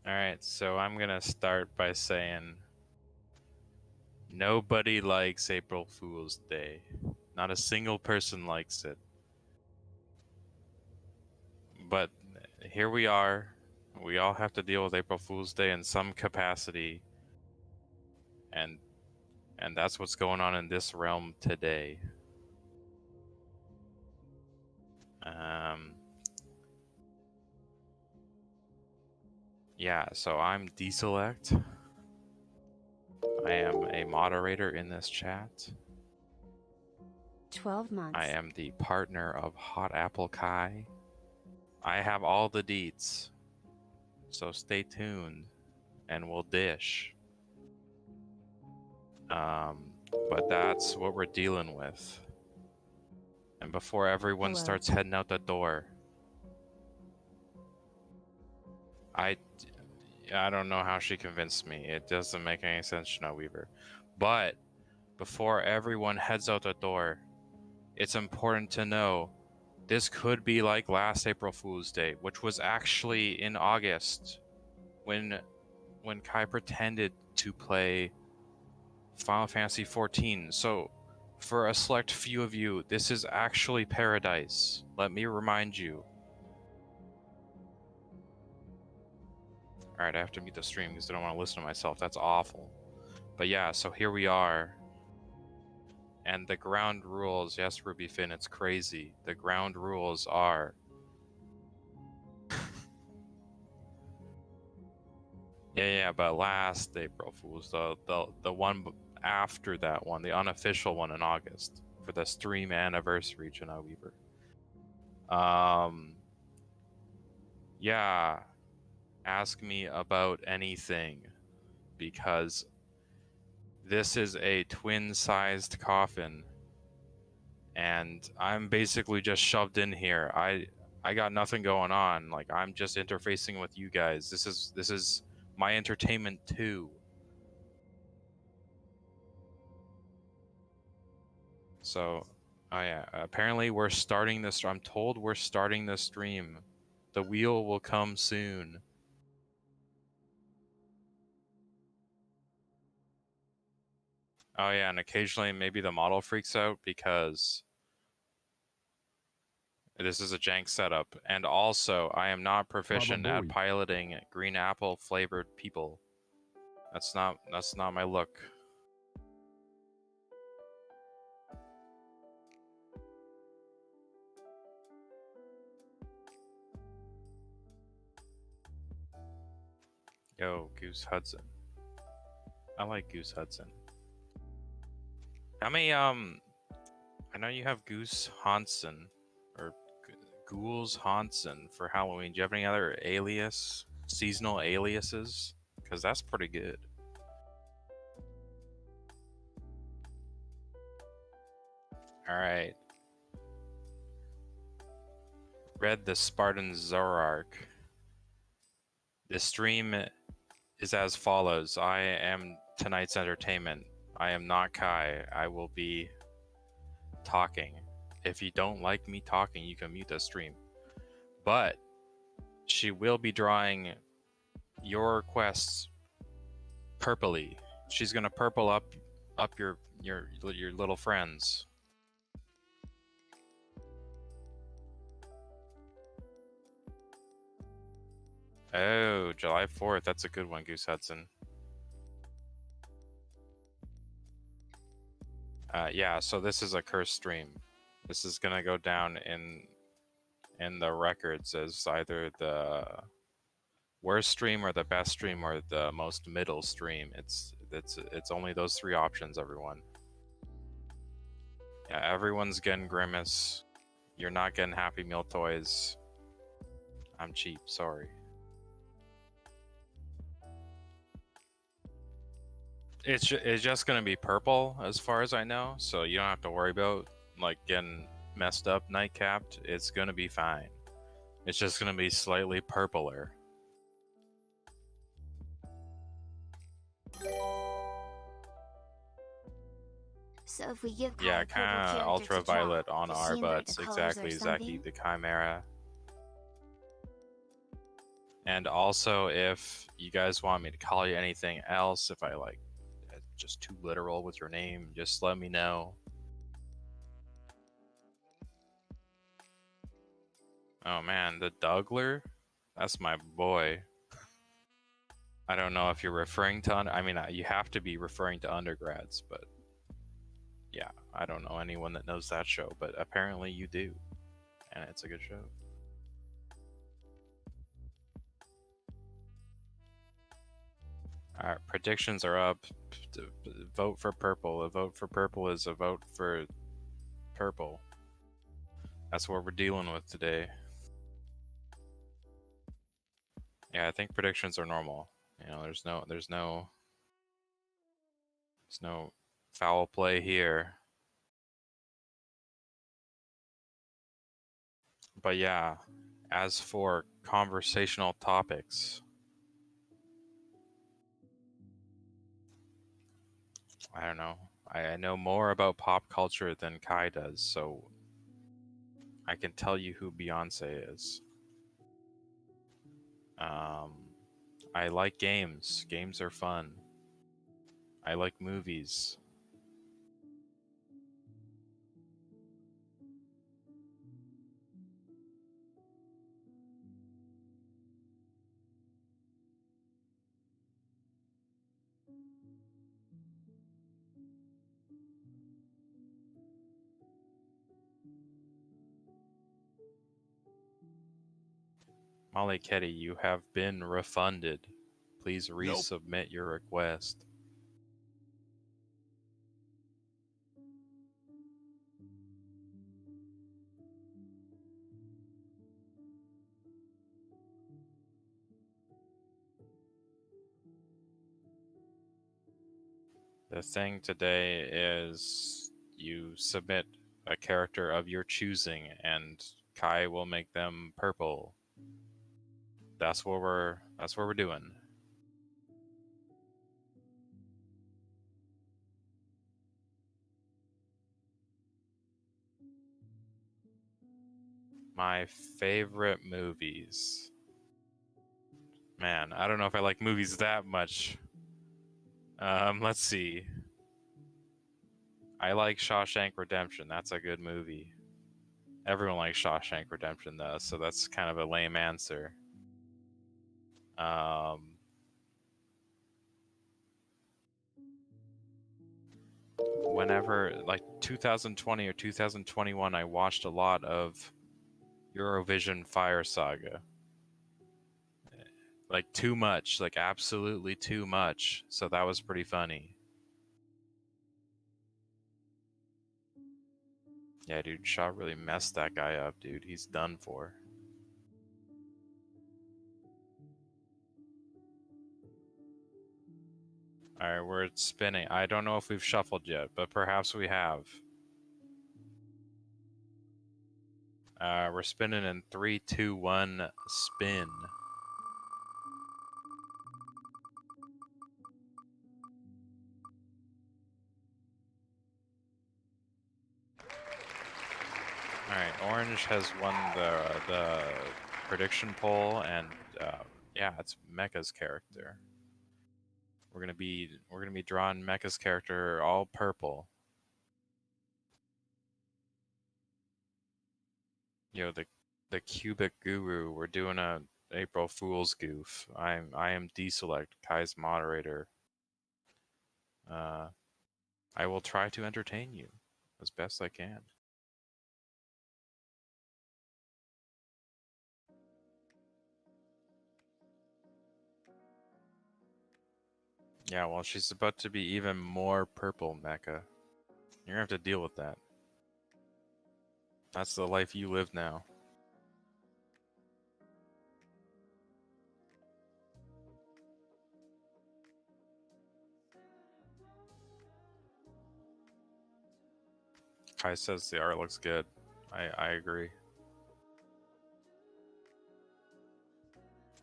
Alright, so I'm gonna start by saying nobody likes April Fool's Day. Not a single person likes it. But here we are. We all have to deal with April Fool's Day in some capacity. And that's what's going on in this realm today. Yeah, so I'm Deselect. I am a moderator in this chat. 12 months. I am the partner of HotAppleKai. I have all the deets. So stay tuned and we'll dish. But that's what we're dealing with. And before everyone starts heading out the door, I don't know how she convinced me. It doesn't make any sense, Snow Weaver. But before everyone heads out the door, it's important to know this could be like last April Fool's Day, which was actually in August when Kai pretended to play Final Fantasy XIV. So for a select few of you, this is actually paradise. Let me remind you. Alright, I have to mute the stream because I don't want to listen to myself. That's awful. But yeah, so here we are. And the ground rules, yes, Ruby Finn, it's crazy. The ground rules are... yeah, but last April Fool's, the one after that one, the unofficial one in August, for the stream anniversary, Jenna Weaver. Yeah, ask me about anything, because this is a twin-sized coffin, and I'm basically just shoved in here. I got nothing going on. Like, I'm just interfacing with you guys. This is my entertainment too. So, oh yeah, apparently we're starting this. I'm told we're starting the stream. The wheel will come soon. Oh yeah, and occasionally maybe the model freaks out because this is a jank setup. And also, I am not proficient at piloting green apple flavored people. That's not my look. Yo, Goose Hudson. I like Goose Hudson. How many, I know you have Goose Hansen, or Ghouls Hansen for Halloween. Do you have any other seasonal aliases? Because that's pretty good. Alright. Red the Spartan Zorark. The stream is as follows. I am tonight's entertainment. I am not Kai. I will be talking. If you don't like me talking, you can mute the stream. But she will be drawing your quests purpley. She's gonna purple up your little friends. Oh, July 4th. That's a good one, Goose Hudson. Yeah, so this is a cursed stream. This is gonna go down in the records as either the worst stream or the best stream or the most middle stream. It's only those three options, everyone. Yeah, everyone's getting Grimace. You're not getting Happy Meal toys. I'm cheap, sorry. It's just gonna be purple as far as I know, so you don't have to worry about like getting messed up night capped. It's gonna be fine. It's just gonna be slightly purpler. So if we give Kai yeah, a purple kind of character ultraviolet to draw, on our butts. the colors Exactly, or Zaki something? the Chimera. And also, if you guys want me to call you anything else, if I like just too literal with your name, just let me know. Oh man, the Dougler? That's my boy. I don't know if you're referring to, I mean, you have to be referring to undergrads, but yeah, I don't know anyone that knows that show, but apparently you do, and it's a good show. Alright, predictions are up. Vote for purple. A vote for purple is a vote for purple. That's what we're dealing with today. Yeah, I think predictions are normal. You know, there's no foul play here. But yeah, as for conversational topics, I don't know. I know more about pop culture than Kai does, so I can tell you who Beyonce is. I like games. Games are fun. I like movies. Molly Ketty, you have been refunded. Please resubmit your request. The thing today is you submit a character of your choosing, and Kai will make them purple. That's what we're doing. My favorite movies. Man, I don't know if I like movies that much. Let's see. I like Shawshank Redemption. That's a good movie. Everyone likes Shawshank Redemption though, so that's kind of a lame answer. Whenever, like 2020 or 2021, I watched a lot of Eurovision Fire Saga. Like too much, like absolutely too much. So that was pretty funny. Yeah, dude, Shaw really messed that guy up, dude. He's done for. Alright, we're spinning. I don't know if we've shuffled yet, but perhaps we have. We're spinning in 3, 2, 1, spin. Alright, Orange has won the prediction poll, and yeah, it's Mecha's character. We're gonna be drawing Mecha's character all purple. You know, the cubic guru. We're doing a April Fool's goof. I am deselect, Kai's moderator. I will try to entertain you as best I can. Yeah, well, she's about to be even more purple, Mecha. You're gonna have to deal with that. That's the life you live now. Kai says the art looks good. I agree.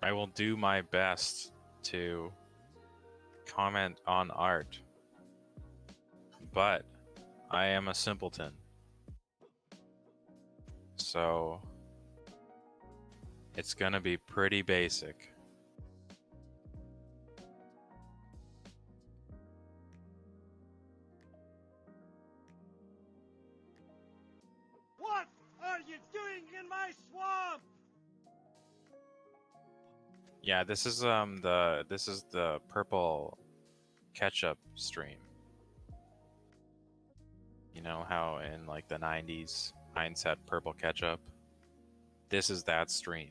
I will do my best to comment on art, but I am a simpleton. So it's gonna be pretty basic. swamp! Yeah, this is the purple ketchup stream. You know how in like the 90s Heinz had purple ketchup? This is that stream.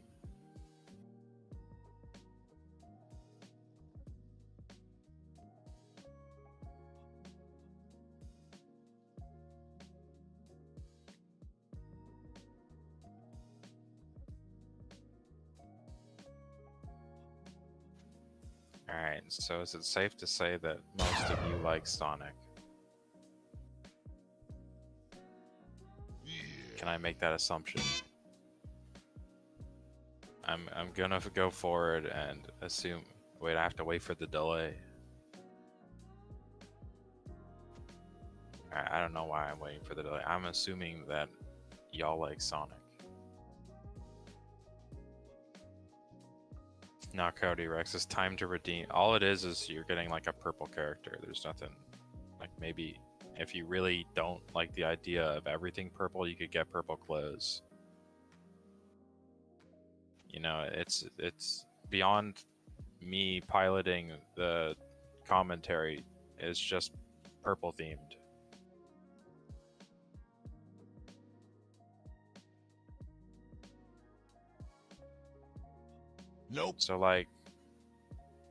Alright, so is it safe to say that most of you like Sonic? Can I make that assumption? I'm gonna go forward and assume. Wait, I have to wait for the delay. I don't know why I'm waiting for the delay. I'm assuming that y'all like Sonic. Now, Cody Rex, it's time to redeem. All it is you're getting like a purple character. There's nothing. Like maybe if you really don't like the idea of everything purple, you could get purple clothes. You know, it's beyond me piloting the commentary. It's just purple themed. Nope. So like,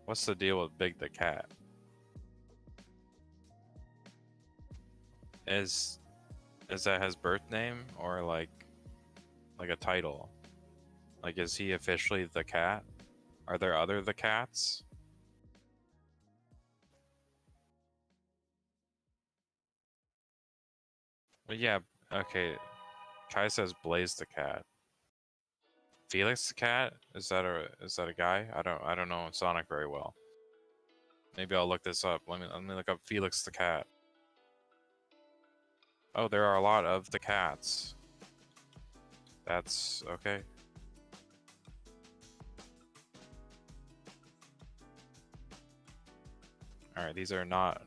what's the deal with Big the Cat? Is that his birth name or like a title? Like, is he officially the cat? Are there other the cats? Well, yeah. Okay. Kai says Blaze the cat. Felix the cat? Is that a guy? I don't know Sonic very well. Maybe I'll look this up. Let me look up Felix the cat. Oh, there are a lot of the cats. That's okay. Alright, these are not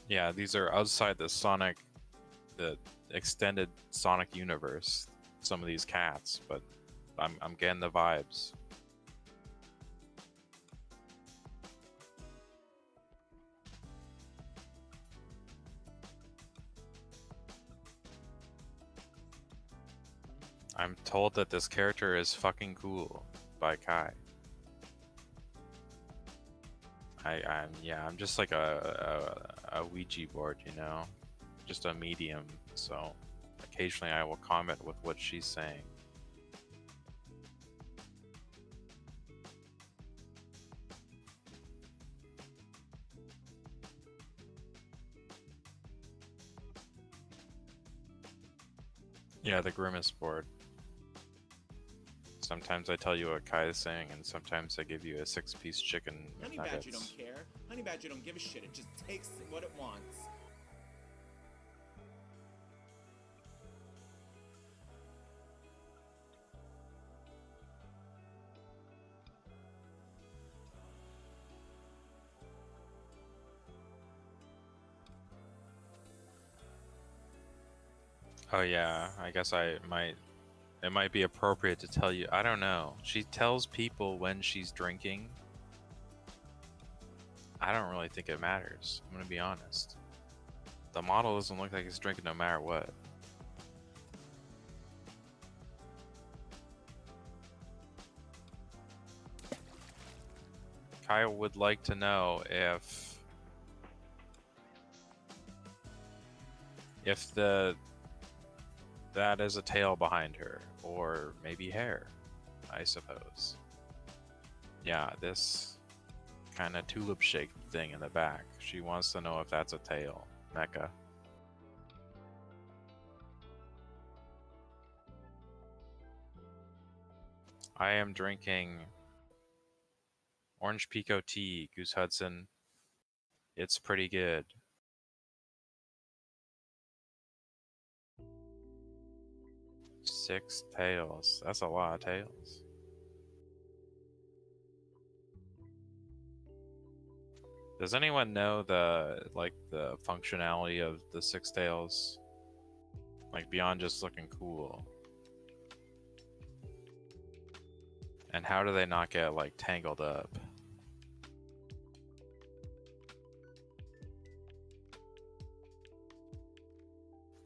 yeah, these are outside the extended Sonic universe. Some of these cats, but I'm getting the vibes. I'm told that this character is fucking cool by Kai. I'm just like a Ouija board, you know, just a medium. So occasionally I will comment with what she's saying. Yeah, the Grimace board. Sometimes I tell you what Kai is saying, and sometimes I give you a 6-piece chicken with Honey nuggets. Badger don't care. Honey Badger don't give a shit. It just takes what it wants. Oh yeah, I guess it might be appropriate to tell you. I don't know. She tells people when she's drinking. I don't really think it matters. I'm gonna be honest. The model doesn't look like he's drinking no matter what. Kyle would like to know if that is a tail behind her, or maybe hair, I suppose. Yeah, this kind of tulip-shaped thing in the back. She wants to know if that's a tail. Mecha. I am drinking Orange Pico tea, Goose Hudson. It's pretty good. Six tails. That's a lot of tails. Does anyone know the functionality of the 6 tails? Like beyond just looking cool. And how do they not get, like, tangled up?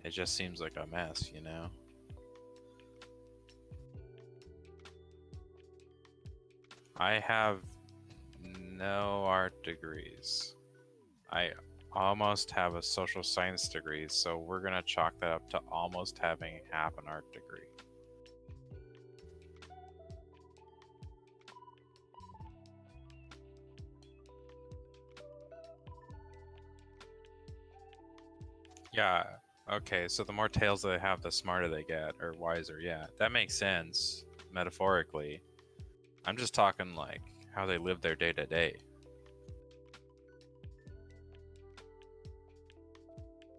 It just seems like a mess, you know? I have no art degrees. I almost have a social science degree, so we're gonna chalk that up to almost having half an art degree. Yeah, okay, so the more tails they have, the smarter they get, or wiser, yeah. That makes sense, metaphorically. I'm just talking, like, how they live their day to day.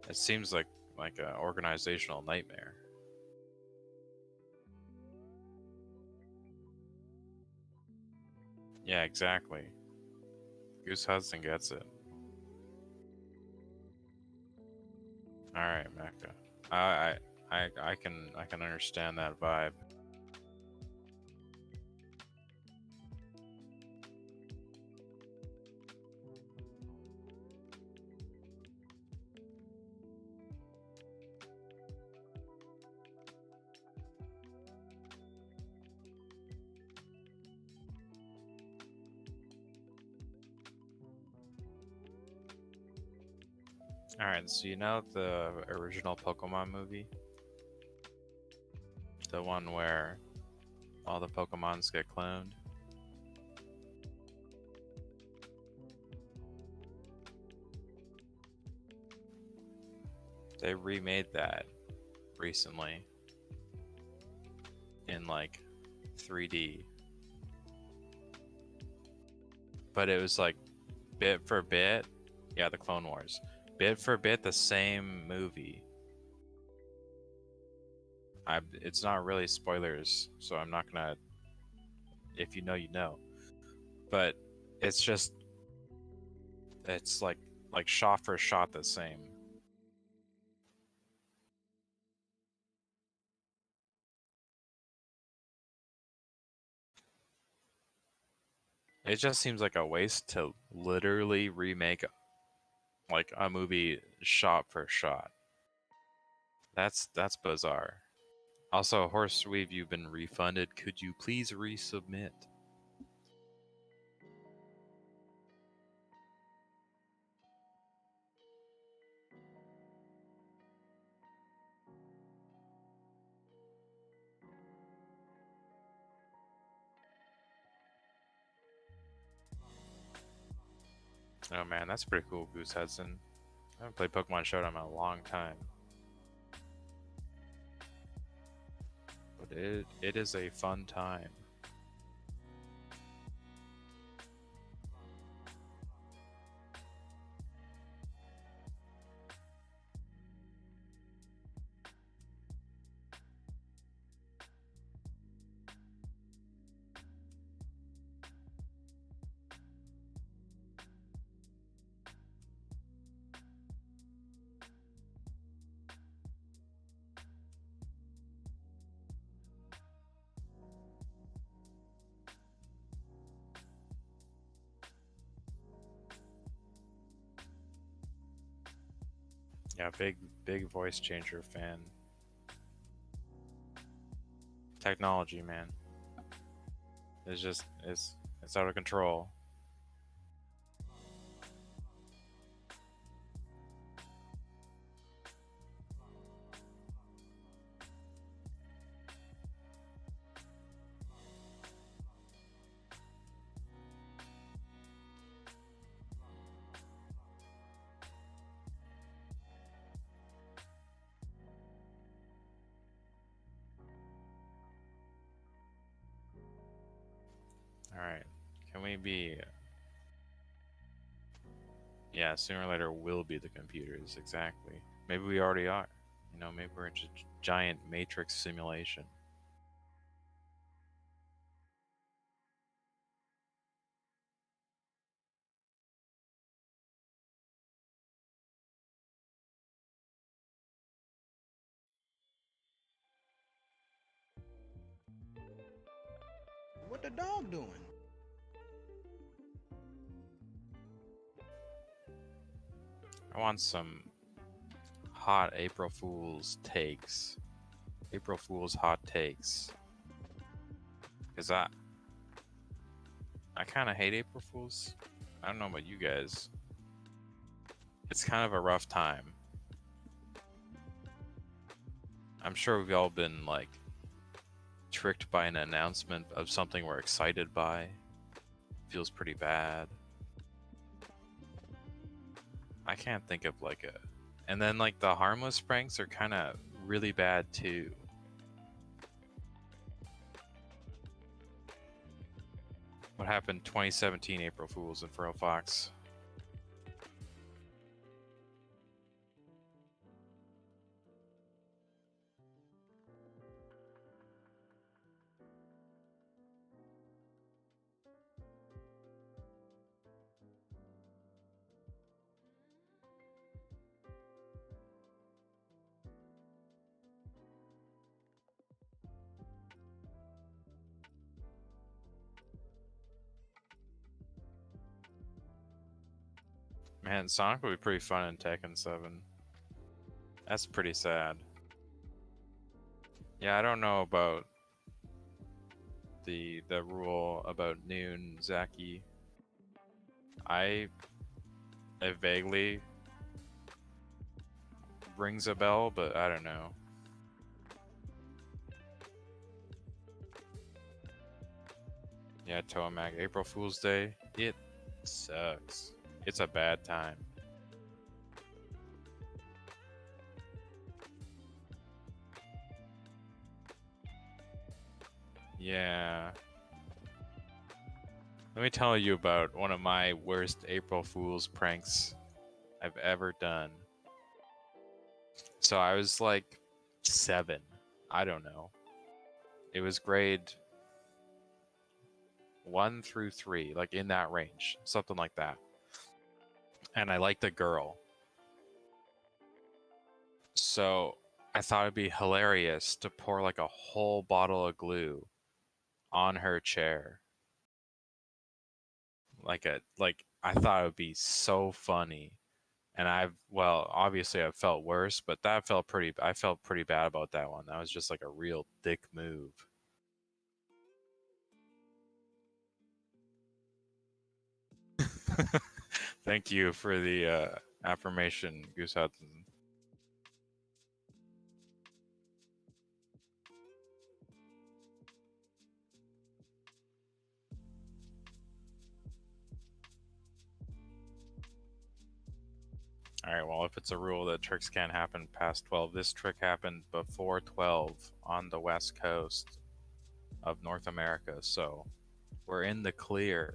It seems like an organizational nightmare. Yeah, exactly. Goose Hudson gets it. All right, Mecca. I can understand that vibe. All right, so you know the original Pokemon movie, the one where all the Pokemons get cloned. They remade that recently in like 3D. But it was like bit for bit. Yeah, the Clone Wars. Bit for bit the same movie. It's not really spoilers, so I'm not gonna. If you know, you know. But it's just, it's like shot for shot the same. It just seems like a waste to literally remake like a movie shot for shot. That's bizarre. Also, Horseweave, you've been refunded. Could you please resubmit? Oh man, that's pretty cool, Goose Hudson. I haven't played Pokemon Showdown in a long time. But it is a fun time. Yeah, big voice changer fan. Technology, man. It's just it's out of control. Alright. Can we be yeah, sooner or later we'll be the computers, exactly. Maybe we already are. You know, maybe we're in a giant matrix simulation. What the dog doing? I want some hot April Fool's takes. April Fool's hot takes. Because I kind of hate April Fools. I don't know about you guys. It's kind of a rough time. I'm sure we've all been, like, tricked by an announcement of something we're excited by. Feels pretty bad. I can't think of, like, a... And then, like, the harmless pranks are kind of really bad, too. What happened 2017 April Fools in Furrow Fox? Man, Sonic would be pretty fun in Tekken 7. That's pretty sad. Yeah, I don't know about the rule about noon, Zaki. It vaguely rings a bell, but I don't know. Yeah, Tomac, April Fool's Day. It sucks. It's a bad time. Yeah. Let me tell you about one of my worst April Fool's pranks I've ever done. So I was like 7. I don't know. It was grade 1 through 3, like in that range, something like that. And I liked a girl. So I thought it'd be hilarious to pour like a whole bottle of glue on her chair. Like I thought it would be so funny. And obviously I've felt worse, but I felt pretty bad about that one. That was just like a real dick move. Thank you for the affirmation, Goose Hudson. Alright, well, if it's a rule that tricks can't happen past 12, this trick happened before 12 on the west coast of North America, so we're in the clear.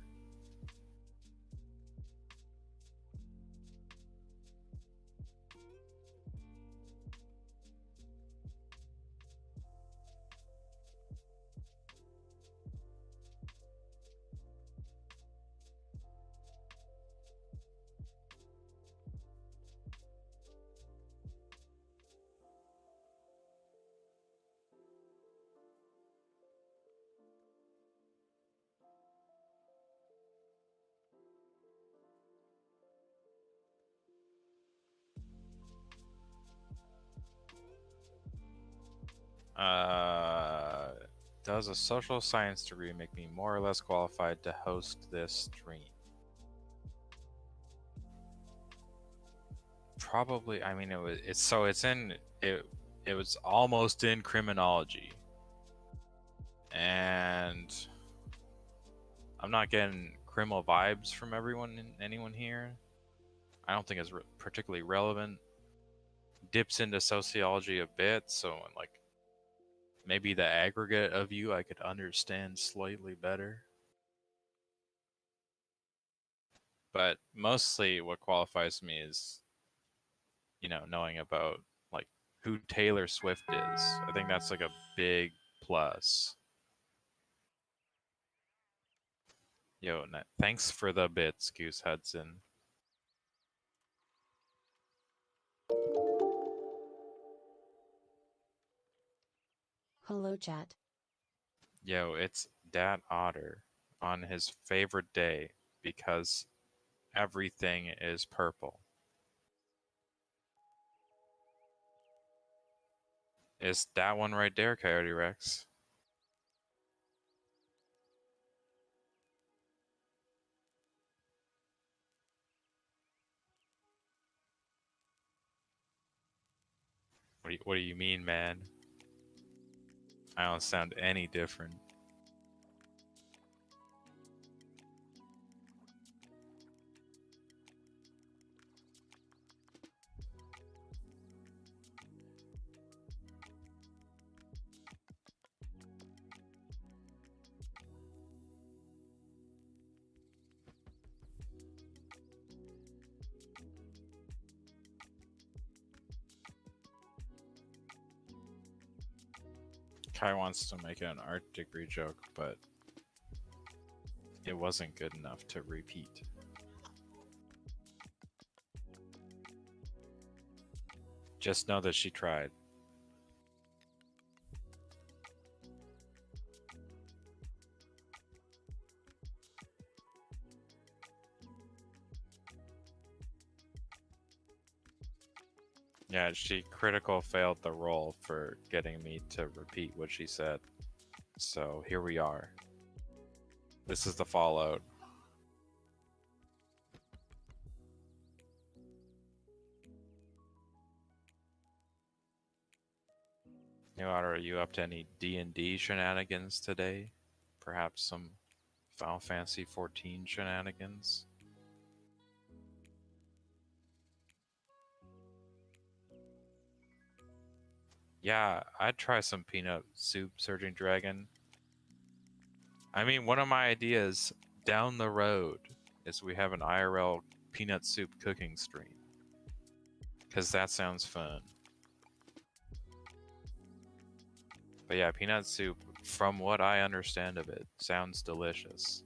Does a social science degree make me more or less qualified to host this stream? Probably. I mean, it was almost in criminology, and I'm not getting criminal vibes from anyone here. I don't think it's particularly relevant. Dips into sociology a bit, so like maybe the aggregate of you I could understand slightly better. But mostly what qualifies me is, knowing about like who Taylor Swift is. I think that's like a big plus. Yo, thanks for the bits, Goose Hudson. Hello, chat. Yo, it's Dat Otter on his favorite day because everything is purple. It's that one right there, Coyote Rex. What do you mean, man? I don't sound any different. Kai wants to make an art degree joke, but it wasn't good enough to repeat. Just know that she tried. Yeah, she critical failed the role for getting me to repeat what she said. So here we are. This is the fallout. New Otter, are you up to any D&D shenanigans today? Perhaps some Final Fantasy 14 shenanigans? Yeah, I'd try some peanut soup, Surging Dragon. I mean, one of my ideas down the road is we have an IRL peanut soup cooking stream. Because that sounds fun. But yeah, peanut soup, from what I understand of it, sounds delicious.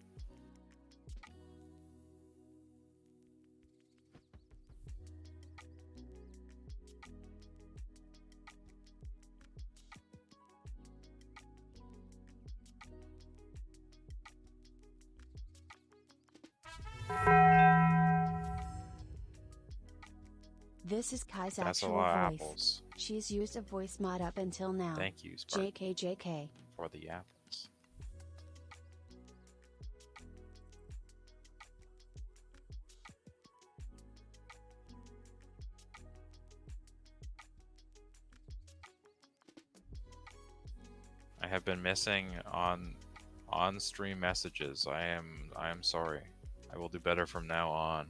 This is Kai's That's a actual lot of voice. apples. She's used a voice mod up until now. Thank you, Spark, JK. for the apples. I have been missing on-stream messages. I am sorry. I will do better from now on.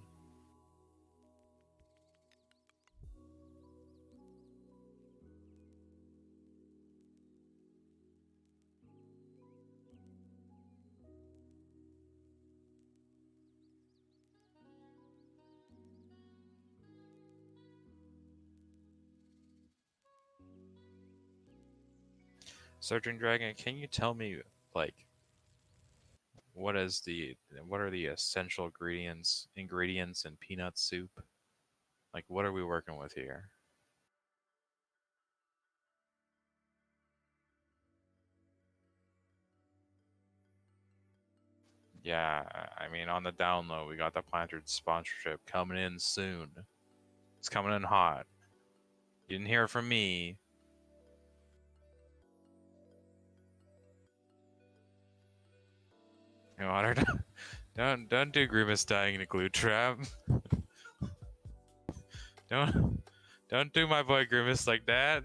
Surging Dragon, can you tell me, like, what are the essential ingredients in peanut soup? Like, what are we working with here? Yeah, I mean, on the down low, we got the Planted sponsorship coming in soon. It's coming in hot. You didn't hear it from me. You know, don't do Grimace dying in a glue trap. Don't do my boy Grimace like that.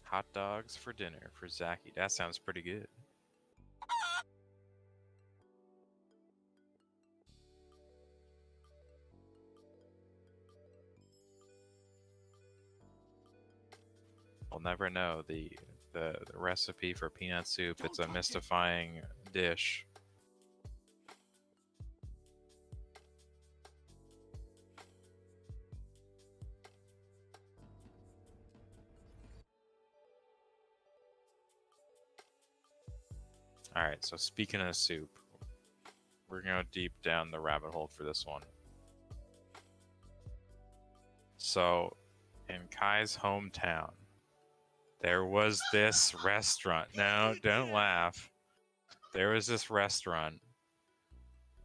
Hot dogs for dinner for Zaki. That sounds pretty good. We'll never know the recipe for peanut soup. It's a mystifying dish. Alright, so speaking of soup, we're gonna go deep down the rabbit hole for this one. So, In Kai's hometown, there was this restaurant. No, don't laugh. There was this restaurant,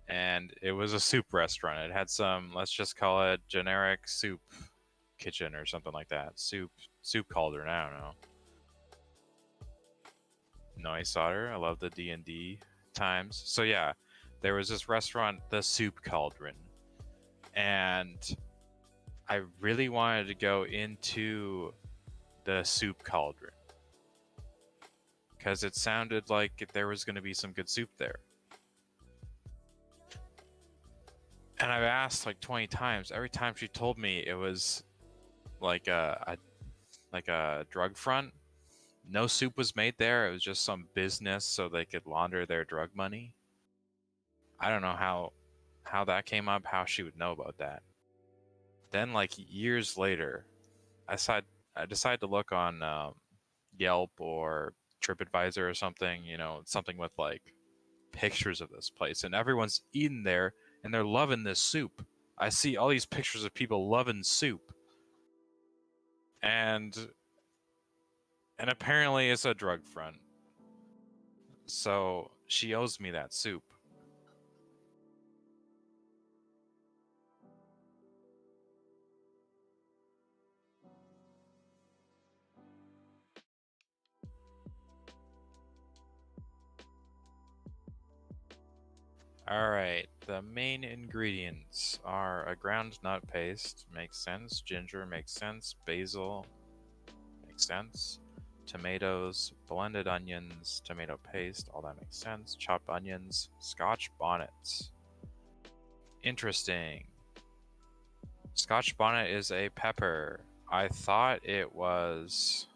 and it was a soup restaurant. It had some, let's just call it generic soup kitchen or something like that. Soup cauldron, I don't know. Nice otter. I love the D&D times. So yeah, there was this restaurant, the Soup Cauldron, and I really wanted to go into the Soup Cauldron because it sounded like there was going to be some good soup there. And I've asked like 20 times. Every time she told me it was like a drug front. No soup was made there. It was just some business so they could launder their drug money. I don't know how that came up, how she would know about that. Then like years later, I decided to look on Yelp or TripAdvisor or something, you know, something with like pictures of this place, and everyone's eating there and they're loving this soup. I see all these pictures of people loving soup. And apparently it's a drug front. So she owes me that soup. Alright, the main ingredients are a ground nut paste, makes sense, ginger makes sense, basil makes sense, tomatoes, blended onions, tomato paste, all that makes sense, chopped onions, Scotch bonnets. Interesting. Scotch bonnet is a pepper. I thought it was...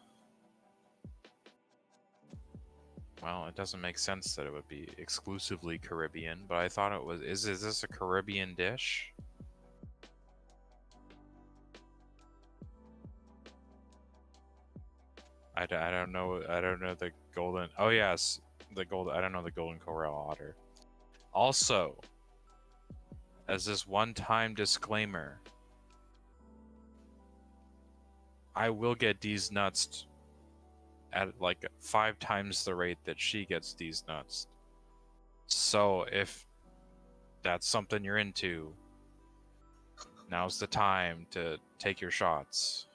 Well, it doesn't make sense that it would be exclusively Caribbean, but I thought it was... Is this a Caribbean dish? I don't know the golden... Oh yes, the golden... I don't know the golden corral otter. Also, as this one-time disclaimer, I will get these nuts at like 5 times the rate that she gets these nuts. So if that's something you're into, now's the time to take your shots.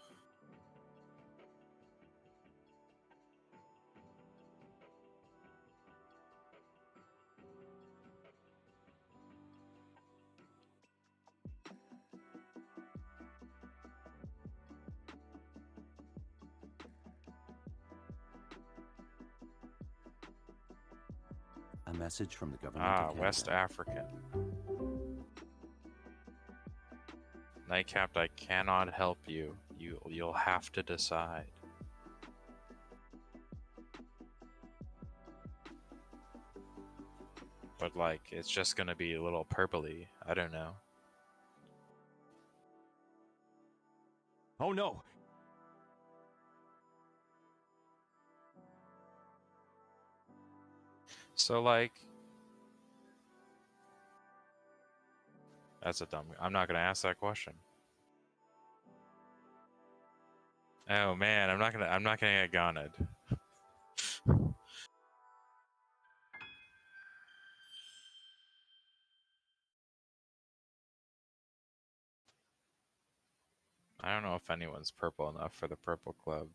A message from the government of Canada. West African. Nightcapped, I cannot help you. You'll have to decide. But like, it's just gonna be a little purpley. I don't know. Oh no! So like, that's a dumb... I'm not gonna ask that question. Oh man, I'm not gonna get goned. I don't know if anyone's purple enough for the purple club.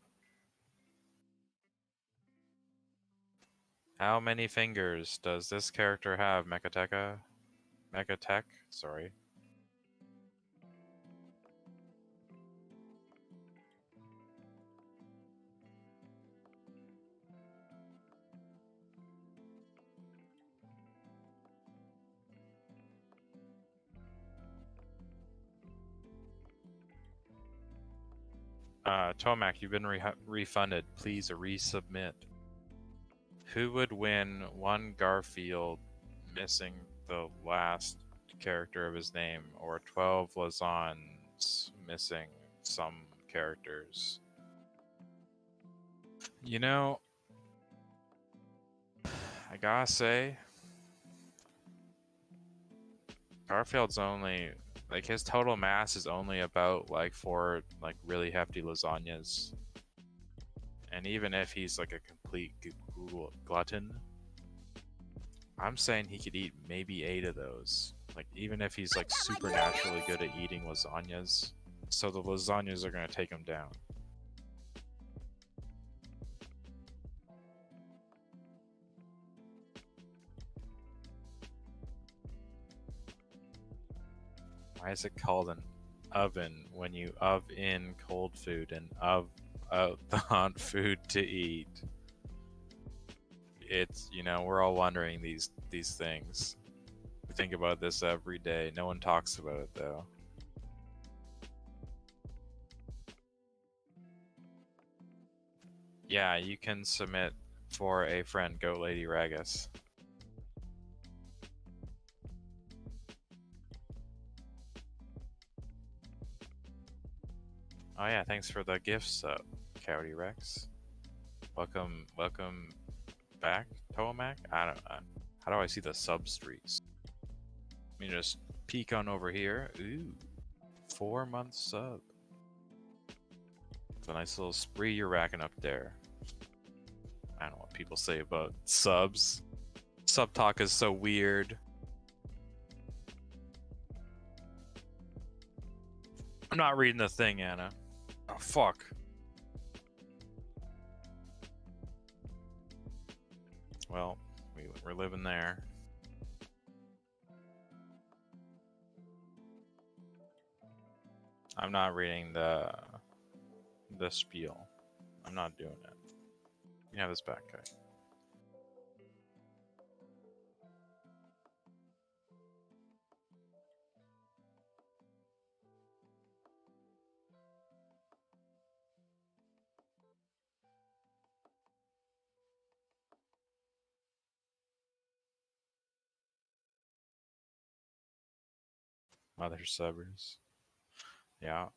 How many fingers does this character have, Mechatech? Sorry. Tomac, you've been refunded. Please resubmit. Who would win one Garfield missing the last character of his name, or 12 Lazans missing some characters? You know, I gotta say, Garfield's only Like his total mass is only about like 4 like really hefty lasagnas. And even if he's like a complete glutton, I'm saying he could eat maybe 8 of those. Like even if he's like supernaturally good at eating lasagnas. So the lasagnas are gonna take him down. Why is it called an oven when you in cold food and out the hot food to eat? It's, you know, we're all wondering these things. We think about this every day. No one talks about it though. Yeah, you can submit for a friend, Goat Lady Ragus. Oh yeah, thanks for the gifts, Cowdy Rex. Welcome back, Tomac. I don't. How do I see the sub streaks? Let me just peek on over here. Ooh, 4-month sub. It's a nice little spree you're racking up there. I don't know what people say about subs. Sub talk is so weird. I'm not reading the thing, Anna. Oh, fuck. Well, we're living there. I'm not reading the spiel. I'm not doing it. You can have this back, Kai. Mother subbers. Yeah.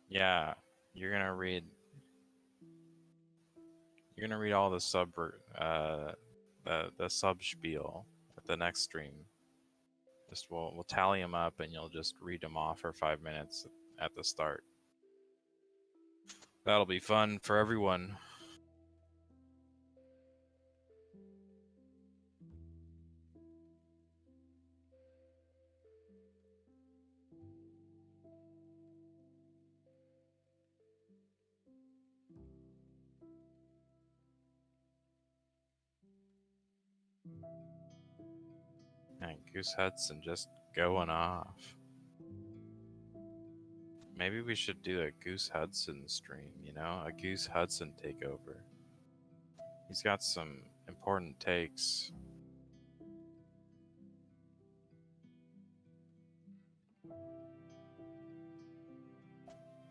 Yeah. You're gonna read all the the sub spiel at the next stream. Just we'll tally them up and you'll just read them off for 5 minutes at the start. That'll be fun for everyone. And Goose Hudson just going off. Maybe we should do a Goose Hudson stream, you know? A Goose Hudson takeover. He's got some important takes.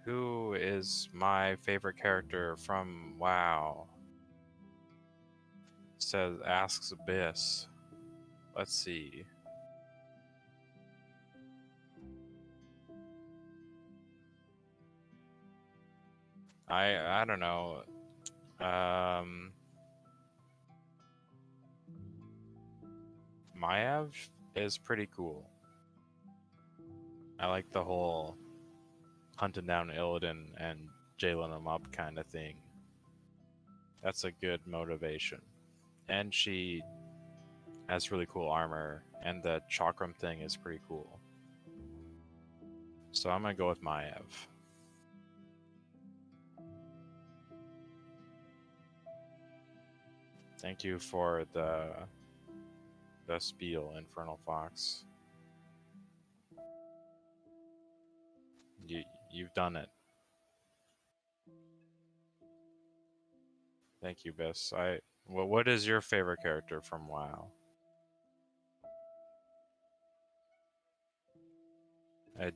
Who is my favorite character from WoW? Asks Abyss. Let's see. I don't know. Maiev is pretty cool. I like the whole hunting down Illidan and jailing him up kind of thing. That's a good motivation. And she has really cool armor, and the chakram thing is pretty cool. So I'm gonna go with Maiev. Thank you for the spiel, Infernal Fox. You've done it. Thank you, Biss. Well, what is your favorite character from WoW?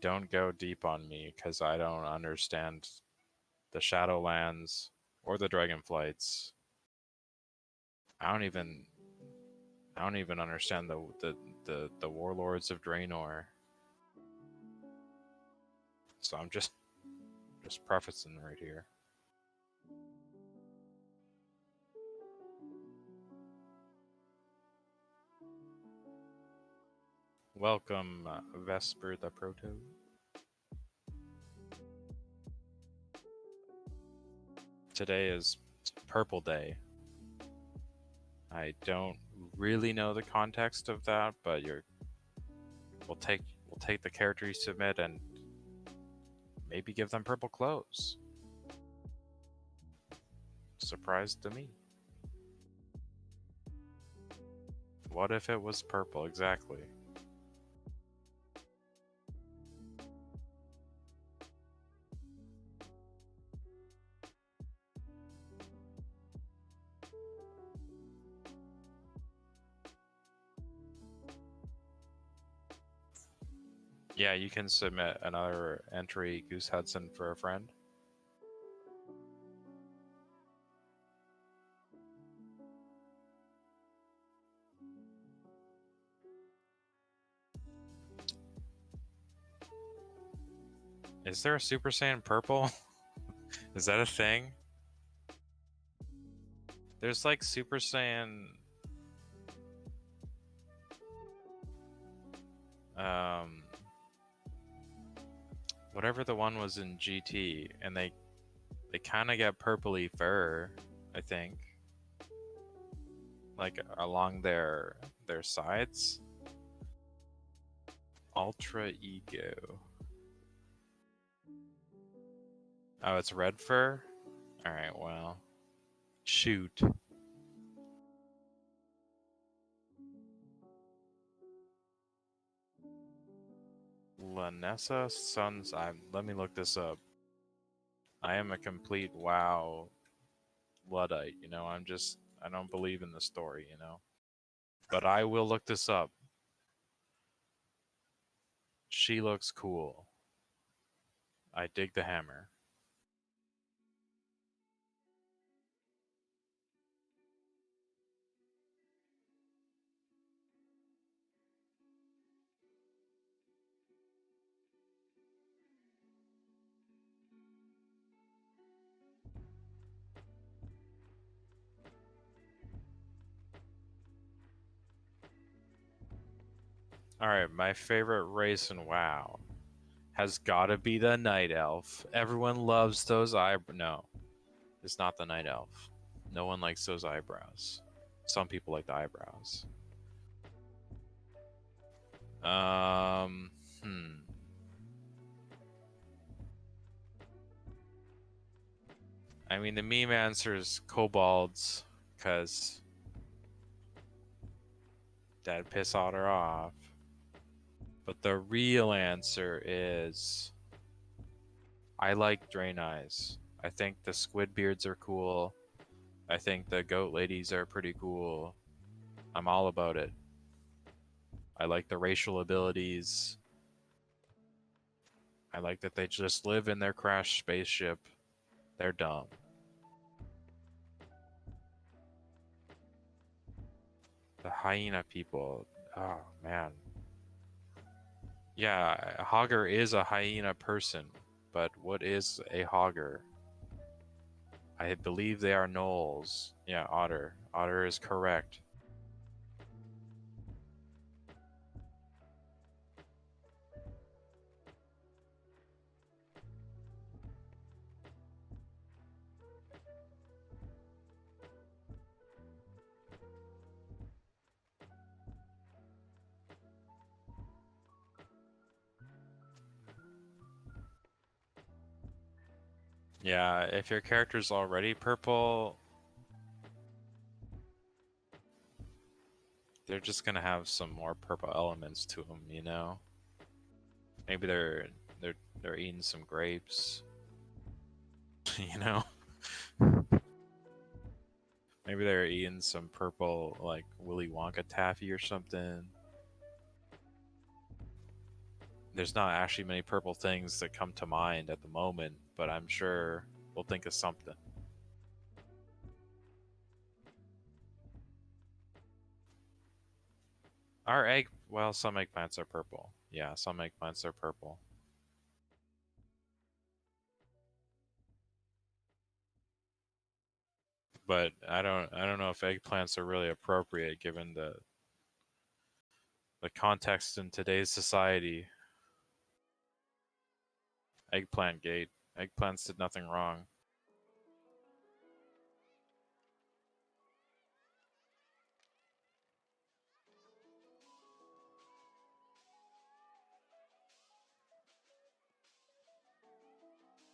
Don't go deep on me because I don't understand the Shadowlands or the Dragonflights. I don't even understand the Warlords of Draenor. So I'm just prefacing right here. Welcome, vespertheproto. Today is Purple Day. I don't really know the context of that, but we'll take the character you submit and maybe give them purple clothes. Surprise to me. What if it was purple? Exactly. Yeah, you can submit another entry, Goose Hudson, for a friend. Is there a Super Saiyan purple? Is that a thing? There's like Super Saiyan... whatever the one was in GT, and they kind of get purpley fur, I think, like along their sides. Ultra Ego. Oh, it's red fur? Alright, well, shoot. Lanessa Sons. Let me look this up. I am a complete WoW Luddite, you know. I don't believe in the story, you know. But I will look this up. She looks cool. I dig the hammer. Alright, my favorite race in WoW has gotta be the Night Elf. Everyone loves those No, it's not the Night Elf. No one likes those eyebrows. Some people like the eyebrows. Hmm. I mean, the meme answer is kobolds, because that'd piss Otter off. But the real answer is I like Drain Eyes. I think the squid beards are cool. I think the goat ladies are pretty cool. I'm all about it. I like the racial abilities. I like that they just live in their crashed spaceship. They're dumb. The hyena people. Oh, man. Yeah, a hogger is a hyena person, but what is a hogger? I believe they are gnolls. Yeah, otter. Otter is correct. Yeah, if your character's already purple, they're just gonna have some more purple elements to them, you know? Maybe they're eating some grapes, you know? Maybe they're eating some purple, like, Willy Wonka taffy or something. There's not actually many purple things that come to mind at the moment, but I'm sure we'll think of something. Well, some eggplants are purple. Yeah, some eggplants are purple. But I don't know if eggplants are really appropriate given The context in today's society. Eggplant gate. Eggplants did nothing wrong.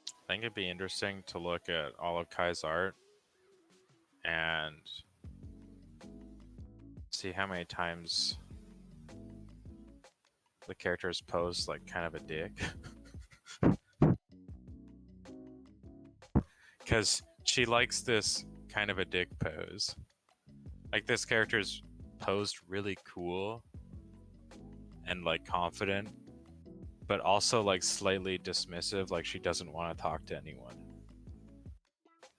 I think it'd be interesting to look at all of Kai's art and see how many times the characters pose like kind of a dick. Because she likes this kind of a dick pose. Like, this character's posed really cool and like confident, but also like slightly dismissive, like she doesn't want to talk to anyone.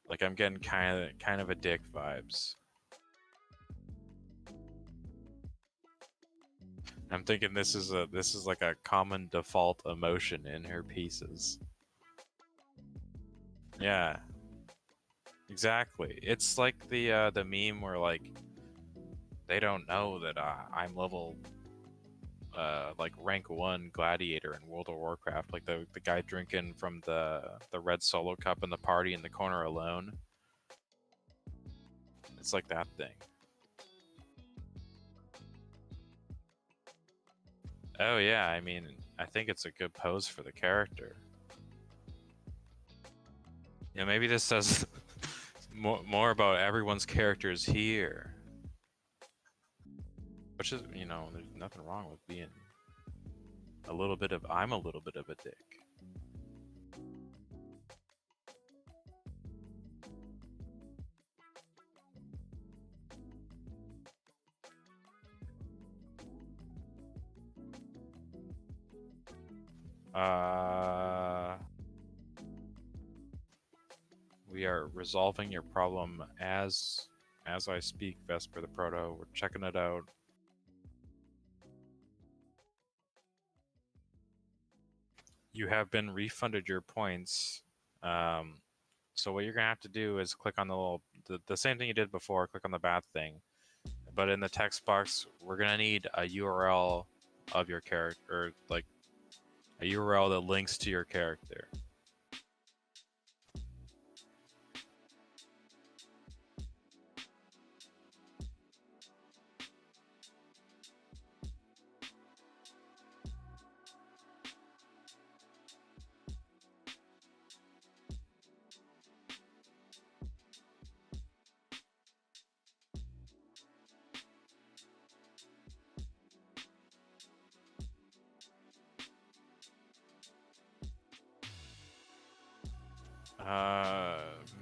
Like, I'm getting kind of a dick vibes. I'm thinking this is like a common default emotion in her pieces. Yeah. Exactly. It's like the meme where like they don't know that I'm level like rank 1 gladiator in World of Warcraft, like the guy drinking from the red solo cup in the party in the corner alone. It's like that thing. Oh yeah, I mean, I think it's a good pose for the character. Yeah, maybe this says more about everyone's characters here. Which is, you know, there's nothing wrong with being I'm a little bit of a dick. We are resolving your problem as I speak, Vesper the Proto. We're checking it out. You have been refunded your points. So what you're gonna have to do is click on the same thing you did before. Click on the bat thing, but in the text box, we're gonna need a URL of your character, or like a URL that links to your character.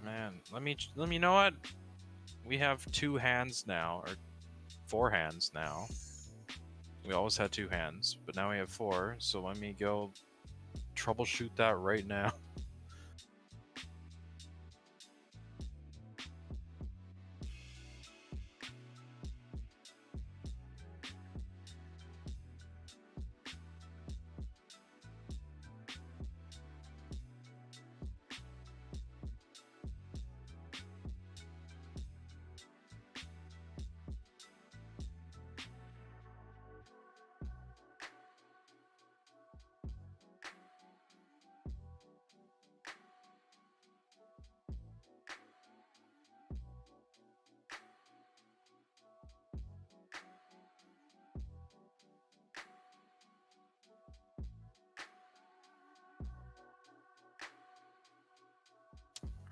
Man, let me you know what? We have 2 hands now, or 4 hands now. We always had 2 hands, but now we have 4, so let me go troubleshoot that right now.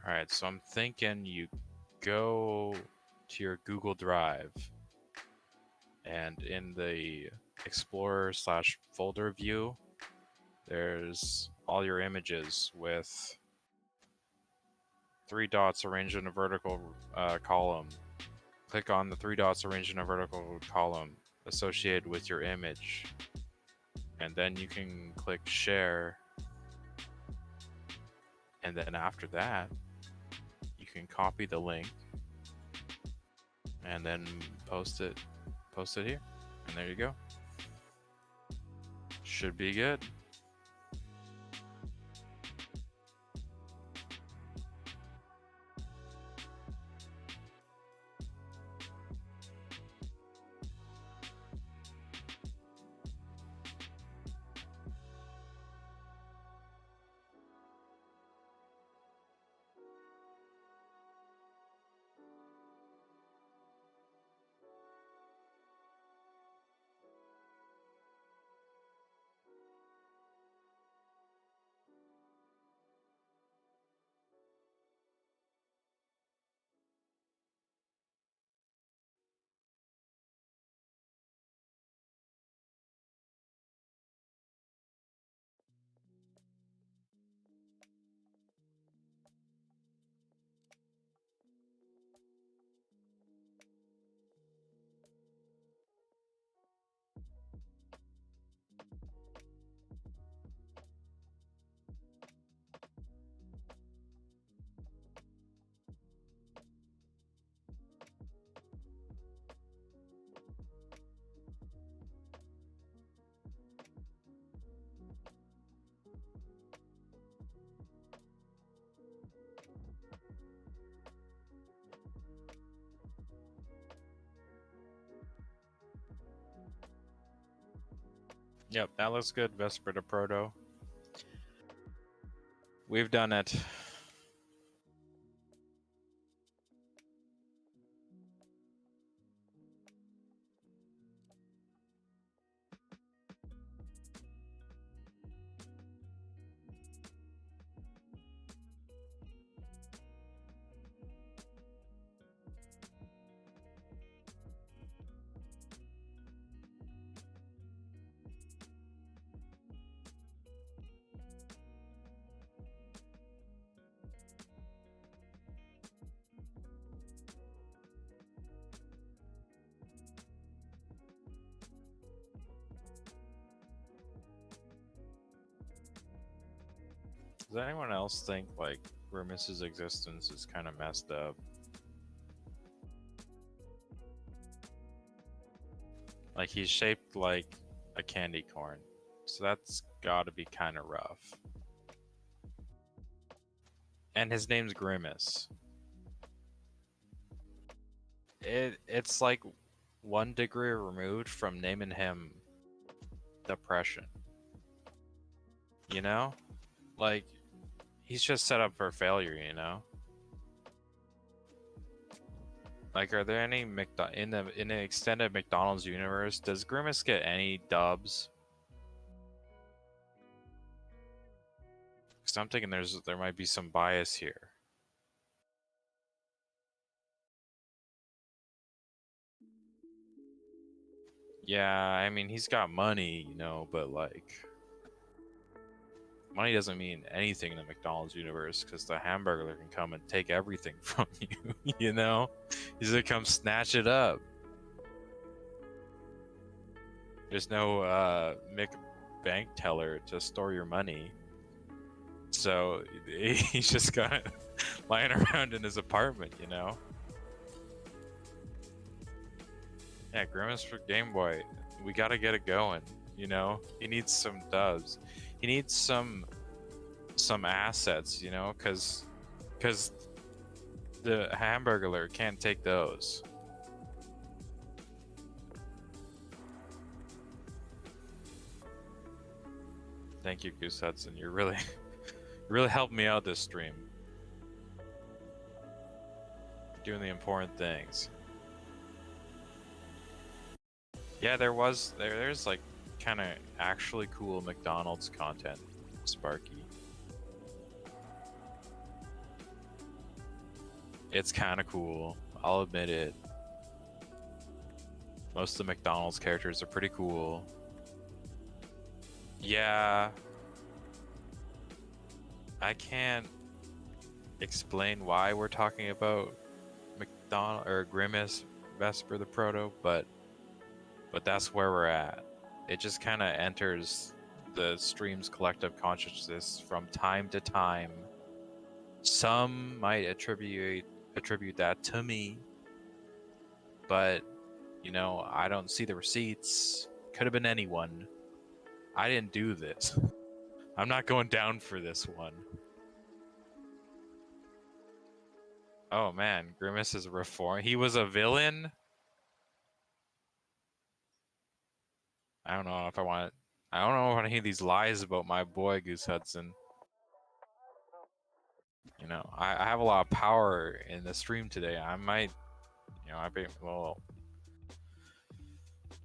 Alright, so I'm thinking you go to your Google Drive, and in the Explorer/folder view, there's all your images with 3 dots arranged in a vertical column. Click on the 3 dots arranged in a vertical column associated with your image, and then you can click share, and then after that you can copy the link and then post it here, and there you go. Should be good. Yep, that looks good, vespertheproto. We've done it. Does anyone else think like Grimace's existence is kind of messed up? Like he's shaped like a candy corn, so that's gotta be kind of rough. And his name's Grimace. It's like 1 degree removed from naming him Depression. You know? Like, he's just set up for failure, you know? Like, are there any in the extended McDonald's universe, does Grimace get any dubs? Because I'm thinking there might be some bias here. Yeah, I mean, he's got money, you know, but like, money doesn't mean anything in the McDonald's universe because the hamburger can come and take everything from you, you know? He's gonna come snatch it up. There's no bank teller to store your money. So he's just kind of lying around in his apartment, you know? Yeah, Grimace for Game Boy. We gotta get it going, you know? He needs some dubs. He needs some assets, you know? Cause the Hamburglar can't take those. Thank you, Goose Hudson. You're really really helped me out this stream. Doing the important things. Yeah, there's like kind of actually cool McDonald's content, Sparky. It's kind of cool, I'll admit it. Most of the McDonald's characters are pretty cool. Yeah. I can't explain why we're talking about McDonald or Grimace vespertheproto, but that's where we're at. It just kind of enters the stream's collective consciousness from time to time. Some might attribute that to me, but you know, I don't see the receipts. Could have been anyone. I didn't do this. I'm not going down for this one. Oh man, Grimace is reformed. He was a villain? I don't know if I want to hear these lies about my boy Goose Hudson. You know, I have a lot of power in the stream today. I might, you know, I'd be a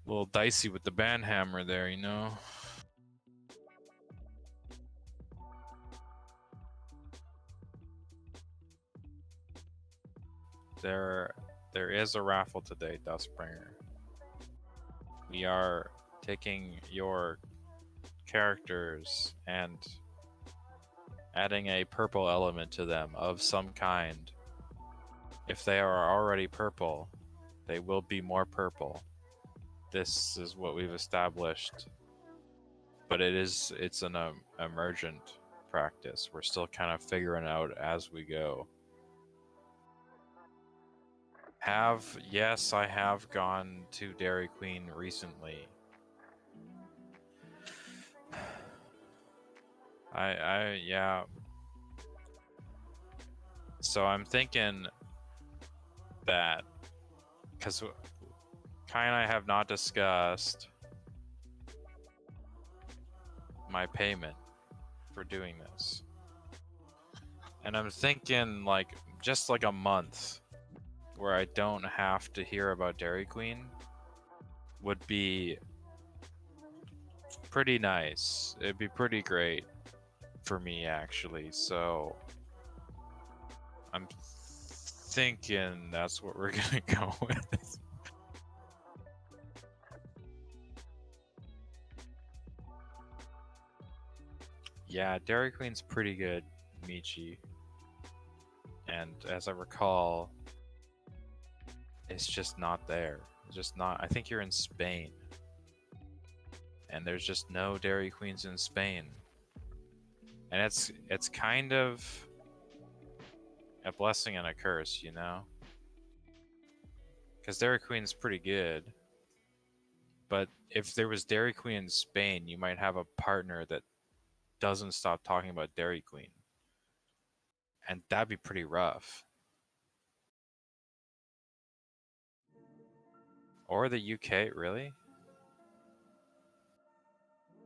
little dicey with the band hammer there, you know. There is a raffle today, Dustbringer. We are taking your characters and adding a purple element to them of some kind. If they are already purple, they will be more purple. This is what we've established, but it's an emergent practice. We're still kind of figuring out as we go. Yes, I have gone to Dairy Queen recently. Yeah. So I'm thinking that, because Kai and I have not discussed my payment for doing this. And I'm thinking like just like a month where I don't have to hear about Dairy Queen would be pretty nice. It'd be pretty great for me actually. So I'm thinking that's what we're gonna go with. Yeah, Dairy Queen's pretty good, Michi. And as I recall, it's just not there. It's just not. I think you're in Spain. And there's just no Dairy Queens in Spain. And it's kind of a blessing and a curse, you know? Because Dairy Queen's pretty good. But if there was Dairy Queen in Spain, you might have a partner that doesn't stop talking about Dairy Queen. And that'd be pretty rough. Or the UK, really?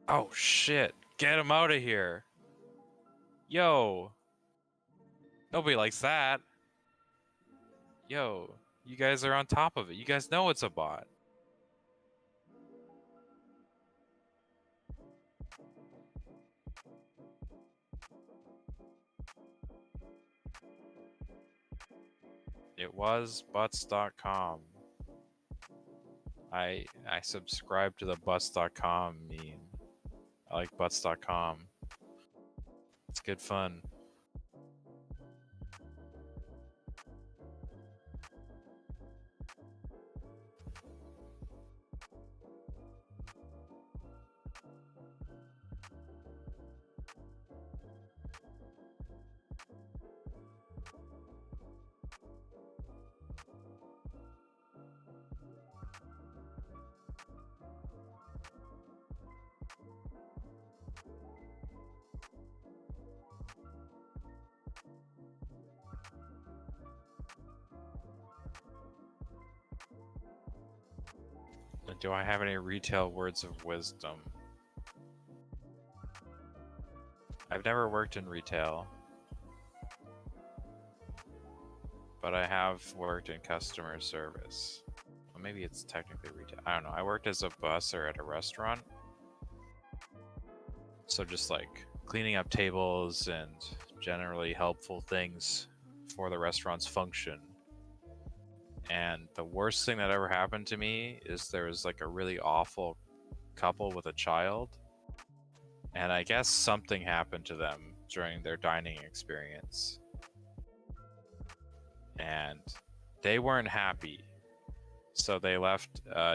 Oh shit, get him out of here. Yo, nobody likes that. Yo, you guys are on top of it. You guys know it's a bot. It was butts.com. I subscribe to the butts.com meme. I like butts.com. It's good fun. Do I have any retail words of wisdom? I've never worked in retail, but I have worked in customer service. Well, maybe it's technically retail. I don't know. I worked as a busser at a restaurant. So just like cleaning up tables and generally helpful things for the restaurant's function. And the worst thing that ever happened to me is there was like a really awful couple with a child. And I guess something happened to them during their dining experience. And they weren't happy. So they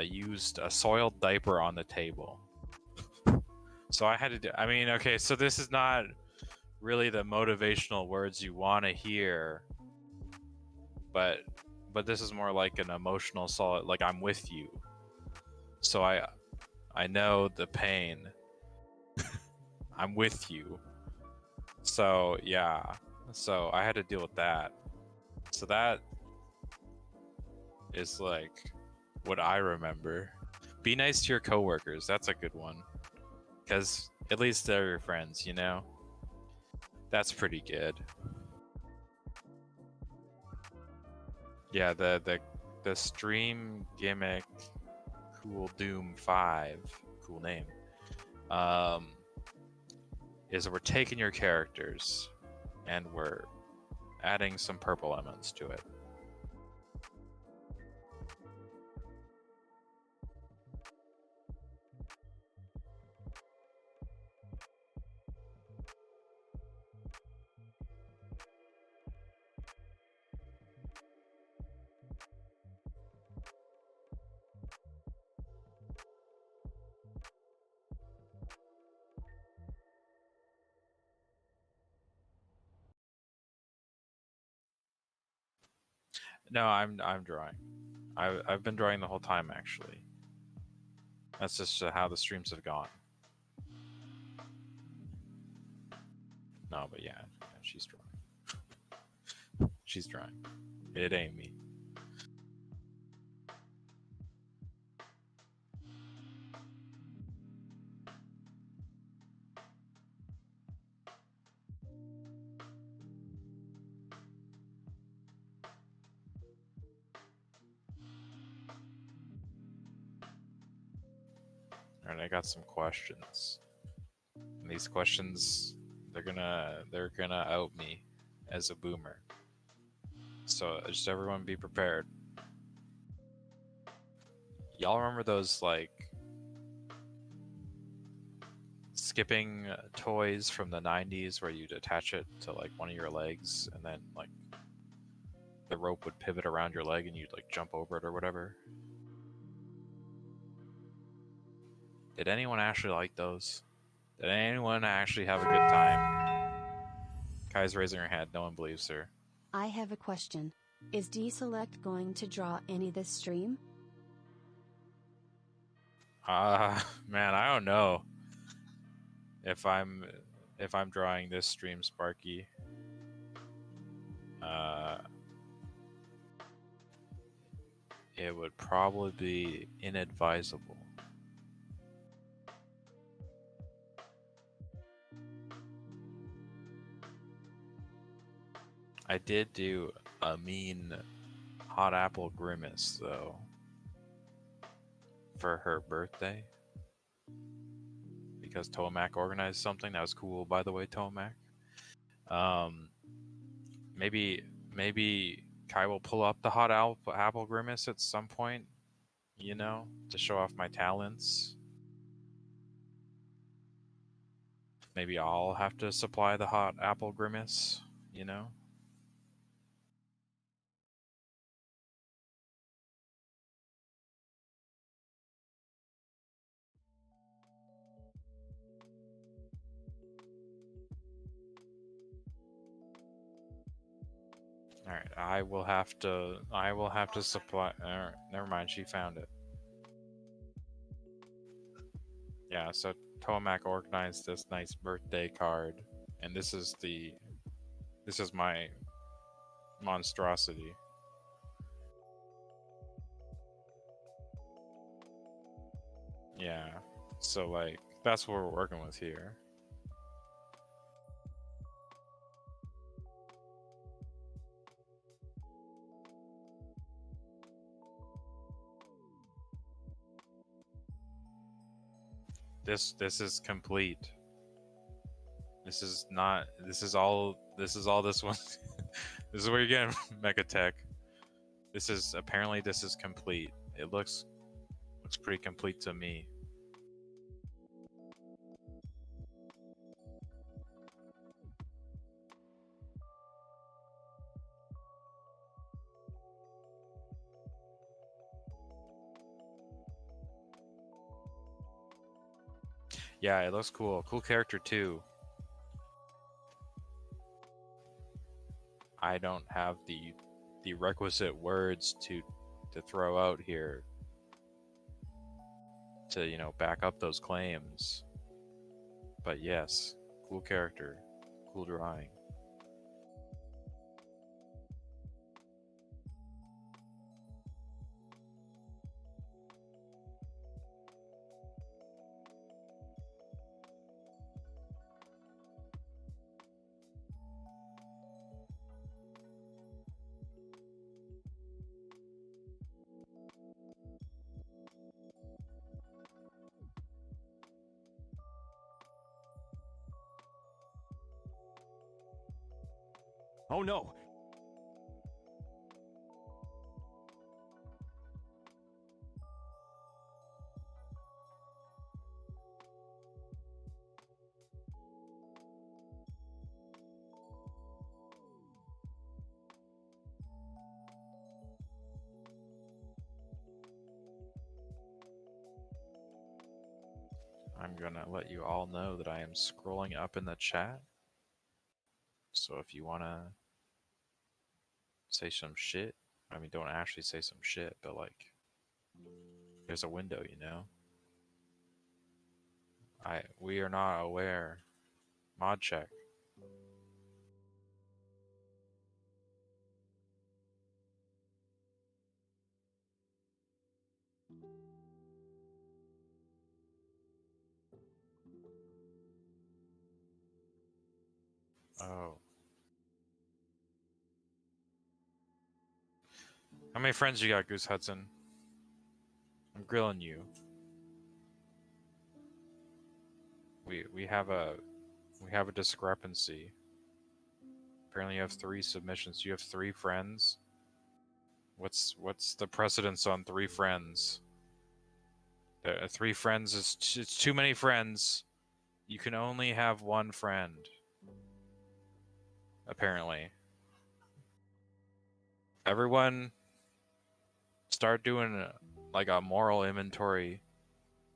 used a soiled diaper on the table. So I had to do, I mean, okay, so this is not really the motivational words you want to hear, but this is more like an emotional solid, like I'm with you. So I know the pain. I'm with you. So yeah, so I had to deal with that. So that is like what I remember. Be nice to your coworkers. That's a good one, because at least they're your friends, you know. That's pretty good. Yeah, the stream gimmick, Cool Doom 5, cool name. Is that we're taking your characters and we're adding some purple elements to it. No, I'm drawing. I've been drawing the whole time actually. That's just how the streams have gone. No, but yeah, she's drawing. She's drying. It ain't me. Alright, I got some questions. And these questions, they're gonna out me as a boomer. So just everyone be prepared. Y'all remember those like skipping toys from the 90s where you'd attach it to like one of your legs and then like the rope would pivot around your leg and you'd like jump over it or whatever? Did anyone actually like those? Did anyone actually have a good time? Kai's raising her hand. No one believes her. I have a question. Is Deselect going to draw any this stream? Man, I don't know if I'm drawing this stream, Sparky. It would probably be inadvisable. I did do a mean hot apple grimace though for her birthday because Tomac organized something that was cool. By the way, Tomac. Maybe Kai will pull up the hot apple grimace at some point, you know, to show off my talents. Maybe I'll have to supply the hot apple grimace, you know. All right, I will have to supply. Never mind, she found it. Yeah, so Tomac organized this nice birthday card, and this is my monstrosity. Yeah, so like that's what we're working with here. This is complete. This is not. This is all this one. This is where you're getting Megatech. This is complete. It looks pretty complete to me. Yeah, it looks cool. Cool character too. I don't have the requisite words to throw out here to, you know, back up those claims. But yes, cool character, cool drawing. Oh no! I'm gonna let you all know that I am scrolling up in the chat. So if you wanna say some shit, I mean, don't actually say some shit, but like, there's a window, you know? We are not aware. Mod check. Oh. How many friends you got, Goose Hudson? I'm grilling you. We have a discrepancy. Apparently you have 3 submissions. You have 3 friends? What's the precedence on 3 friends? 3 friends is it's too many friends. You can only have 1 friend. Apparently. Everyone start doing like a moral inventory.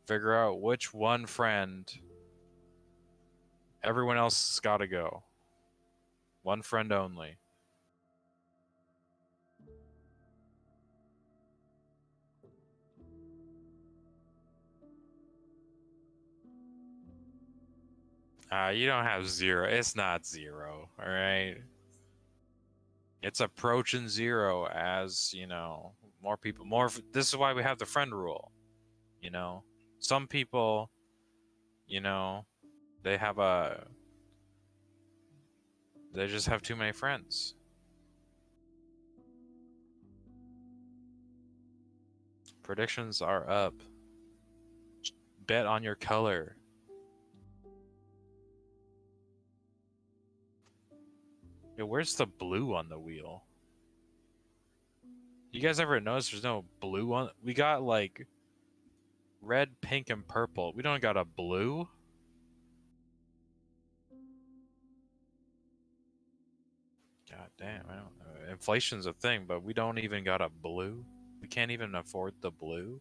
Figure out which 1 friend. Everyone else has got to go. 1 friend only. You don't have 0. It's not 0, all right? It's approaching 0 as, you know, more people, this is why we have the friend rule, you know? Some people, you know, they just have too many friends. Predictions are up. Bet on your color. Yo, where's the blue on the wheel? You guys ever notice there's no blue on? We got like red, pink, and purple. We don't got a blue? God damn, I don't know. Inflation's a thing, but we don't even got a blue? We can't even afford the blue?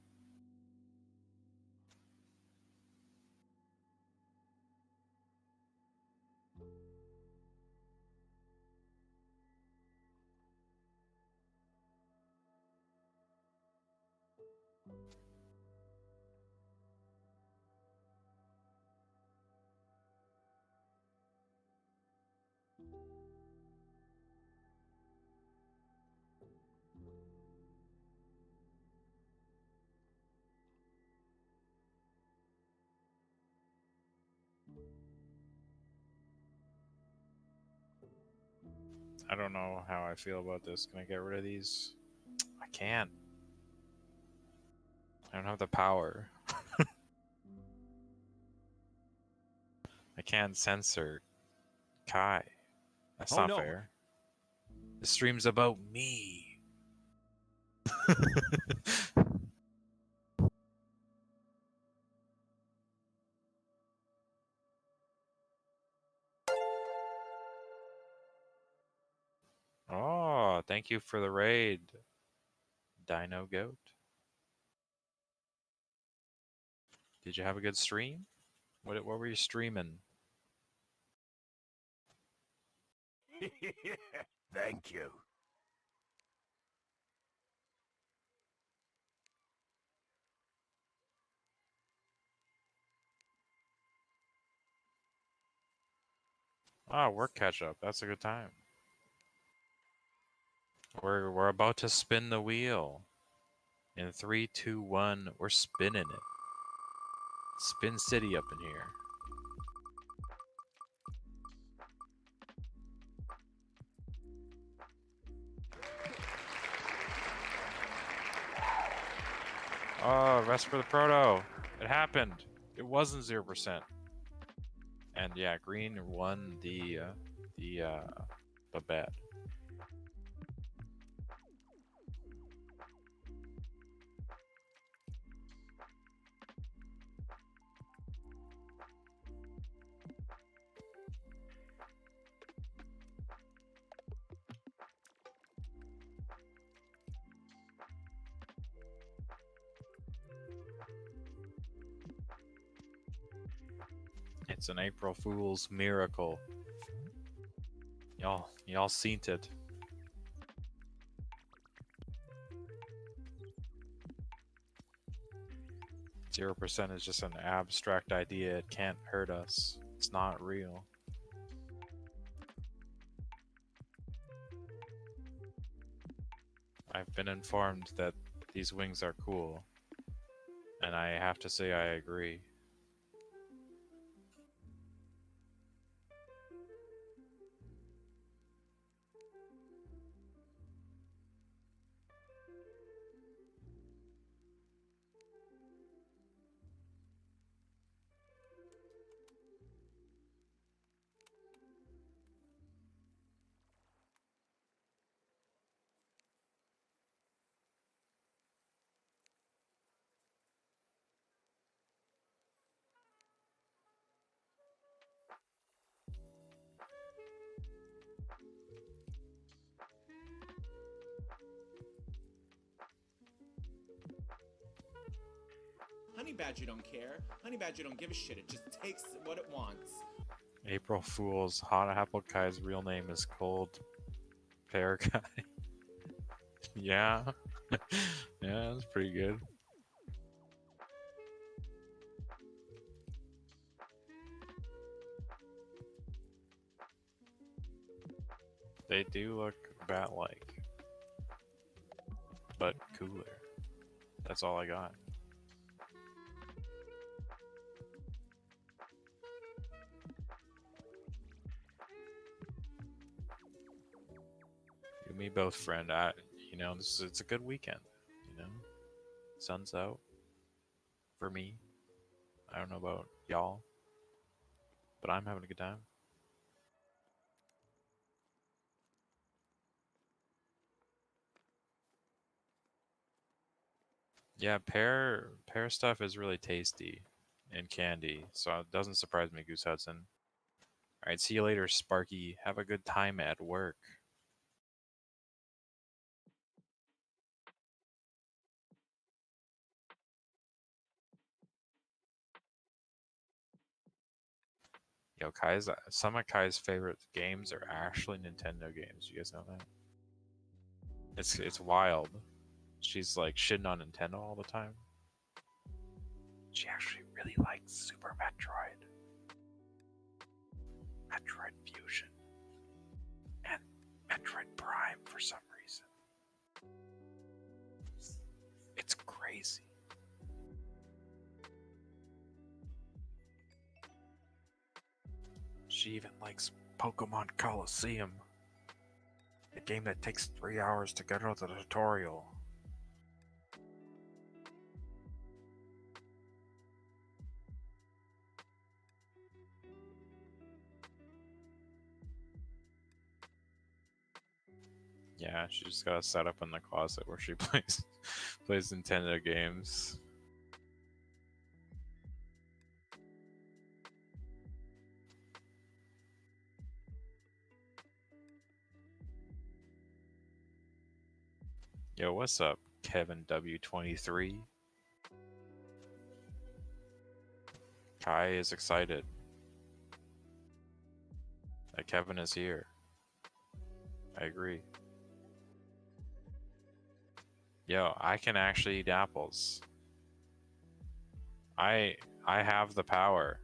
I don't know how I feel about this. Can I get rid of these? I can't. I don't have the power. I can't censor Kai. That's Oh, not no. fair. The stream's about me. Oh, thank you for the raid, Dino Goat. Did you have a good stream? What were you streaming? Thank you. Oh, work catch up. That's a good time. We're about to spin the wheel. In 3, 2, 1, we're spinning it. Spin City up in here. Oh, vespertheproto. It happened. It wasn't 0%. And yeah, green won the bet. It's an April Fool's miracle. Y'all seen it. Zero percent is just an abstract idea. It can't hurt us. It's not real. I've been informed that these wings are cool, and I have to say I agree. Badger don't care. Honey Badger don't give a shit. It just takes what it wants. April Fool's. HotAppleKai's real name is Cold Pear Kai. Yeah. Yeah, that's pretty good. They do look bat-like, but cooler. That's all I got. You and me both, friend. It's a good weekend. You know, sun's out for me. I don't know about y'all, but I'm having a good time. Yeah, pear stuff is really tasty and candy, so it doesn't surprise me, Goose Hudson. All right, see you later, Sparky. Have a good time at work. Yo, some of Kai's favorite games are actually Nintendo games. You guys know that? It's wild. She's like shitting on Nintendo all the time. She actually really likes Super Metroid, Metroid Fusion, and Metroid Prime for some reason. It's crazy. She even likes Pokemon Coliseum, a game that takes 3 hours to get out of the tutorial. Yeah, she just got a setup in the closet where she plays Nintendo games. Yo, what's up, Kevin W23? Kai is excited that Kevin is here. I agree. Yo, I can actually eat apples. I have the power.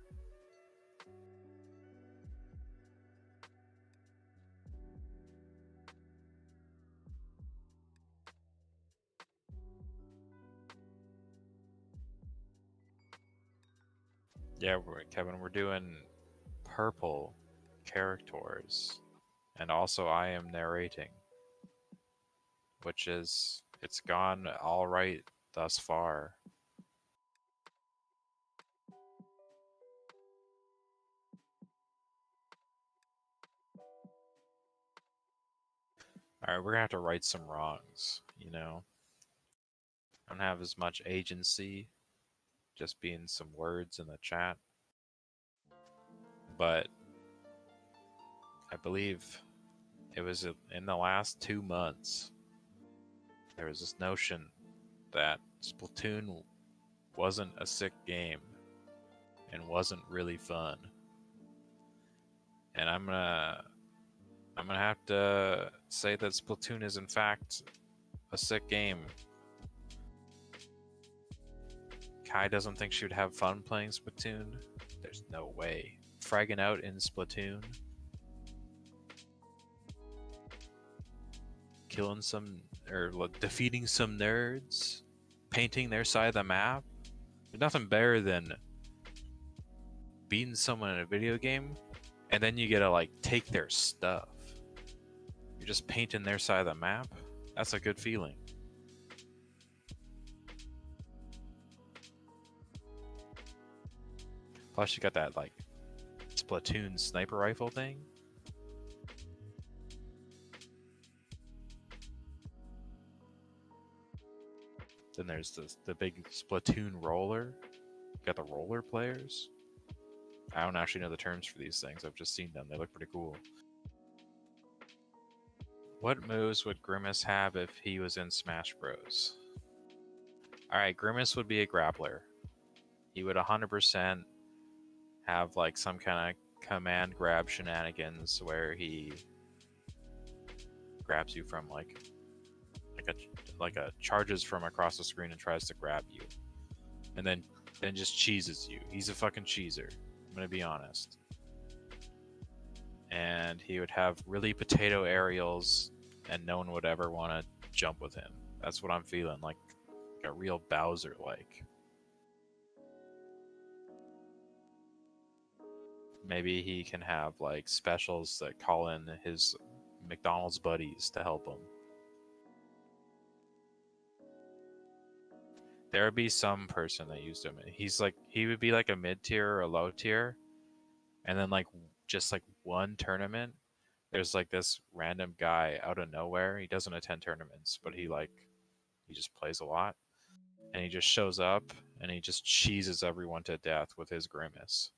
Yeah, Kevin, we're doing purple characters, and also I am narrating, which is it's gone all right thus far. All right, we're gonna have to right some wrongs, you know. I don't have as much agency, just being some words in the chat, but I believe it was in the last 2 months there was this notion that Splatoon wasn't a sick game and wasn't really fun, and I'm gonna have to say that Splatoon is in fact a sick game. Kai doesn't think she would have fun playing Splatoon. There's no way. Fragging out in Splatoon, killing some or defeating some nerds, painting their side of the map. There's nothing better than beating someone in a video game and then you gotta like take their stuff. You're just painting their side of the map. That's a good feeling. Plus you got that like Splatoon sniper rifle thing. Then there's the big Splatoon roller. You got the roller players. I don't actually know the terms for these things. I've just seen them. They look pretty cool. What moves would Grimace have if he was in Smash Bros? Alright, Grimace would be a grappler. he would 100% have like some kind of command grab shenanigans where he grabs you from like a charges from across the screen and tries to grab you, and then just cheeses you. He's a fucking cheeser. I'm gonna be honest. And he would have really potato aerials, and no one would ever want to jump with him. That's what I'm feeling, like a real Bowser like. Maybe he can have like specials that call in his McDonald's buddies to help him. There would be some person that used him. He would be like a mid tier or a low tier, and then like just like one tournament, there's like this random guy out of nowhere. He doesn't attend tournaments, but he just plays a lot, and he just shows up and he just cheeses everyone to death with his Grimace.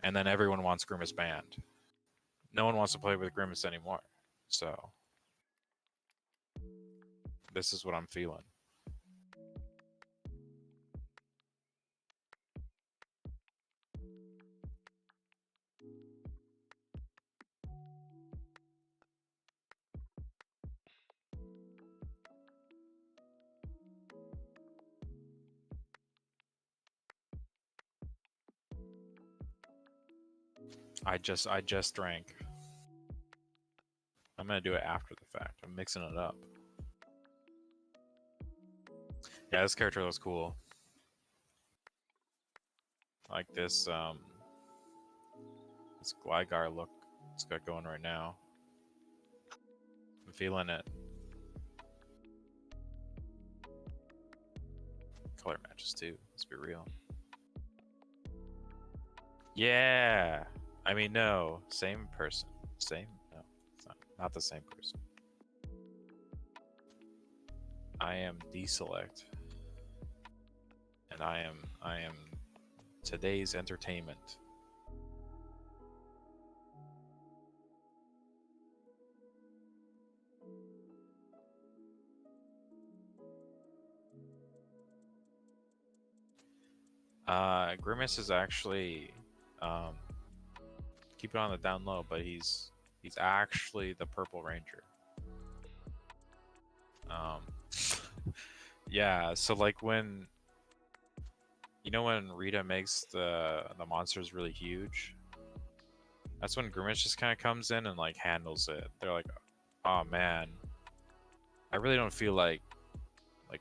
And then everyone wants Grimace banned. No one wants to play with Grimace anymore. So this is what I'm feeling. I just drank. I'm gonna do it after the fact. I'm mixing it up. Yeah, this character looks cool. Like this Gligar look it's got going right now. I'm feeling it. Color matches too, let's be real. Yeah! I mean, no, same person. Same? No, it's not the same person. I am deselect. And I am today's entertainment. Grimace is actually keep it on the down low, but he's actually the Purple Ranger. Yeah, so like when when Rita makes the monsters really huge, that's when Grimace just kind of comes in and like handles it. They're like, oh man, I really don't feel like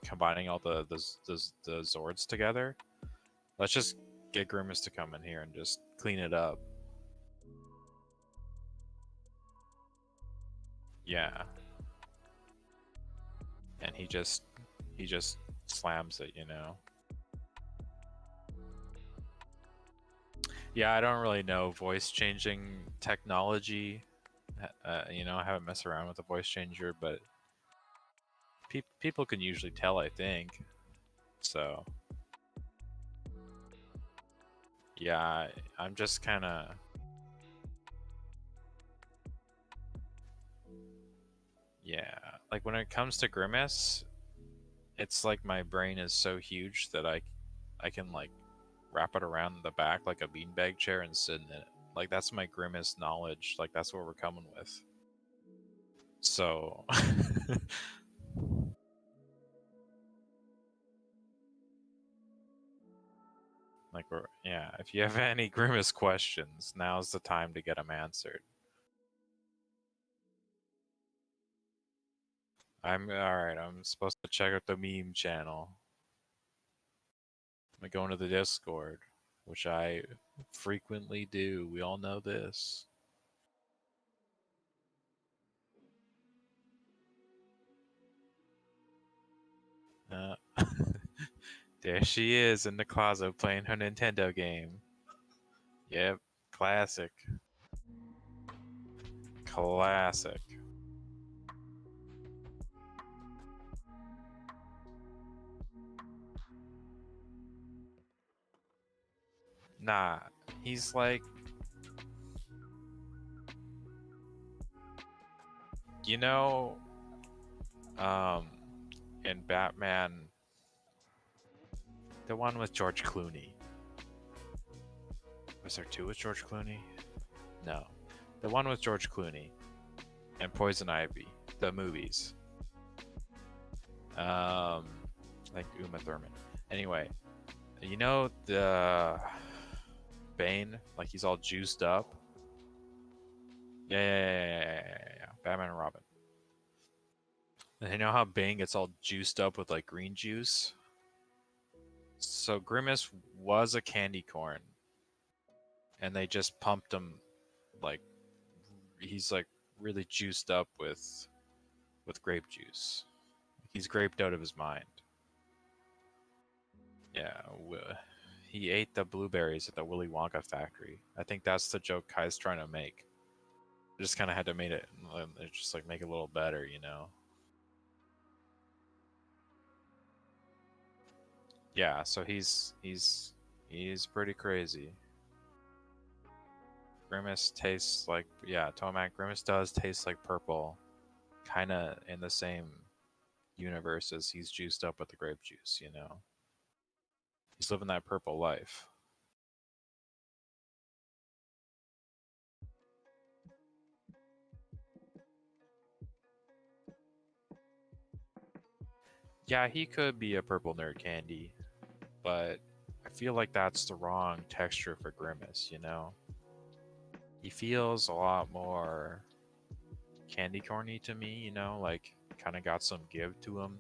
combining all the Zords together. Let's just get Grimace to come in here and just clean it up. Yeah. And he just slams it, Yeah, I don't really know voice changing technology. I haven't messed around with the voice changer, but people can usually tell, I think. So yeah, I'm just kind of like when it comes to Grimace, it's like my brain is so huge that I can like wrap it around the back like a beanbag chair and sit in it. Like that's my Grimace knowledge. Like that's what we're coming with. So like if you have any Grimace questions, now's the time to get them answered. Alright, I'm supposed to check out the meme channel. I'm going to the Discord, which I frequently do. We all know this. There she is in the closet playing her Nintendo game. Yep, classic. Classic. Nah, he's like... in Batman The one with George Clooney. Was there two with George Clooney? No. The one with George Clooney and Poison Ivy. The movies. Like Uma Thurman. Anyway, you know the Bane? Like he's all juiced up. Yeah. Batman and Robin. And you know how Bane gets all juiced up with like green juice? So Grimace was a candy corn. And they just pumped him like he's like really juiced up with grape juice. He's graped out of his mind. Yeah, he ate the blueberries at the Willy Wonka factory. I think that's the joke Kai's trying to make. Just kind of had to make it just like make it a little better, you know. Yeah, so he's pretty crazy. Grimace tastes like, yeah, Tomac, Grimace does taste like purple, kind of in the same universe as he's juiced up with the grape juice, you know. He's living that purple life. Yeah, he could be a purple nerd candy, but I feel like that's the wrong texture for Grimace, you know? He feels a lot more candy corny to me, you know, like kind of got some give to him.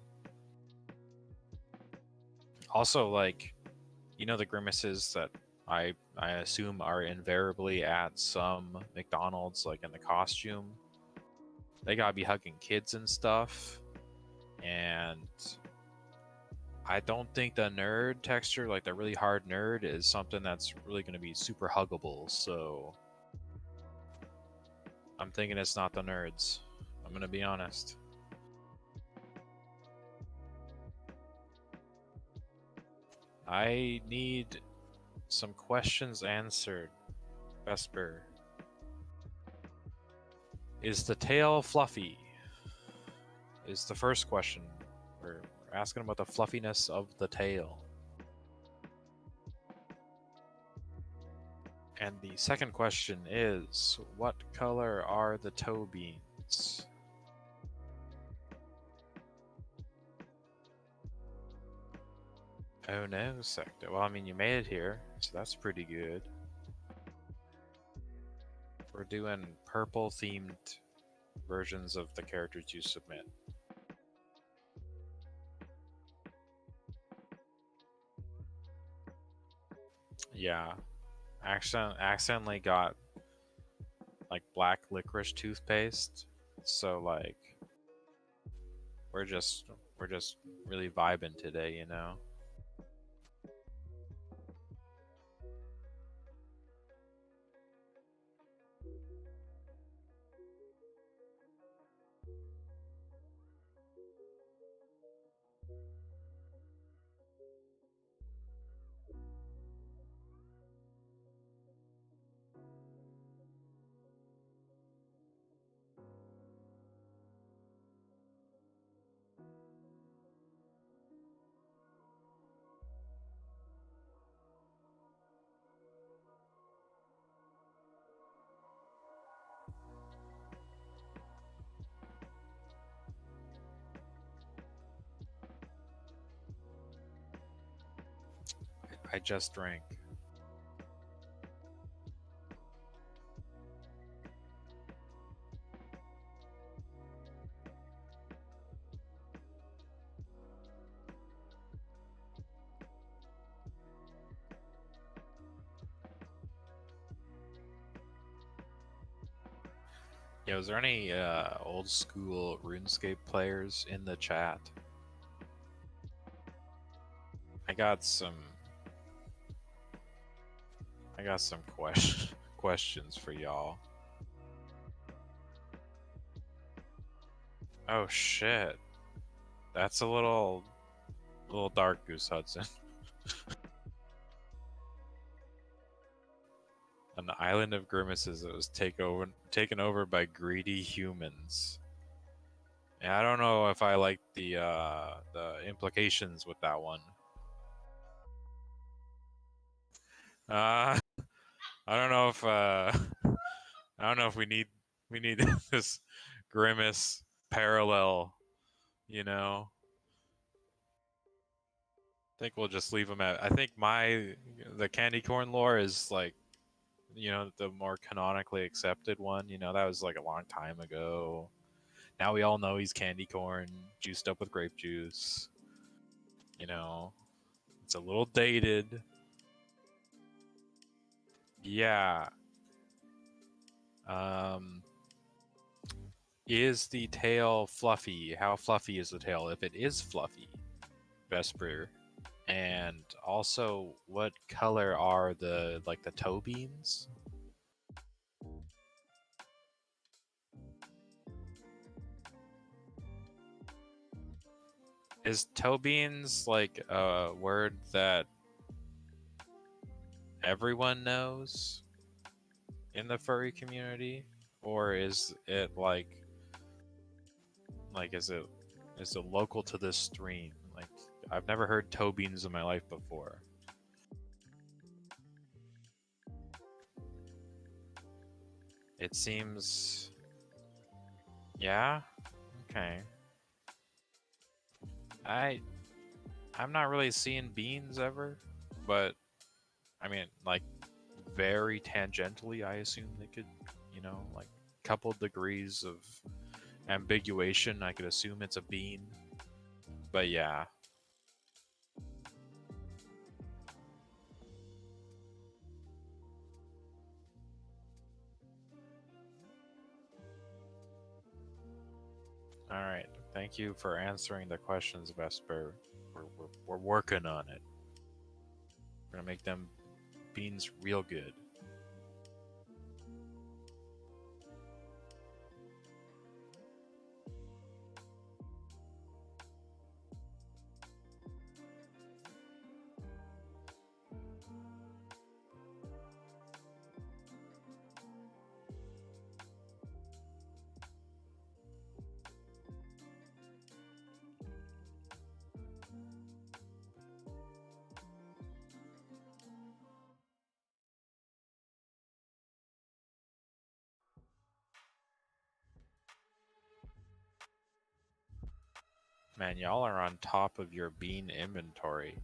Also, like, you know, the Grimaces that I assume are invariably at some McDonald's, like in the costume. They gotta be hugging kids and stuff. And I don't think the nerd texture, like the really hard nerd, is something that's really gonna be super huggable, so I'm thinking it's not the nerds. I'm gonna be honest. I need some questions answered. Vesper. Is the tail fluffy? Is the first question. We're asking about the fluffiness of the tail. And the second question is, what color are the toe beans? Oh no, Sector. Well, I mean, you made it here, so that's pretty good. We're doing purple-themed versions of the characters you submit. Yeah. Accidentally got like black licorice toothpaste, so like we're just really vibing today, you know. I just drank. Yo, is there any old school RuneScape players in the chat? I got some questions for y'all. Oh shit. That's a little dark, Goose Hudson. An island of grimaces that was taken over by greedy humans. And I don't know if I like the implications with that one. I don't know if I don't know if we need this grimace parallel, you know. I think we'll just leave them at. I think the candy corn lore is like, you know, the more canonically accepted one. You know, that was like a long time ago. Now we all know he's candy corn juiced up with grape juice. You know, it's a little dated. Yeah. Um, is the tail fluffy? How fluffy is the tail? If it is fluffy, Vesper. And also, what color are the toe beans? Is toe beans like a word that everyone knows in the furry community, or is it is it local to this stream? Like, I've never heard toe beans in my life before. It seems, yeah, okay. I'm not really seeing beans ever, but I mean, like, very tangentially, I assume they could, you know, like, couple degrees of ambiguation. I could assume it's a bean, but yeah. All right. Thank you for answering the questions, Vesper. We're working on it. We're gonna make them beans real good. Man, y'all are on top of your bean inventory.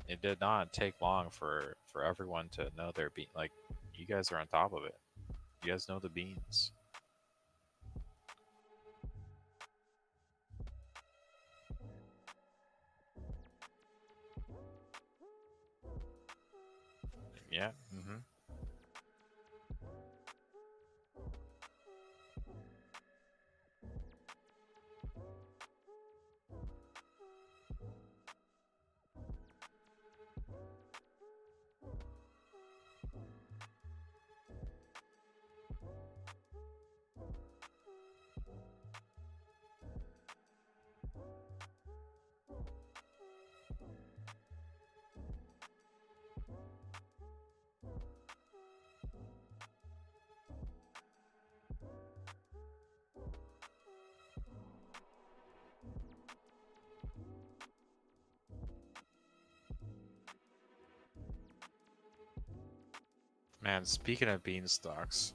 It did not take long for everyone to know their bean. Like, you guys are on top of it. You guys know the beans. Yeah. Mm-hmm. Man, speaking of beanstalks,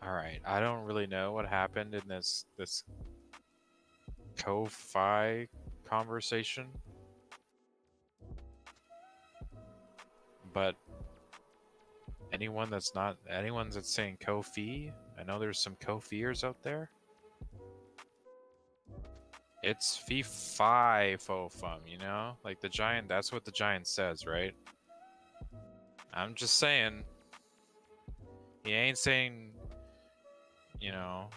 all right, I don't really know what happened in this Ko-Fi conversation, but anyone that's saying Ko-Fi, I know there's some Ko-Fiers out there. It's Fee-Fi Fo-Fum, you know? Like the giant, that's what the giant says, right? I'm just saying, he ain't saying, you know,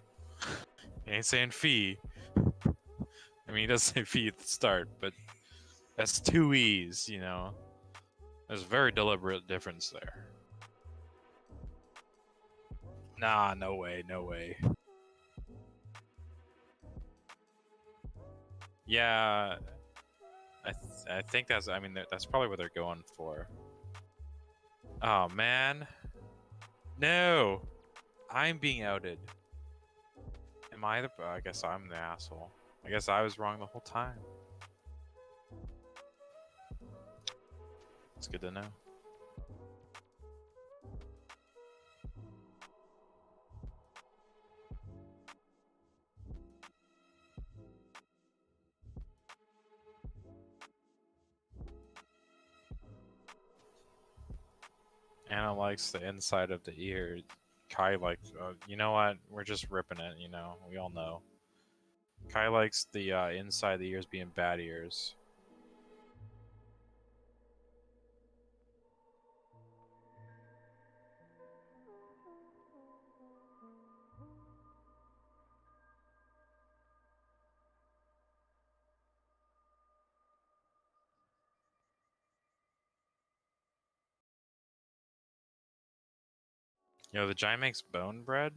he ain't saying fee. I mean, he does say fee at the start, but that's two E's, you know? There's a very deliberate difference there. Nah, no way, no way. Yeah, I think I mean, that's probably what they're going for. Oh, man. No! I'm being outed. Am I the... I guess I'm the asshole. I guess I was wrong the whole time. It's good to know. Anna likes the inside of the ear. Kai likes. You know what? We're just ripping it. You know, we all know. Kai likes the inside of the ears being bad ears. You know, the giant makes bone bread.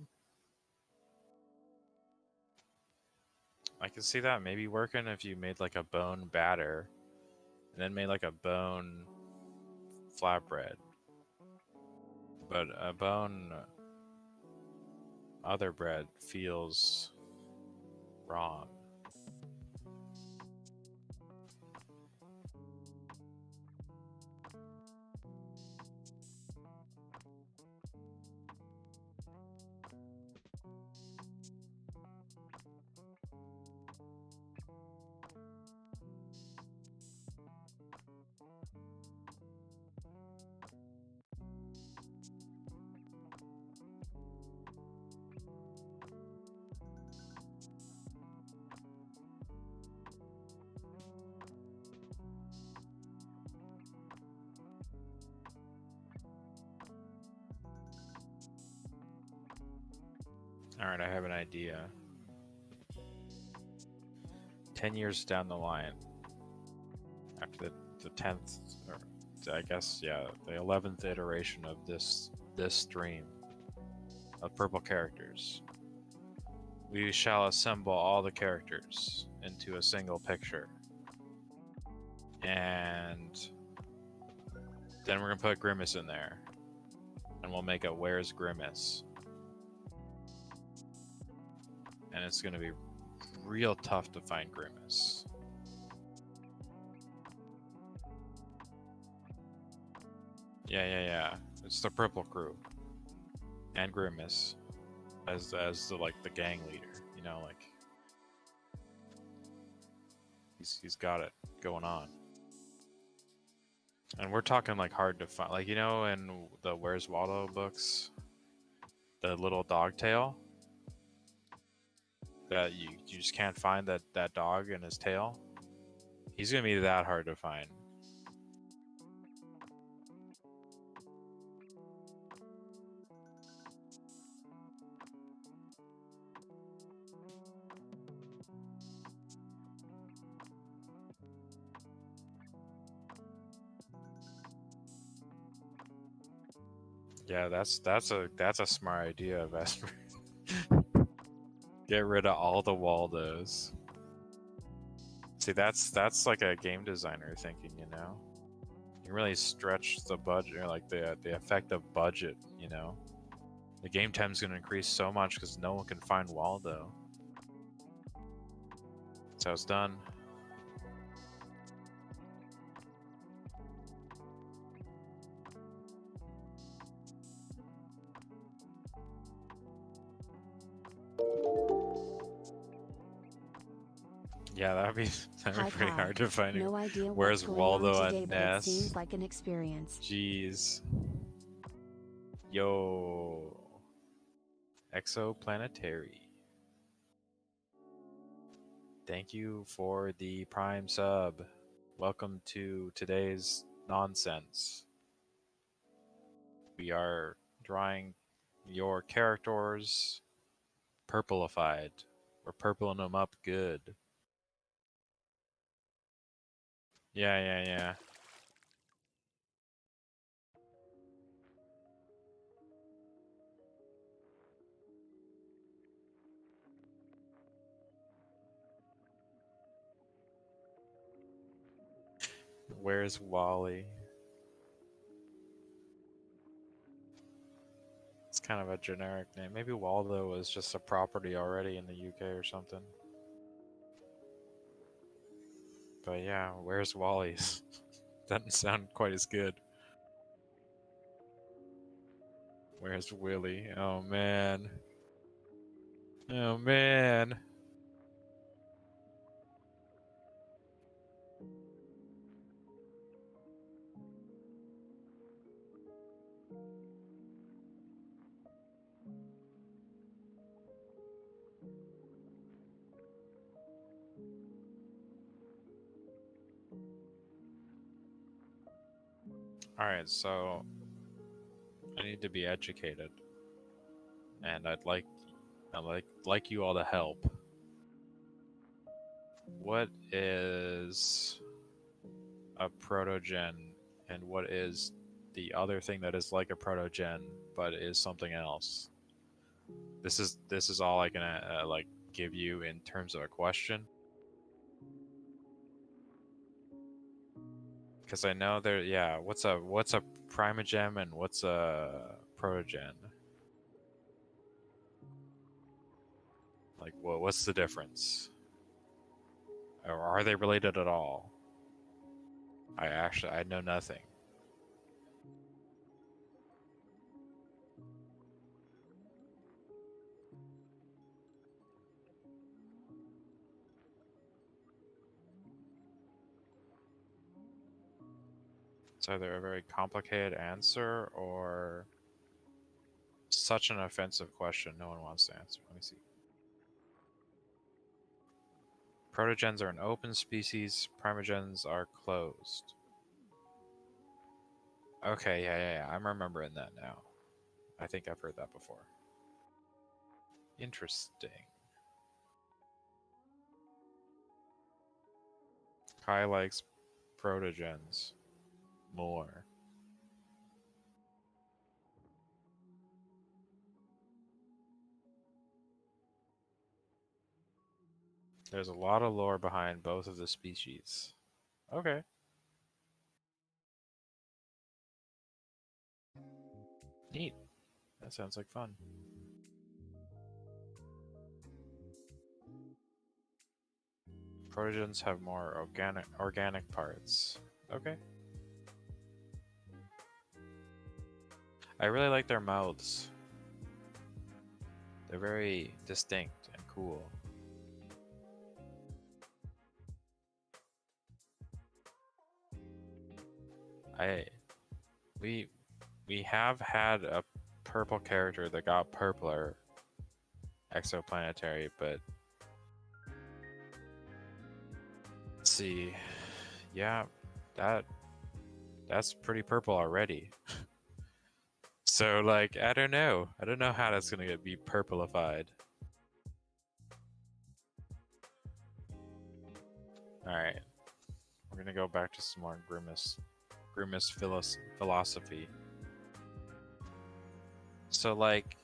I can see that maybe working if you made like a bone batter and then made like a bone flatbread. But a bone other bread feels wrong. Alright, I have an idea. 10 years down the line, after the 10th, or I guess, yeah, the 11th iteration of this stream of purple characters, we shall assemble all the characters into a single picture. And then we're gonna put Grimace in there. And we'll make a Where's Grimace. And it's gonna be real tough to find Grimace. Yeah. It's the Purple Crew. And Grimace. As the like the gang leader, you know, like he's got it going on. And we're talking like hard to find, like, you know, in the Where's Waldo books, the little dog tail that you just can't find that dog and his tail. He's gonna be that hard to find. Yeah, that's a smart idea, Vesper. Get rid of all the Waldos. See, that's like a game designer thinking, you know. You really stretch the budget, or like the effective budget, you know. The game time's gonna increase so much because no one can find Waldo. That's how it's done. Yeah, that'd be pretty hard to find. No idea Where's what's going Waldo on today, and but it Ness? seems like an experience. Jeez. Yo. Exoplanetary. Thank you for the Prime sub. Welcome to today's nonsense. We are drawing your characters purplified. We're purpling them up good. Yeah. Where's Wally? It's kind of a generic name. Maybe Waldo was just a property already in the UK or something. But yeah, where's Wally's? Doesn't sound quite as good. Where's Willy? Oh man. Oh man. Alright, so I need to be educated. And I'd like you all to help. What is a protogen, and what is the other thing that is like a protogen but is something else? This is all I can like give you in terms of a question. Because I know there, yeah. What's a primogen and what's a protogen? Like, what's the difference? Or are they related at all? I know nothing. It's either a very complicated answer or such an offensive question no one wants to answer. Let me see. Protogens are an open species, primogens are closed. Okay, yeah. I'm remembering that now. I think I've heard that before. Interesting. Kai likes protogens more. There's a lot of lore behind both of the species. Okay. Neat. That sounds like fun. Protogens have more organic parts. Okay. I really like their mouths. They're very distinct and cool. We have had a purple character that got purpler exoplanetary, but let's see. Yeah, that's pretty purple already. So like, I don't know how that's gonna be purplified. All right, we're gonna go back to some more Grimace philosophy. So like,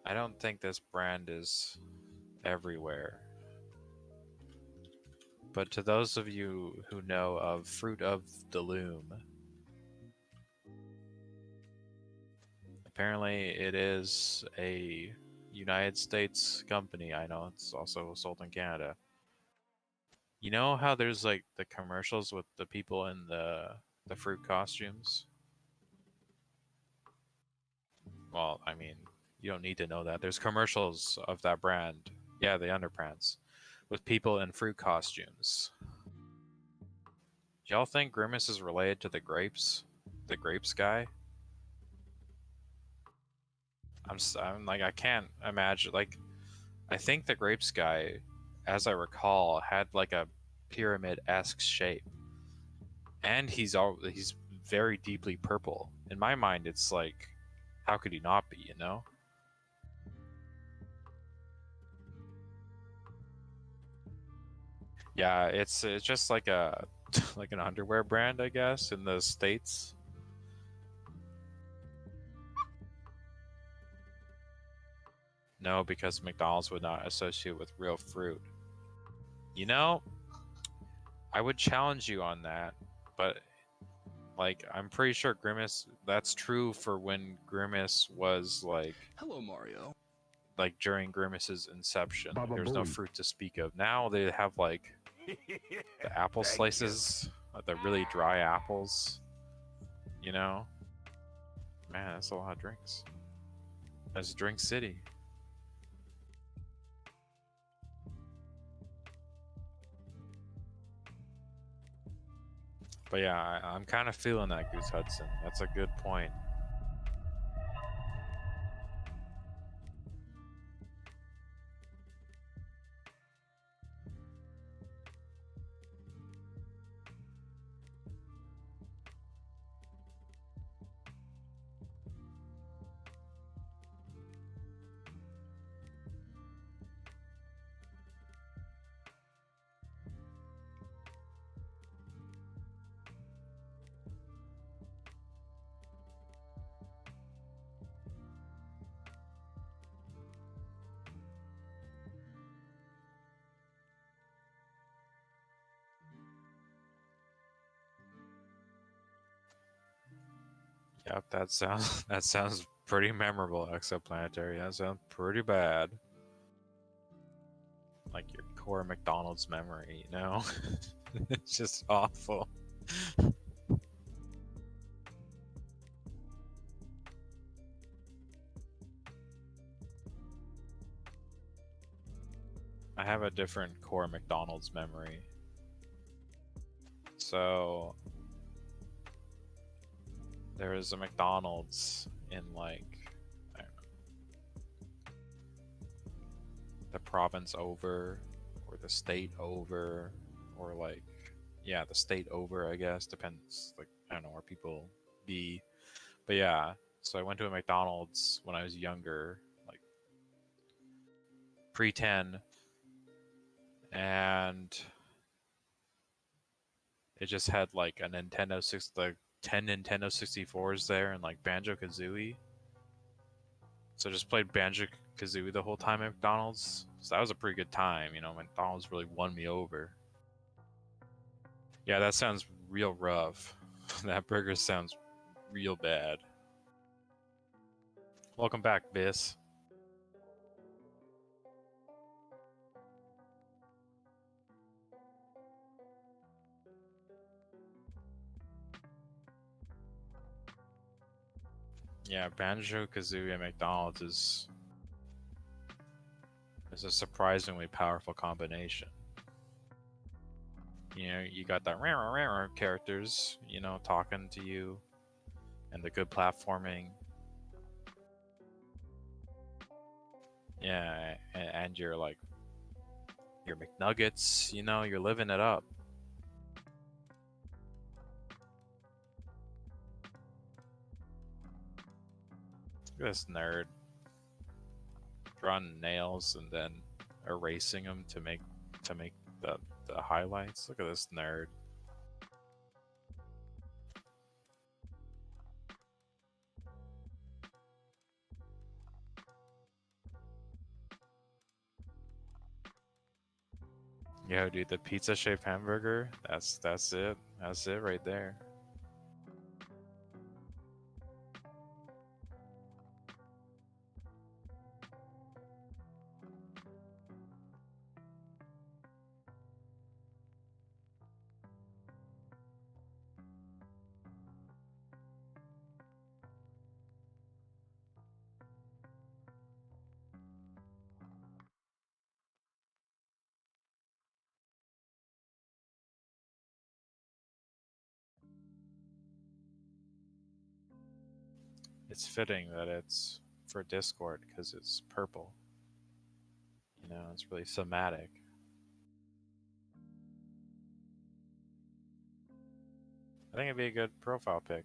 I don't think this brand is everywhere. But to those of you who know of Fruit of the Loom, apparently it is a United States company. I know it's also sold in Canada. You know how there's like the commercials with the people in the fruit costumes? Well, I mean, you don't need to know that. There's commercials of that brand. Yeah, the underpants. With people in fruit costumes. Y'all think Grimace is related to the grapes? The grapes guy? I'm like, I can't imagine. Like, I think the grapes guy, as I recall, had like a pyramid-esque shape. And he's very deeply purple. In my mind, it's like, how could he not be, you know? Yeah, it's just like a like an underwear brand, I guess, in the States. No, because McDonald's would not associate with real fruit. You know, I would challenge you on that, but like I'm pretty sure Grimace, that's true for when Grimace was like Hello, Mario. like during Grimace's inception. Baba There's no boom. fruit to speak of. Now they have like the apple slices, like the really dry apples, you know? Man, that's a lot of drinks. That's Drink City. But yeah, I'm kind of feeling that, Goose Hudson. That's a good point. Yep, that sounds pretty memorable, exoplanetary. That sounds pretty bad. Like your core McDonald's memory, you know? It's just awful. I have a different core McDonald's memory. So there is a McDonald's in like, I don't know, the province over, or the state over, or like, yeah, the state over, I guess. Depends, like, I don't know where people be. But yeah, so I went to a McDonald's when I was younger, like pre-10, and it just had like a Nintendo 6, like 10 Nintendo 64s there, and like Banjo-Kazooie. So I just played Banjo-Kazooie the whole time at McDonald's. So that was a pretty good time, you know. McDonald's really won me over. Yeah, that sounds real rough. That burger sounds real bad. Welcome back, Biss. Yeah, Banjo-Kazooie at McDonald's is a surprisingly powerful combination. You know, you got that rah characters, you know, talking to you, and the good platforming. Yeah, and you're like your McNuggets, you know, you're living it up. Look at this nerd drawing nails and then erasing them to make the highlights. Look at this nerd. Yo, dude, the pizza-shaped hamburger. That's it. That's it right there. It's fitting that it's for Discord because it's purple. You know, it's really thematic. I think it'd be a good profile pic.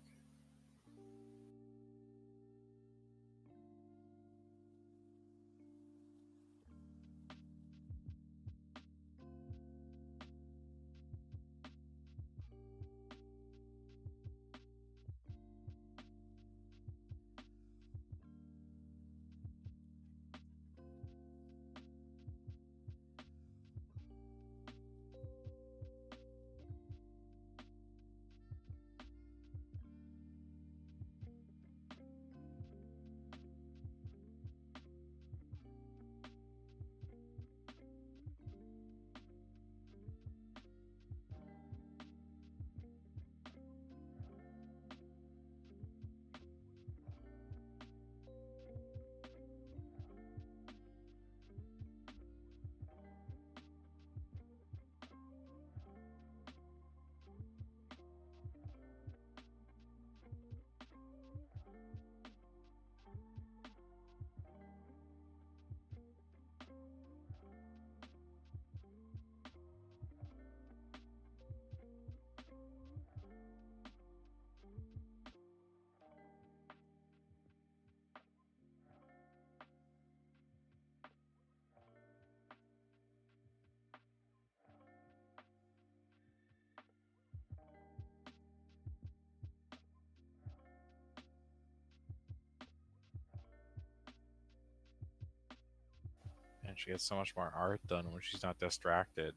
And she gets so much more art done when she's not distracted.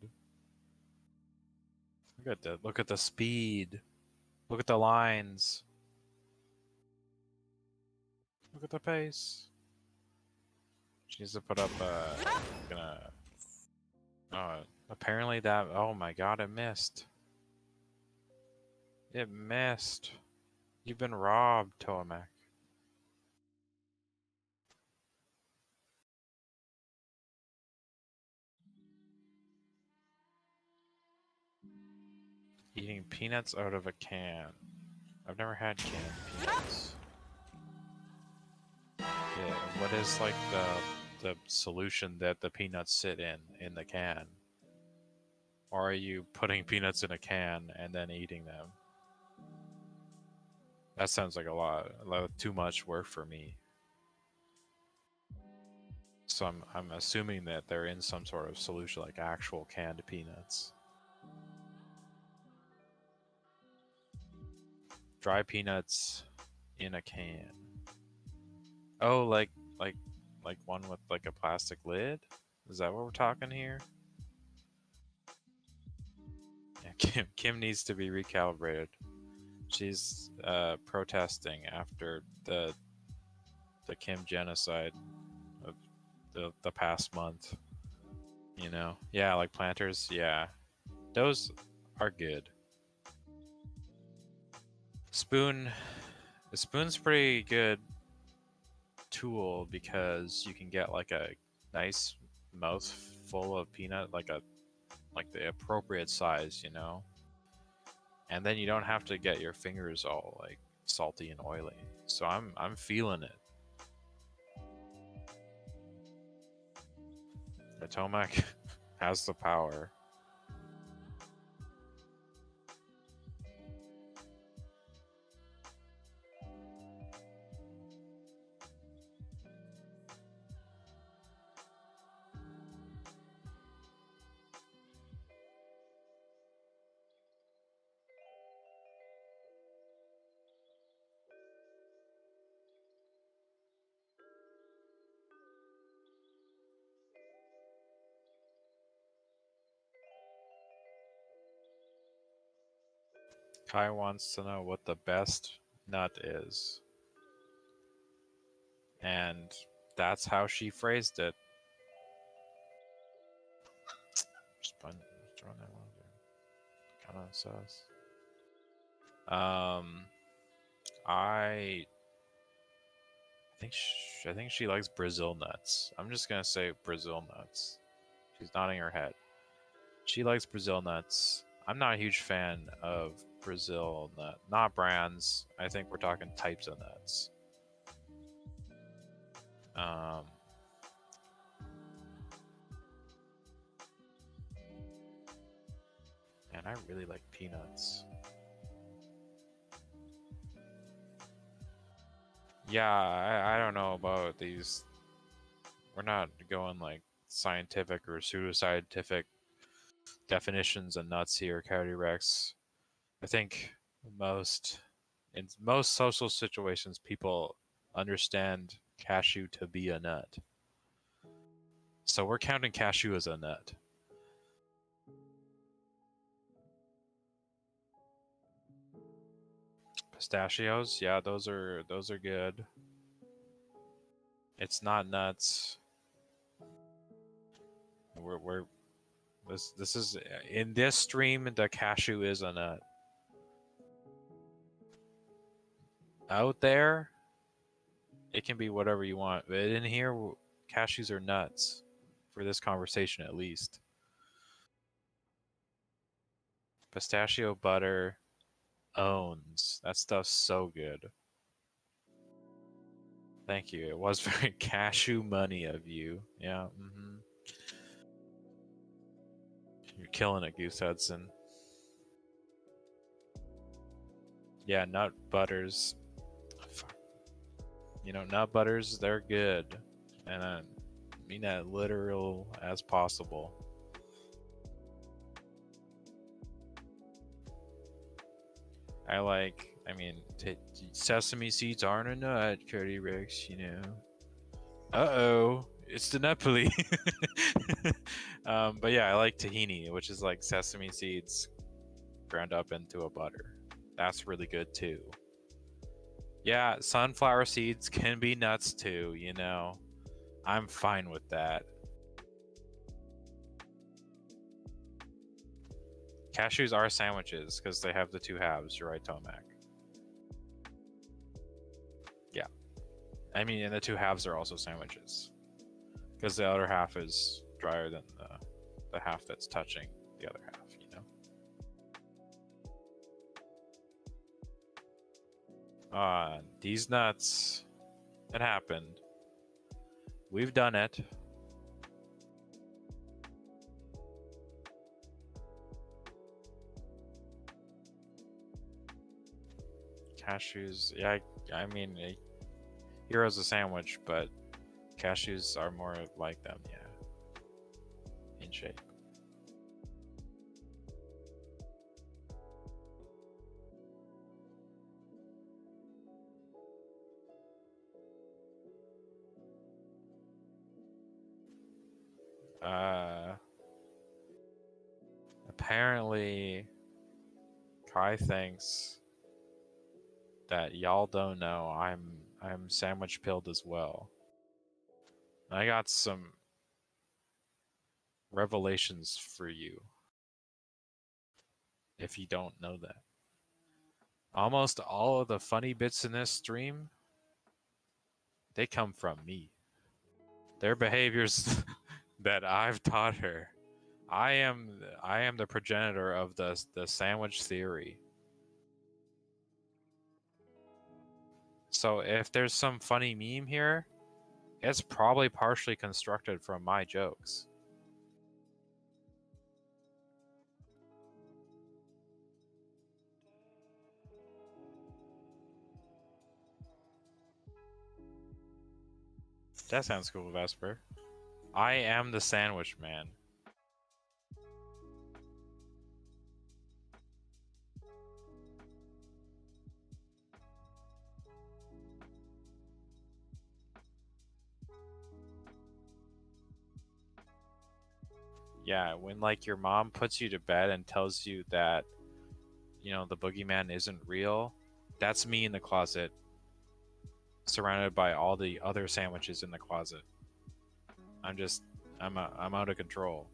Look at the speed. Look at the lines. Look at the pace. She needs to put up gonna apparently that, oh my god, it missed. It missed. You've been robbed, Tomac. Eating peanuts out of a can. I've never had canned peanuts. Yeah, what is like the solution that the peanuts sit in the can? Or are you putting peanuts in a can and then eating them? That sounds like a lot too much work for me. So I'm assuming that they're in some sort of solution, like actual canned peanuts. Dry peanuts in a can. Oh, like one with like a plastic lid? Is that what we're talking here? Yeah, Kim needs to be recalibrated. She's protesting after the Kim genocide of the past month. You know? Yeah, like planters, yeah. Those are good. The spoon's pretty good tool because you can get like a nice mouthful of peanut, like the appropriate size, you know? And then you don't have to get your fingers all like salty and oily. So I'm feeling it. Potomac has the power. Kai wants to know what the best nut is. And that's how she phrased it. Just throwing that one there. Kind of sus. I think she likes Brazil nuts. I'm just gonna say Brazil nuts. She's nodding her head. She likes Brazil nuts. I'm not a huge fan of Brazil nut, not brands. I think we're talking types of nuts. And I really like peanuts. Yeah, I don't know about these. We're not going like scientific or pseudoscientific definitions of nuts here, Coyote Rex. I think in most social situations, people understand cashew to be a nut. So we're counting cashew as a nut. Pistachios, yeah, those are good. It's not nuts. This is in this stream. The cashew is a nut. Out there, it can be whatever you want, but in here, cashews are nuts. For this conversation, at least. Pistachio butter owns. That stuff's so good. Thank you. It was very cashew money of you. Yeah. You're killing it, Goose Hudson. Yeah, nut butters. You know, nut butters, they're good. And I mean that literal as possible. I mean, sesame seeds aren't a nut, Cody Rex, you know. Uh-oh, it's the nut pulley. But yeah, I like tahini, which is like sesame seeds ground up into a butter. That's really good too. Yeah, sunflower seeds can be nuts too, you know. I'm fine with that. Cashews are sandwiches because they have the two halves. You're right, Tomac. Yeah. I mean, and the two halves are also sandwiches because the other half is drier than the half that's touching the other half, you know? These nuts. It happened. We've done it. Cashews, yeah, I mean, Hero's a sandwich, but cashews are more like them, yeah, in shape. Apparently, Kai thinks that y'all don't know I'm sandwich pilled as well. I got some revelations for you if you don't know that. Almost all of the funny bits in this stream, they come from me. They're behaviors that I've taught her. I am the progenitor of the sandwich theory. So if there's some funny meme here, it's probably partially constructed from my jokes. That sounds cool, Vesper. I am the sandwich man. Yeah, when like your mom puts you to bed and tells you that, you know, the boogeyman isn't real, that's me in the closet, surrounded by all the other sandwiches in the closet. I'm out of control.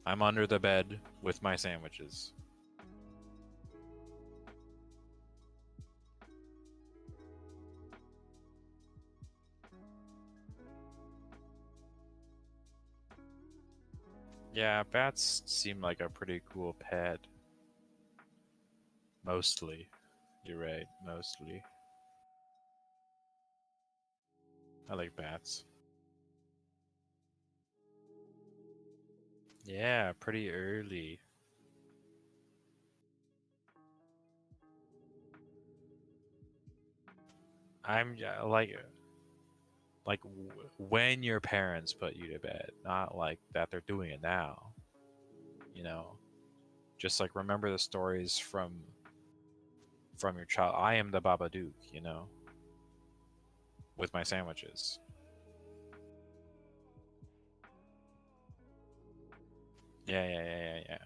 I'm under the bed with my sandwiches. Yeah, bats seem like a pretty cool pet. Mostly. You're right, mostly. I like bats. Yeah, pretty early. I'm when your parents put you to bed, not like that they're doing it now. You know, just like remember the stories from your child. I am the Babadook, you know, with my sandwiches. Yeah.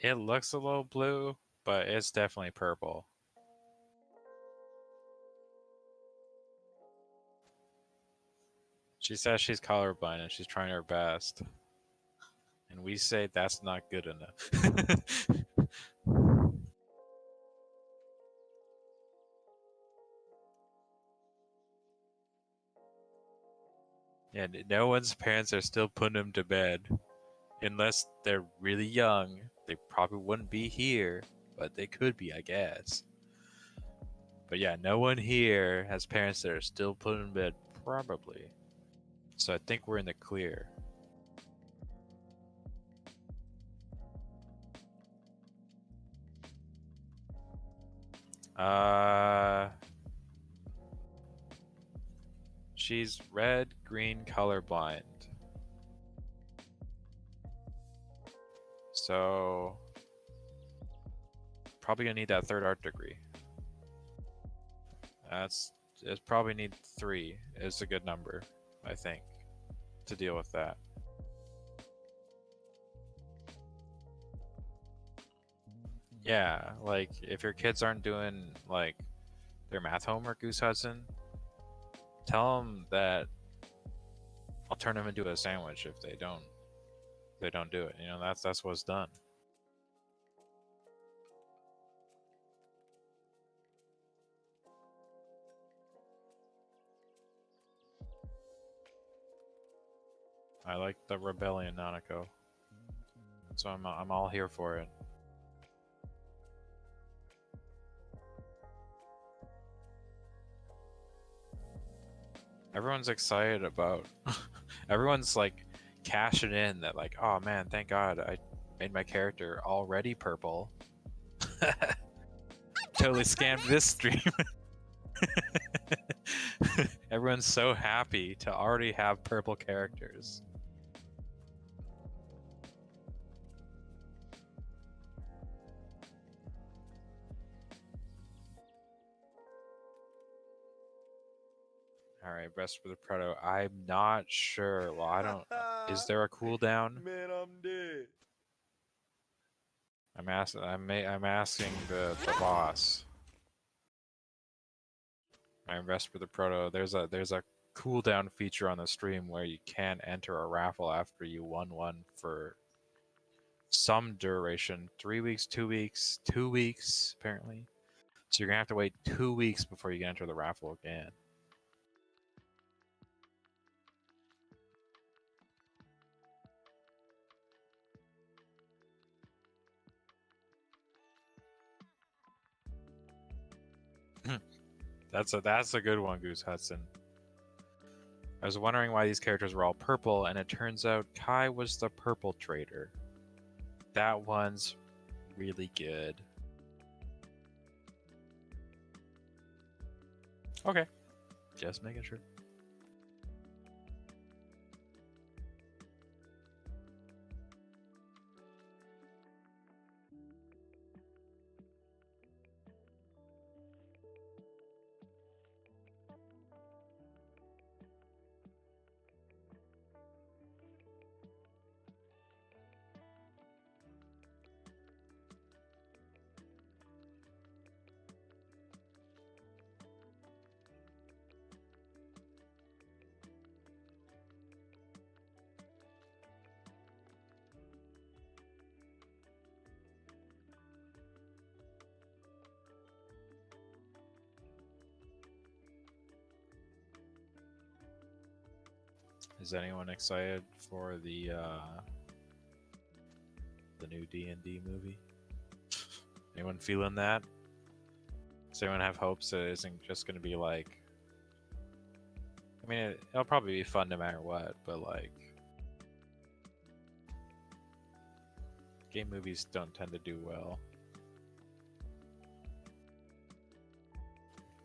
It looks a little blue, but it's definitely purple. She says she's colorblind and she's trying her best. And we say that's not good enough. Yeah, no one's parents are still putting them to bed. Unless they're really young. They probably wouldn't be here, but they could be, I guess. But yeah, no one here has parents that are still put in bed, probably. So I think we're in the clear. She's red-green colorblind. So probably gonna need that third art degree. It's probably need 3 is a good number, I think, to deal with that. Yeah, like if your kids aren't doing like their math homework, Goose Hudson, tell them that I'll turn them into a sandwich if they don't do it. You know, that's what's done. I like the rebellion, Nanako. So I'm all here for it. Everyone's excited about everyone's like cashing in that like, oh man, thank God I made my character already purple. Totally scammed this stream. Everyone's so happy to already have purple characters. Alright, vespertheproto. I'm not sure. Well, I don't. Is there a cooldown? Man, I'm dead. I'm asking the boss. Alright, vespertheproto. There's a cooldown feature on the stream where you can enter a raffle after you won one for some duration. 3 weeks, 2 weeks, 2 weeks apparently. So you're gonna have to wait 2 weeks before you can enter the raffle again. That's a good one, Goose Hudson. I was wondering why these characters were all purple, and it turns out Kai was the purple trader. That one's really good. Okay, just making sure. Is anyone excited for the new D&D movie? Anyone feeling that? Does anyone have hopes that it isn't just going to be like... I mean, it'll probably be fun no matter what, but like... game movies don't tend to do well.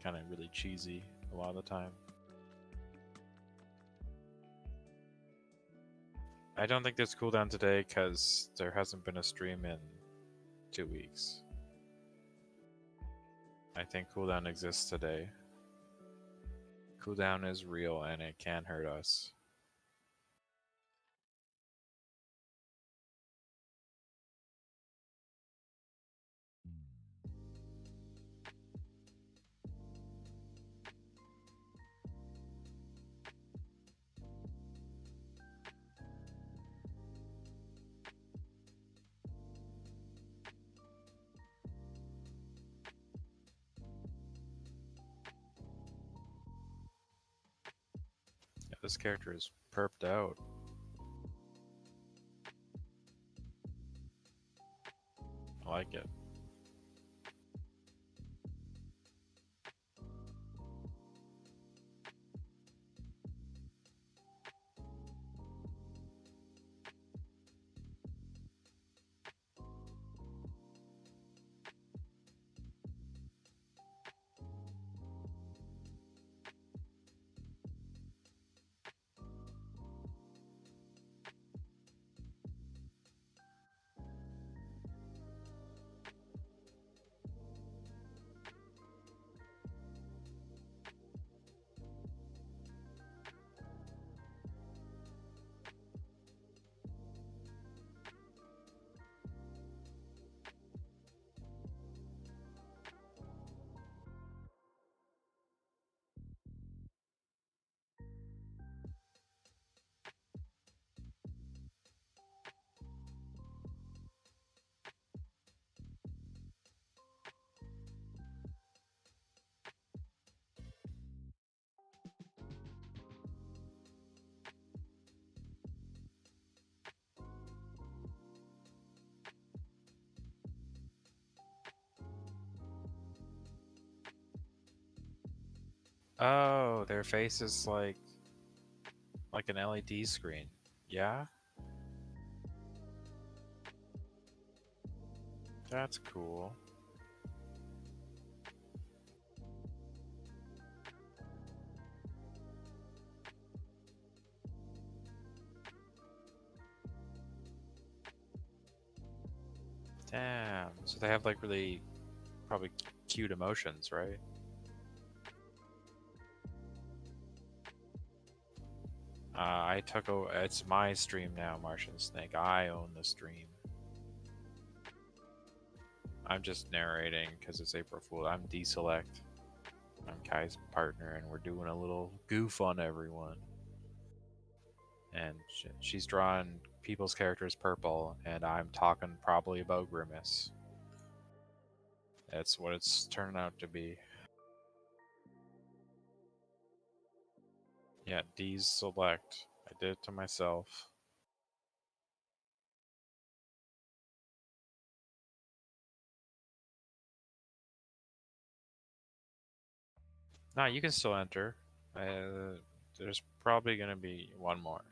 Kind of really cheesy a lot of the time. I don't think there's cooldown today because there hasn't been a stream in 2 weeks. I think cooldown exists today. Cooldown is real and it can hurt us. Yeah, this character is perped out. I like it. Oh, their face is like an LED screen. Yeah? That's cool. Damn. So they have like really probably cute emotions, right? I took over. It's my stream now, Martian Snake. I own the stream. I'm just narrating because it's April Fool. I'm Deselect. I'm Kai's partner, and we're doing a little goof on everyone. And she's drawing people's characters purple, and I'm talking probably about Grimace. That's what it's turning out to be. Yeah, Deselect. I did it to myself. Nah, you can still enter. There's probably gonna be one more,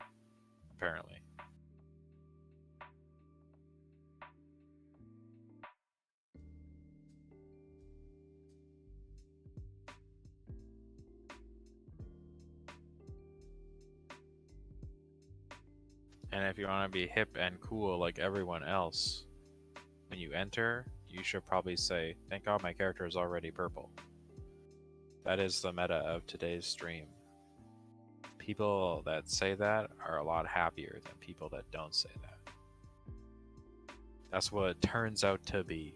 apparently. And if you want to be hip and cool like everyone else, when you enter, you should probably say, "Thank God my character is already purple." That is the meta of today's stream. People that say that are a lot happier than people that don't say that. That's what it turns out to be.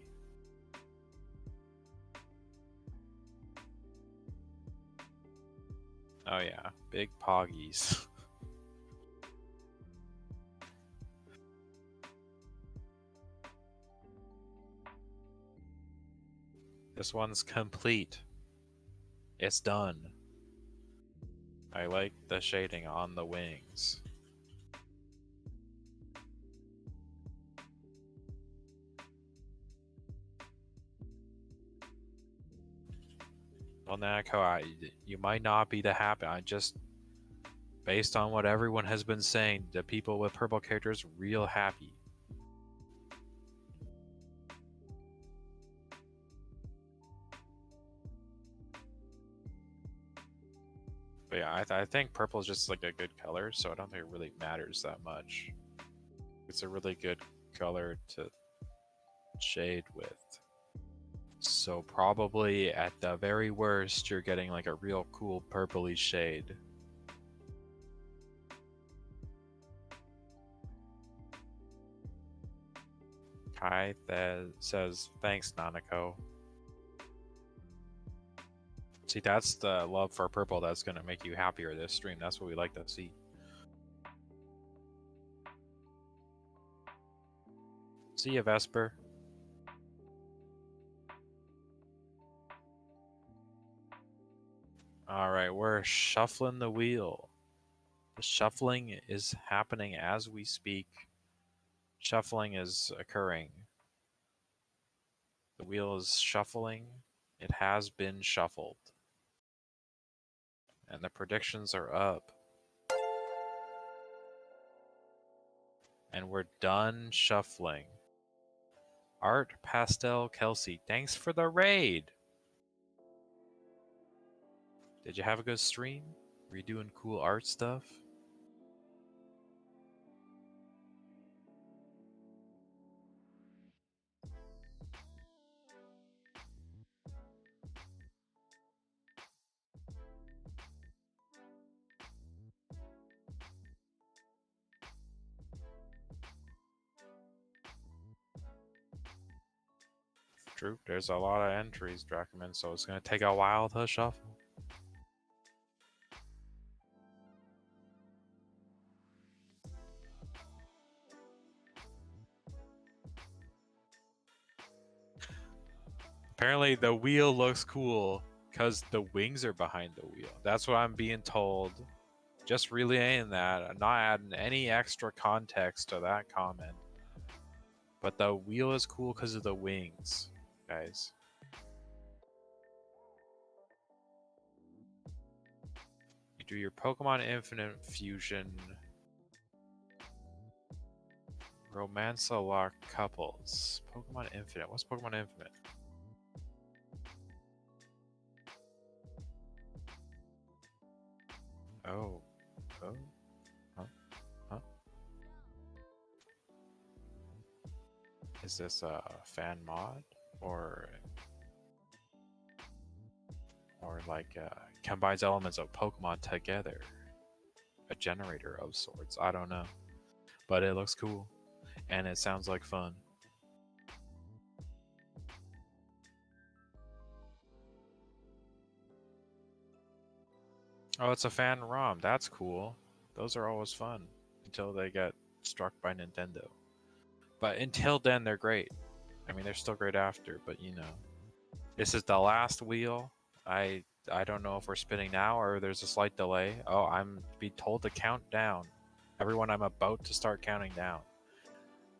Oh yeah, big poggies. This one's complete. It's done. I like the shading on the wings. Well, Nanako, you might not be the happy. I just, based on what everyone has been saying, the people with purple characters real happy. But yeah, I think purple is just like a good color, so I don't think it really matters that much. It's a really good color to shade with. So probably at the very worst, you're getting like a real cool purpley shade. Kai says, "Thanks, Nanako." See, that's the love for purple that's going to make you happier this stream. That's what we like to see. See ya, Vesper. Alright, we're shuffling the wheel. The shuffling is happening as we speak. Shuffling is occurring. The wheel is shuffling. It has been shuffled. And the predictions are up. And we're done shuffling. Art Pastel Kelsey, thanks for the raid. Did you have a good stream? Were you doing cool art stuff? True, there's a lot of entries, Dracoman, so it's going to take a while to shuffle. Apparently the wheel looks cool because the wings are behind the wheel. That's what I'm being told. Just relaying that. I'm not adding any extra context to that comment. But the wheel is cool because of the wings, guys. You do your Pokemon Infinite Fusion. Romance lock couples. Pokemon Infinite. What's Pokemon Infinite? Oh. Oh. Huh? Huh? Is this a fan mod? Or like combines elements of Pokemon together? A generator of sorts. I don't know. But it looks cool. And it sounds like fun. Oh, it's a fan ROM. That's cool. Those are always fun until they get struck by Nintendo. But until then, they're great. I mean, they're still great after, but you know. This is the last wheel. I don't know if we're spinning now or there's a slight delay. Oh, I'm being told to count down. Everyone, I'm about to start counting down.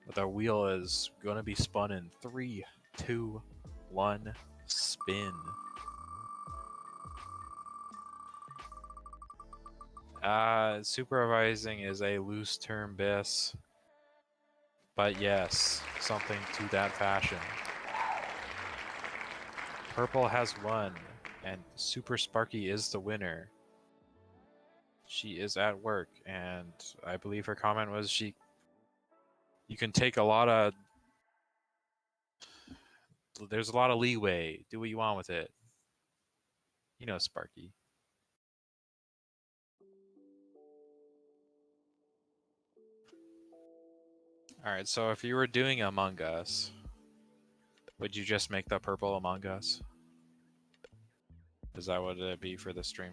But the wheel is going to be spun in 3, 2, 1, spin. Supervising is a loose term, Biss. But yes, something to that fashion. Purple has won, and Super Sparky is the winner. She is at work, and I believe her comment was you can take a lot of, there's a lot of leeway. Do what you want with it. You know, Sparky. Alright, so if you were doing Among Us, would you just make the purple Among Us? Is that what it'd be for the stream?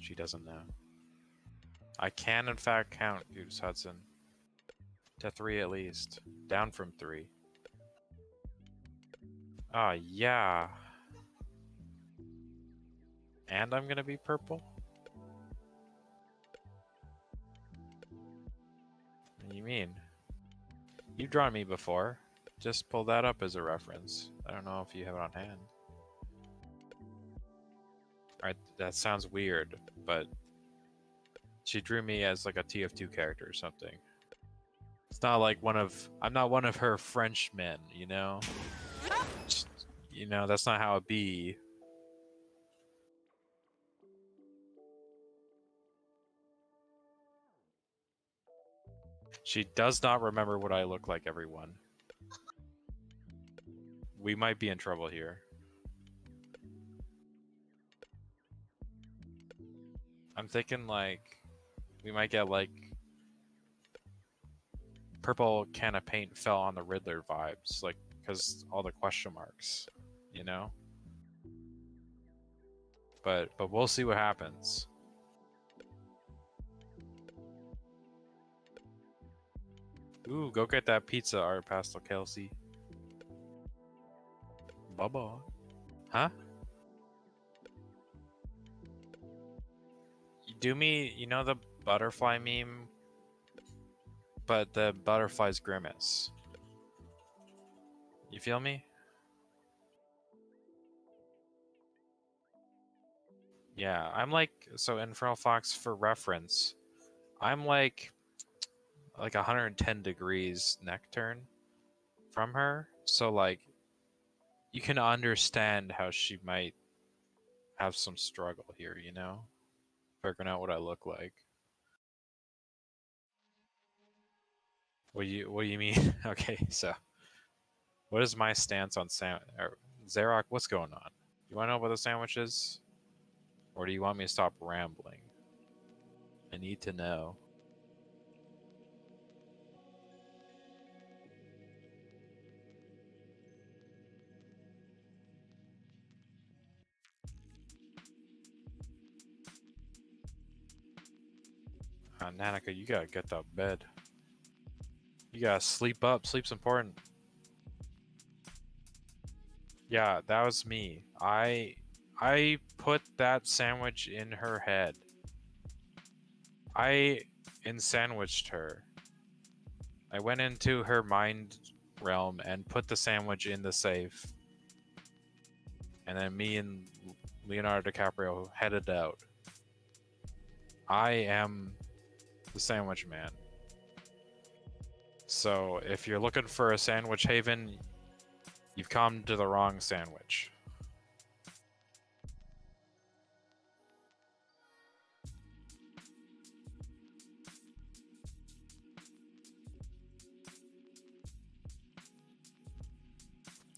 She doesn't know. I can in fact count, Goose Hudson. To 3 at least. Down from 3. Ah, yeah. And I'm gonna be purple? What do you mean? You've drawn me before. Just pull that up as a reference. I don't know if you have it on hand. Alright, that sounds weird, but she drew me as like a TF2 character or something. It's not like I'm not one of her Frenchmen, you know? You know, that's not how it be. She does not remember what I look like, everyone. We might be in trouble here. I'm thinking like we might get like purple can of paint fell on the Riddler vibes, like because all the question marks, you know? But we'll see what happens. Ooh, go get that pizza, Art Pastel Kelsey. Bubba. Huh? You do me, you know the butterfly meme? But the butterfly's grimace. You feel me? Yeah, I'm like, so Infernal Fox, for reference, I'm like 110 degrees neck turn from her. So like, you can understand how she might have some struggle here, you know? Figuring out what I look like. What do you mean? Okay, so what is my stance on Xerox? What's going on? You want to know about the sandwiches? Or do you want me to stop rambling? I need to know. Nanika, you gotta get to bed. You gotta sleep up. Sleep's important. Yeah, that was me. I put that sandwich in her head. I sandwiched her. I went into her mind realm and put the sandwich in the safe. And then me and Leonardo DiCaprio headed out. I am the sandwich man. So if you're looking for a sandwich haven, you've come to the wrong sandwich.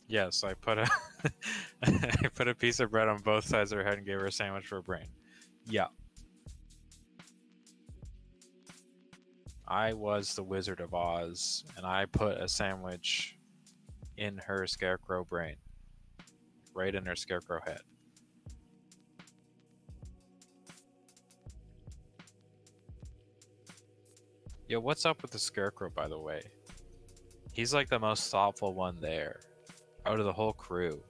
Yes, I put a I put a piece of bread on both sides of her head and gave her a sandwich for a brain. Yeah. I was the Wizard of Oz, and I put a sandwich in her scarecrow brain. Right in her scarecrow head. Yo, what's up with the scarecrow, by the way? He's like the most thoughtful one there. Out of the whole crew.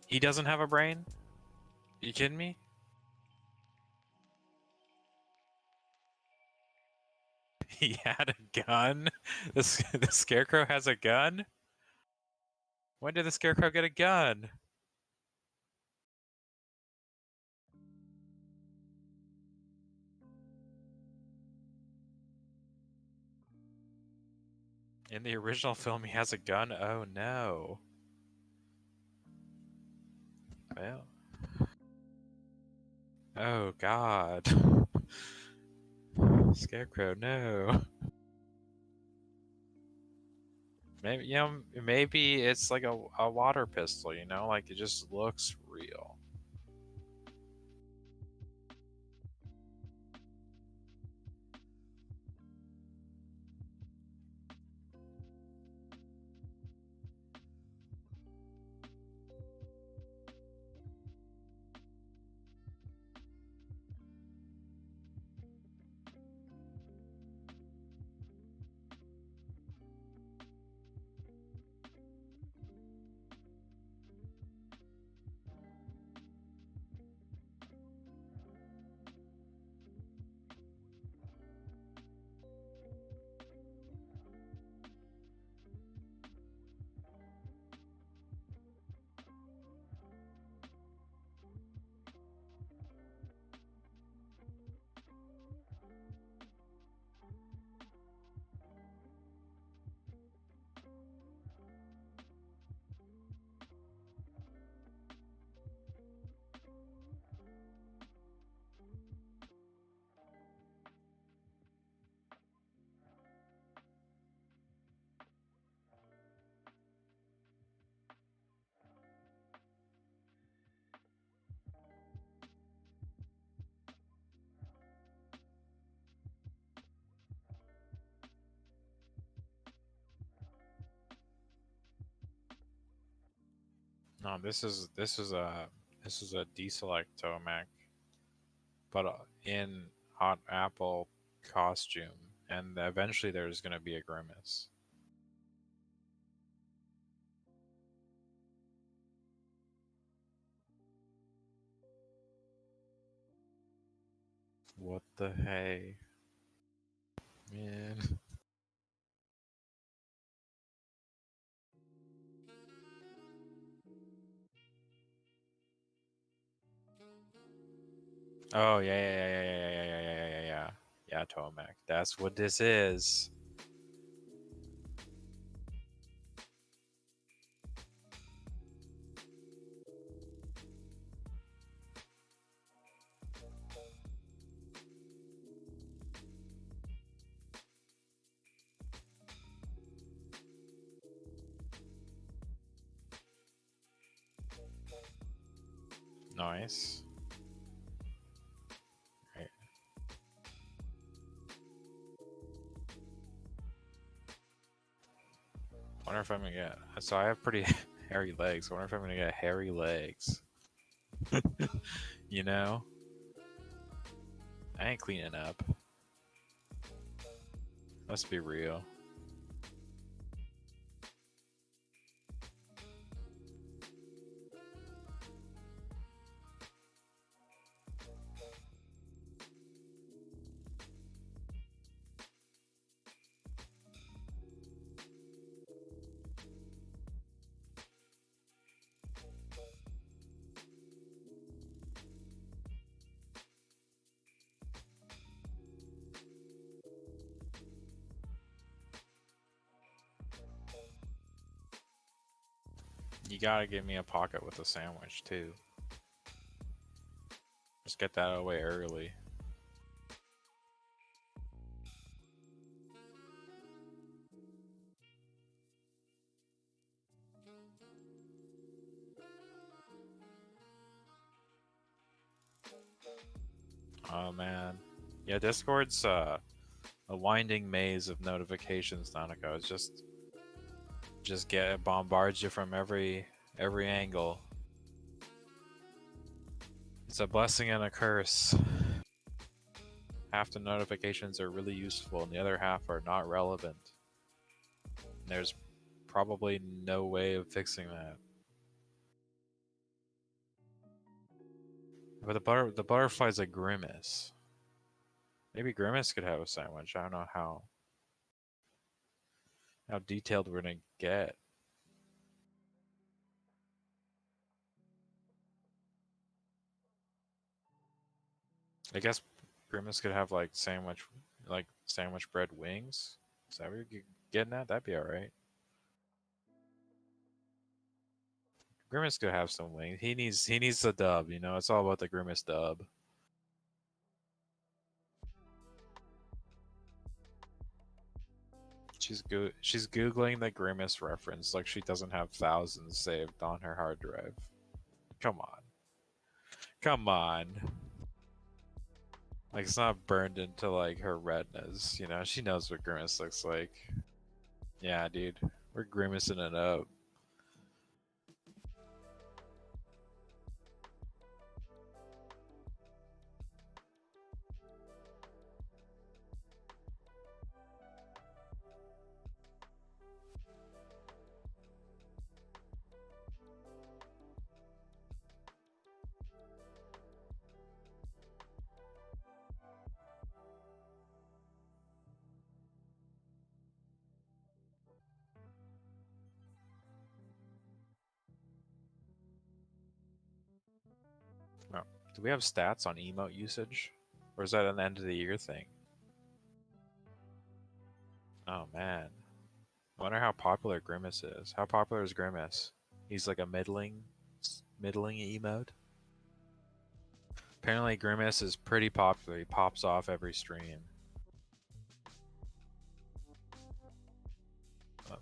He doesn't have a brain? You kidding me? He had a gun? The scarecrow has a gun? When did the scarecrow get a gun? In the original film, he has a gun? Oh no. Well. Oh god. Scarecrow, no. Maybe, you know, maybe it's like a water pistol, you know? Like, it just looks real. No, this is a deselect Tomac, but in Hot Apple costume, and eventually there's gonna be a Grimace. What the hey, man? Oh yeah. Yeah, Tomac. That's what this is. Nice. Right. Wonder if I'm gonna get. So I have pretty hairy legs. Wonder if I'm gonna get hairy legs. You know, I ain't cleaning up. Let's be real. You gotta give me a pocket with a sandwich too. Just get that away early. Oh man. Yeah, Discord's a winding maze of notifications, Nanako. It's just it bombards you from every angle. It's a blessing and a curse. Half the notifications are really useful and the other half are not relevant. And there's probably no way of fixing that. But the butterfly's a grimace. Maybe Grimace could have a sandwich. I don't know how detailed we're gonna get. I guess Grimace could have like sandwich bread wings. Is that what you're getting at? That'd be alright. Grimace could have some wings. He needs the dub, you know, it's all about the Grimace dub. She's googling the Grimace reference like she doesn't have thousands saved on her hard drive. Come on. Come on. Like it's not burned into like her retinas, you know, she knows what Grimace looks like. Yeah, dude. We're grimacing it up. No. Do we have stats on emote usage? Or is that an end of the year thing? Oh man. I wonder how popular Grimace is. How popular is Grimace? He's like a middling emote. Apparently Grimace is pretty popular. He pops off every stream.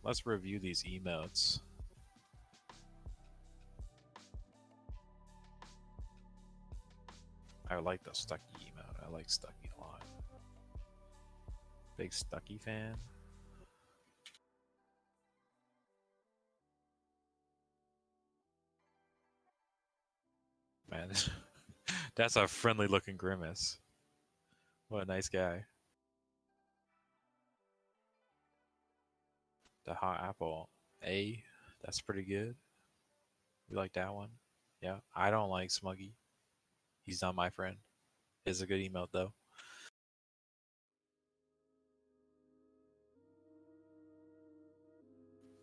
Let's review these emotes. I like the Stucky emote. I like Stucky a lot. Big Stucky fan. Man, that's a friendly looking Grimace. What a nice guy. The hot apple. A, that's pretty good. You like that one? Yeah. I don't like Smuggy. He's not my friend. It's a good emote though.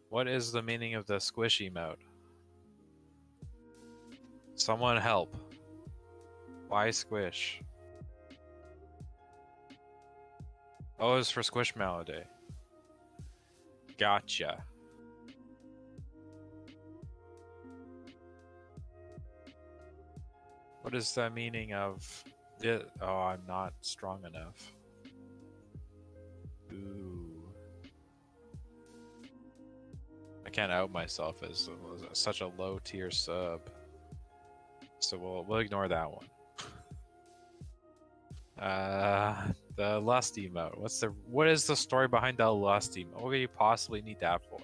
What is the meaning of the squish emote? Someone help. Why squish? Oh, it's for Squishmallow. Gotcha. What is the meaning of it? Oh, I'm not strong enough. Ooh. I can't out myself as such a low tier sub. So we'll ignore that one. The lust emote. What is the story behind the lust emote? What could you possibly need that for?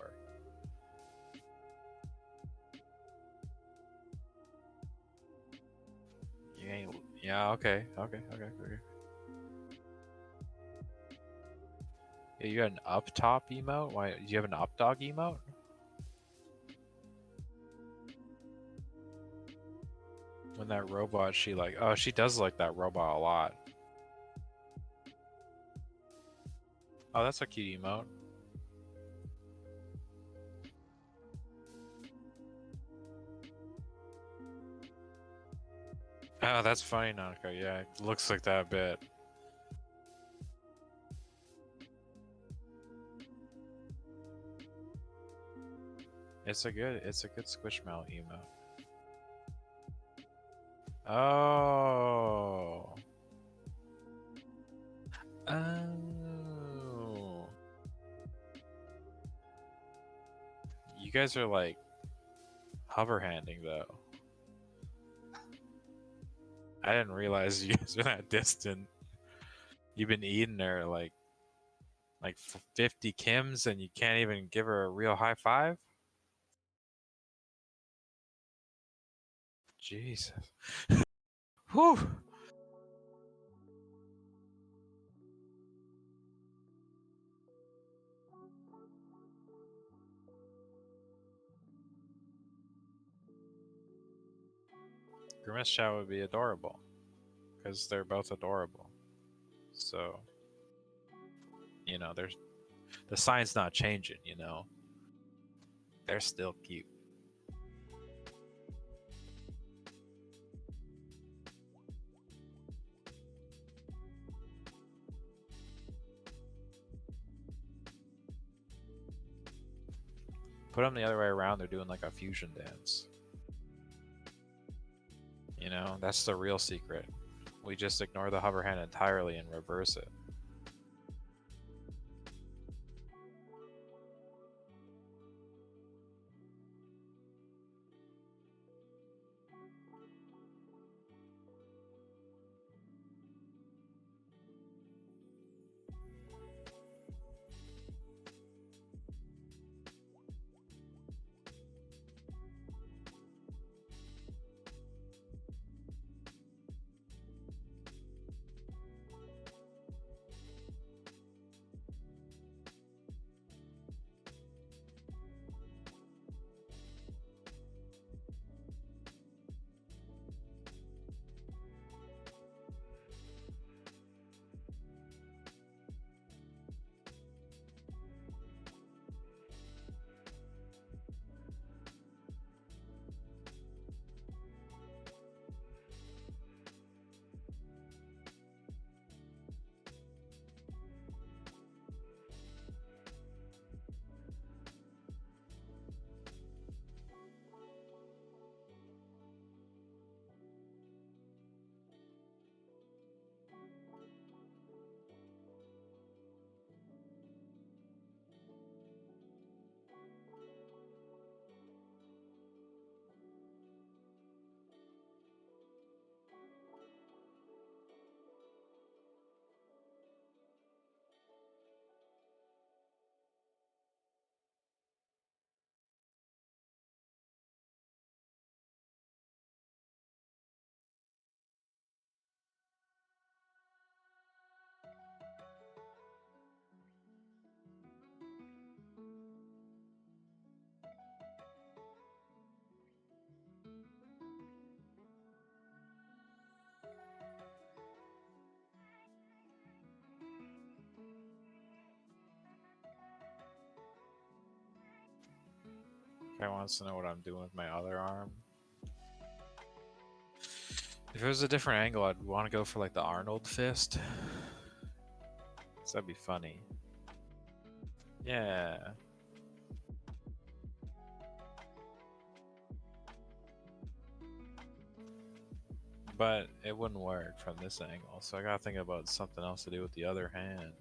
You ain't. Yeah. Okay. Yeah, you got an up top emote. Why? Do you have an up dog emote? When that robot, she does like that robot a lot. Oh, that's a cute emote. Oh, that's funny, Nanako. Yeah, it looks like that a bit. It's a good Squishmallow emote. Oh. Oh. You guys are like hover handing though. I didn't realize you guys were that distant. You've been eating her like 50 Kims and you can't even give her a real high five? Jesus. Whew. Grimace Chow would be adorable. Because they're both adorable. So, you know, there's the sign's not changing, you know. They're still cute. Put them the other way around, they're doing like a fusion dance. You know, that's the real secret. We just ignore the hover hand entirely and reverse it. Guy wants to know what I'm doing with my other arm. If it was a different angle, I'd want to go for like the Arnold fist. That'd be funny. Yeah. But it wouldn't work from this angle, so I gotta think about something else to do with the other hand.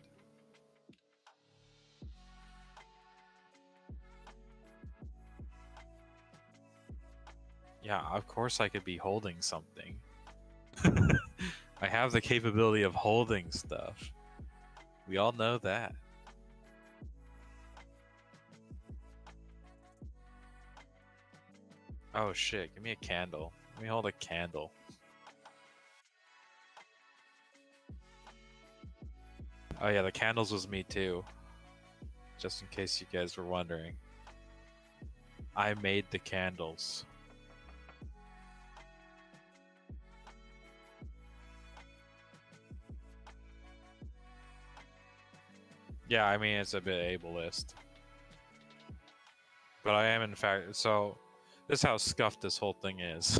Yeah, of course I could be holding something. I have the capability of holding stuff. We all know that. Oh shit, give me a candle. Let me hold a candle. Oh yeah, the candles was me too. Just in case you guys were wondering. I made the candles. Yeah, I mean, it's a bit ableist. But I am, in fact, so this is how scuffed this whole thing is.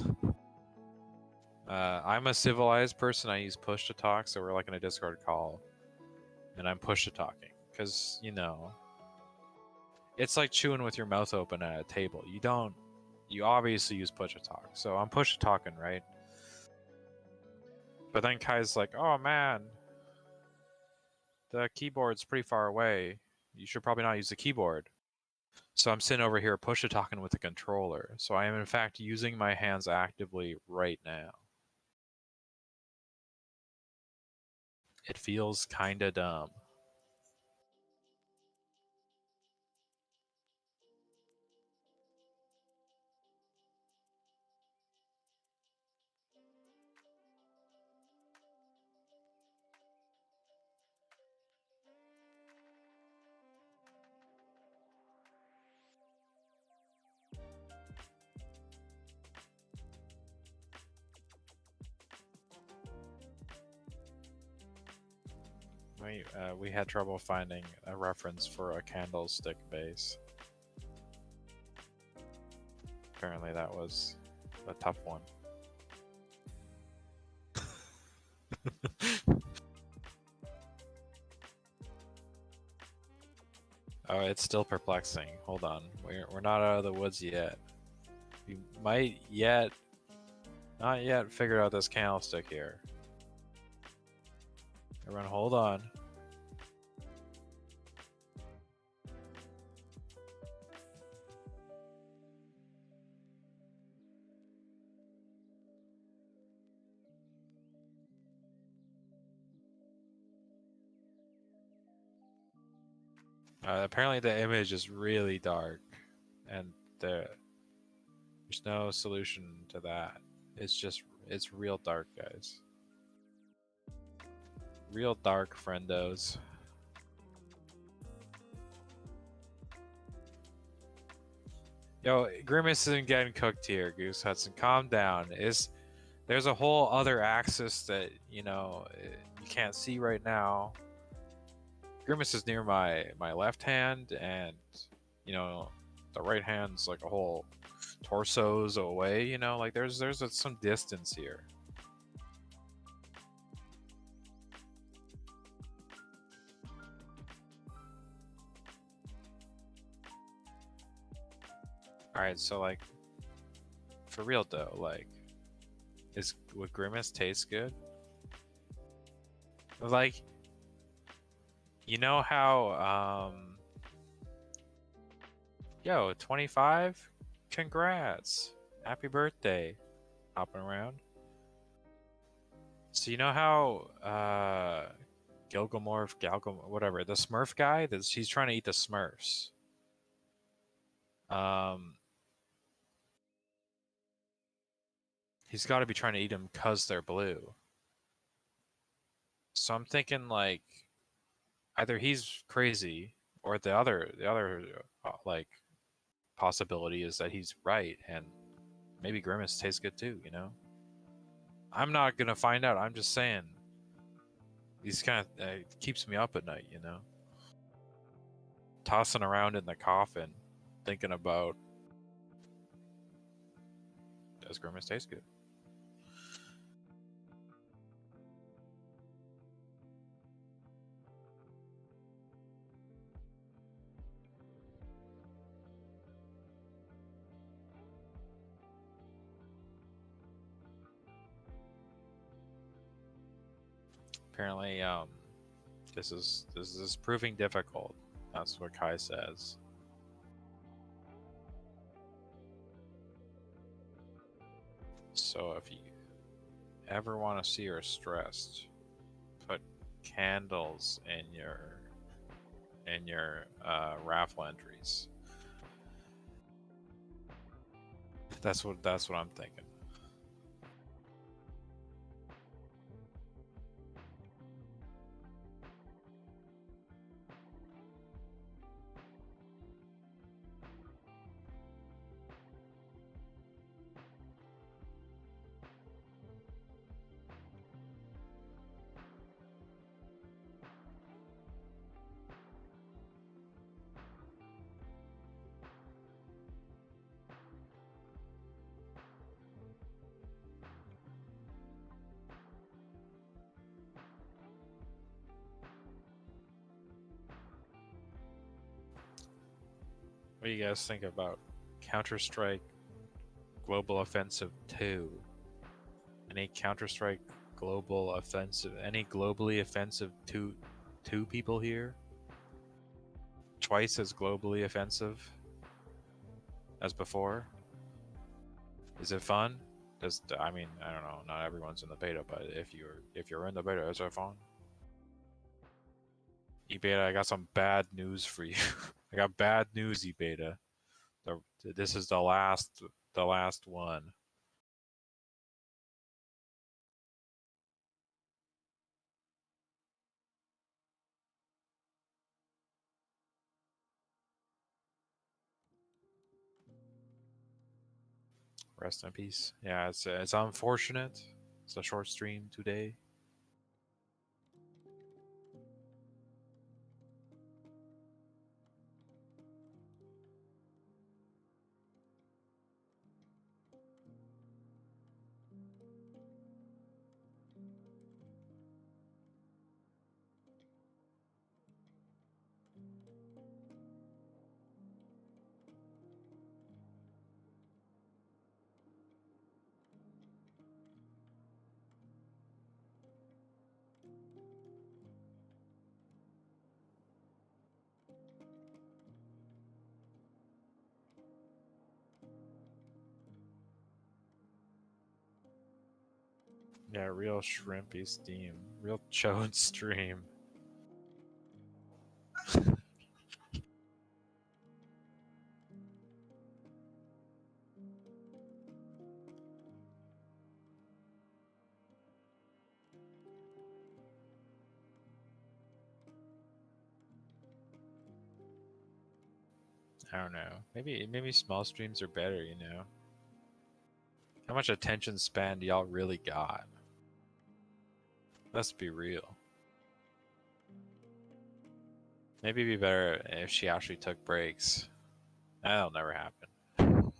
I'm a civilized person. I use push to talk, so we're like in a Discord call. And I'm push to talking. Because, you know, It's like chewing with your mouth open at a table. You obviously use push to talk. So I'm push to talking, right? But then Kai's like, oh man, the keyboard's pretty far away. You should probably not use the keyboard. So I'm sitting over here push to talking with the controller. So I am in fact using my hands actively right now. It feels kinda dumb. We had trouble finding a reference for a candlestick base. Apparently that was a tough one. Oh, it's still perplexing. Hold on. We're not out of the woods yet. We might not yet figure out this candlestick here. Everyone hold on. Apparently the image is really dark, and there's no solution to that. It's real dark, guys. Real dark, friendos. Yo, Grimace isn't getting cooked here, Goose Hudson. Calm down. There's a whole other axis that, you can't see right now. Grimace is near my left hand, and the right hand's like a whole torso's away. Like there's some distance here. All right, so like for real though, like would Grimace taste good? Like, you know how yo, 25? Congrats. Happy birthday. Hopping around. So you know how Gilgamorph, whatever, the Smurf guy, he's trying to eat the Smurfs. He's got to be trying to eat them because they're blue. So I'm thinking like either he's crazy or the other like possibility is that he's right and maybe Grimace tastes good too. I'm not gonna find out. I'm just saying. These kind of keeps me up at night. Tossing around in the coffin, thinking about does Grimace taste good? Apparently, this is proving difficult. That's what Kai says. So if you ever want to see her stressed, put candles in your raffle entries. That's what I'm thinking. What do you guys think about Counter-Strike Global Offensive 2? Any Counter-Strike Global Offensive, any globally offensive two people here? Twice as globally offensive as before? Is it fun? I mean, I don't know, not everyone's in the beta, but if you're in the beta, is it fun? eBeta, I got some bad news for you. I got bad news, eBeta. This is the last one. Rest in peace. Yeah, it's unfortunate. It's a short stream today. Yeah, real shrimpy steam. Real chode stream. I don't know. Maybe small streams are better, you know? How much attention span do y'all really got? Let's be real. Maybe it'd be better if she actually took breaks. That'll never happen.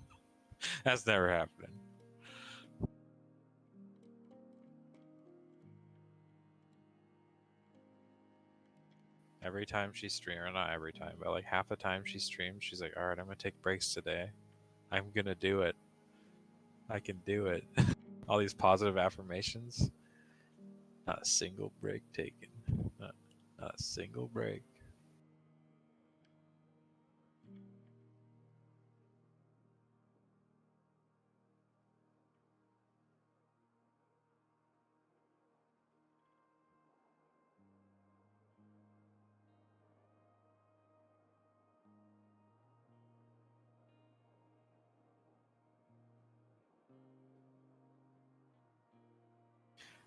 That's never happening. Every time she streams, or not every time, but like half the time she streams, she's like, alright, I'm gonna take breaks today. I'm gonna do it. I can do it. All these positive affirmations. Not a single break taken. Not a single break.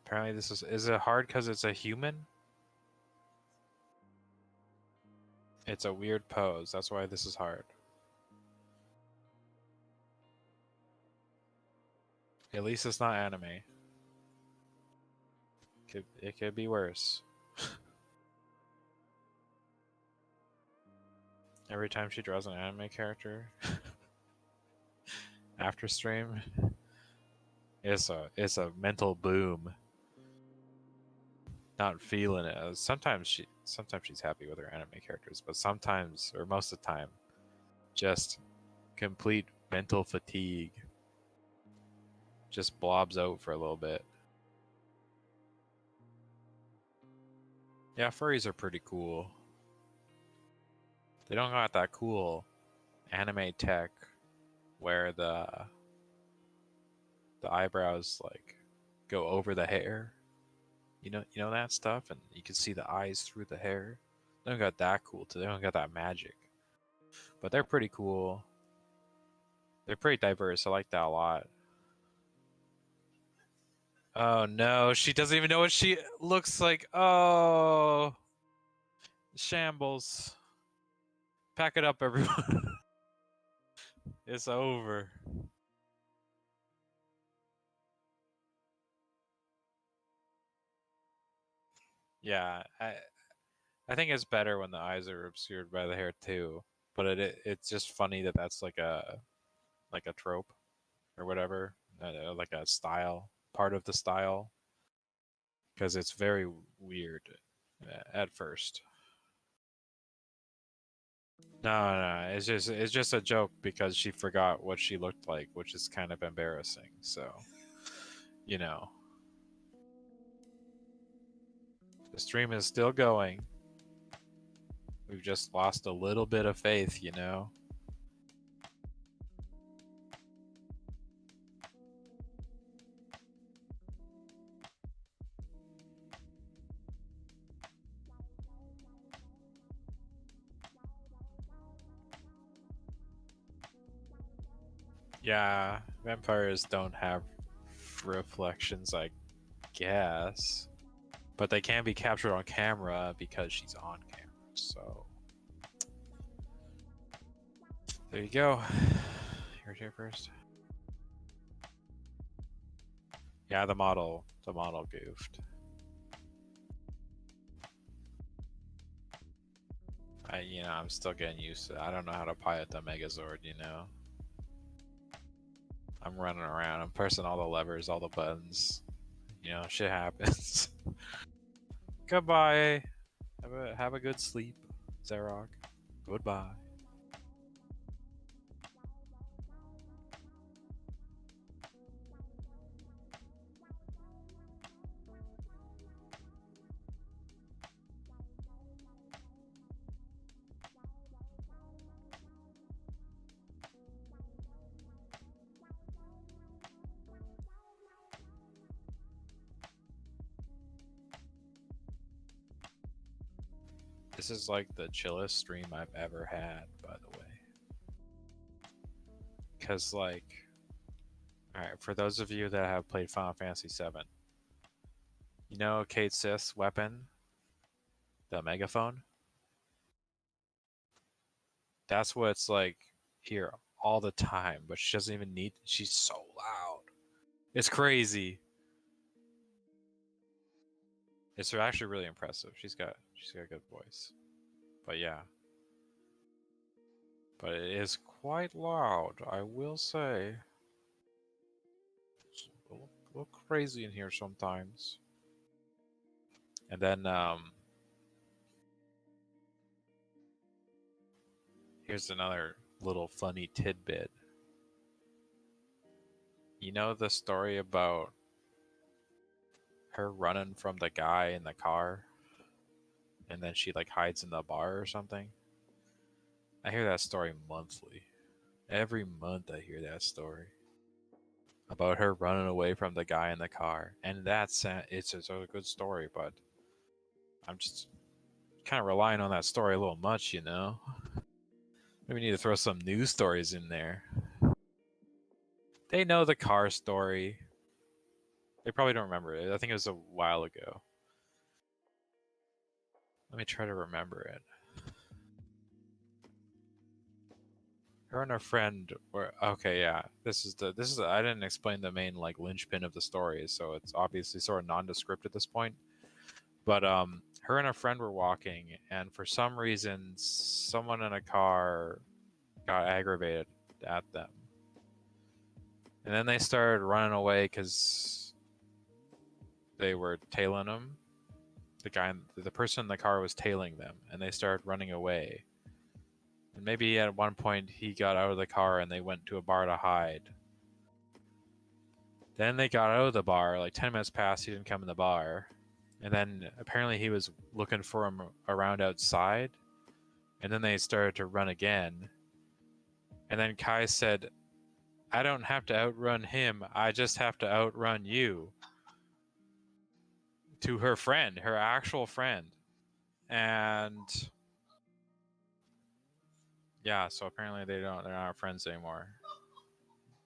Apparently this is it hard because it's a human? It's a weird pose, that's why this is hard. At least it's not anime. It could be worse. Every time she draws an anime character after stream, it's a mental boom. Not feeling it. Sometimes she's happy with her anime characters, but sometimes, or most of the time, just complete mental fatigue. Just blobs out for a little bit. Yeah, furries are pretty cool. They don't got that cool anime tech where the eyebrows like go over the hair. You know that stuff, and you can see the eyes through the hair. They don't got that cool too. They don't got that magic, but they're pretty cool. They're pretty diverse. I like that a lot. Oh no, she doesn't even know what she looks like. Oh, shambles. Pack it up, everyone. It's over. Yeah, I think it's better when the eyes are obscured by the hair too. But it's just funny that that's like a trope or whatever, like a style, part of the style, because it's very weird at first. No, it's just a joke because she forgot what she looked like, which is kind of embarrassing. So, you know, the stream is still going. We've just lost a little bit of faith, you know. Yeah, vampires don't have reflections, I guess. But they can be captured on camera because she's on camera, so... There you go. Here's here first. Yeah, the model goofed. I'm still getting used to it. I don't know how to pilot the Megazord, you know? I'm running around, I'm pressing all the levers, all the buttons. You know, shit happens. Goodbye. Have a good sleep, Zerok. Goodbye. This is like the chillest stream I've ever had, by the way. Because, like, alright, for those of you that have played Final Fantasy VII, you know Kate Sith's weapon? The megaphone? That's what it's like here all the time, but she doesn't even need. She's so loud. It's crazy. It's actually really impressive. She's got a good voice. But yeah. But it is quite loud, I will say. It's a little crazy in here sometimes. And then here's another little funny tidbit. You know the story about her running from the guy in the car? And then she like hides in the bar or something? I hear that story monthly. Every month I hear that story. About her running away from the guy in the car. And it's a good story, but I'm just kind of relying on that story a little much, you know? Maybe we need to throw some news stories in there. They know the car story. They probably don't remember it. I think it was a while ago. Let me try to remember it. Her and her friend were okay. Yeah, this is I didn't explain the main like linchpin of the story, so it's obviously sort of nondescript at this point. But her and a friend were walking, and for some reason, someone in a car got aggravated at them, and then they started running away because they were tailing them. The person in the car was tailing them, and they started running away. And maybe at one point he got out of the car and they went to a bar to hide. Then they got out of the bar, like 10 minutes passed, he didn't come in the bar. And then apparently he was looking for him around outside. And then they started to run again. And then Kai said, I don't have to outrun him, I just have to outrun you. To her friend, her actual friend. And yeah, so apparently they're not friends anymore.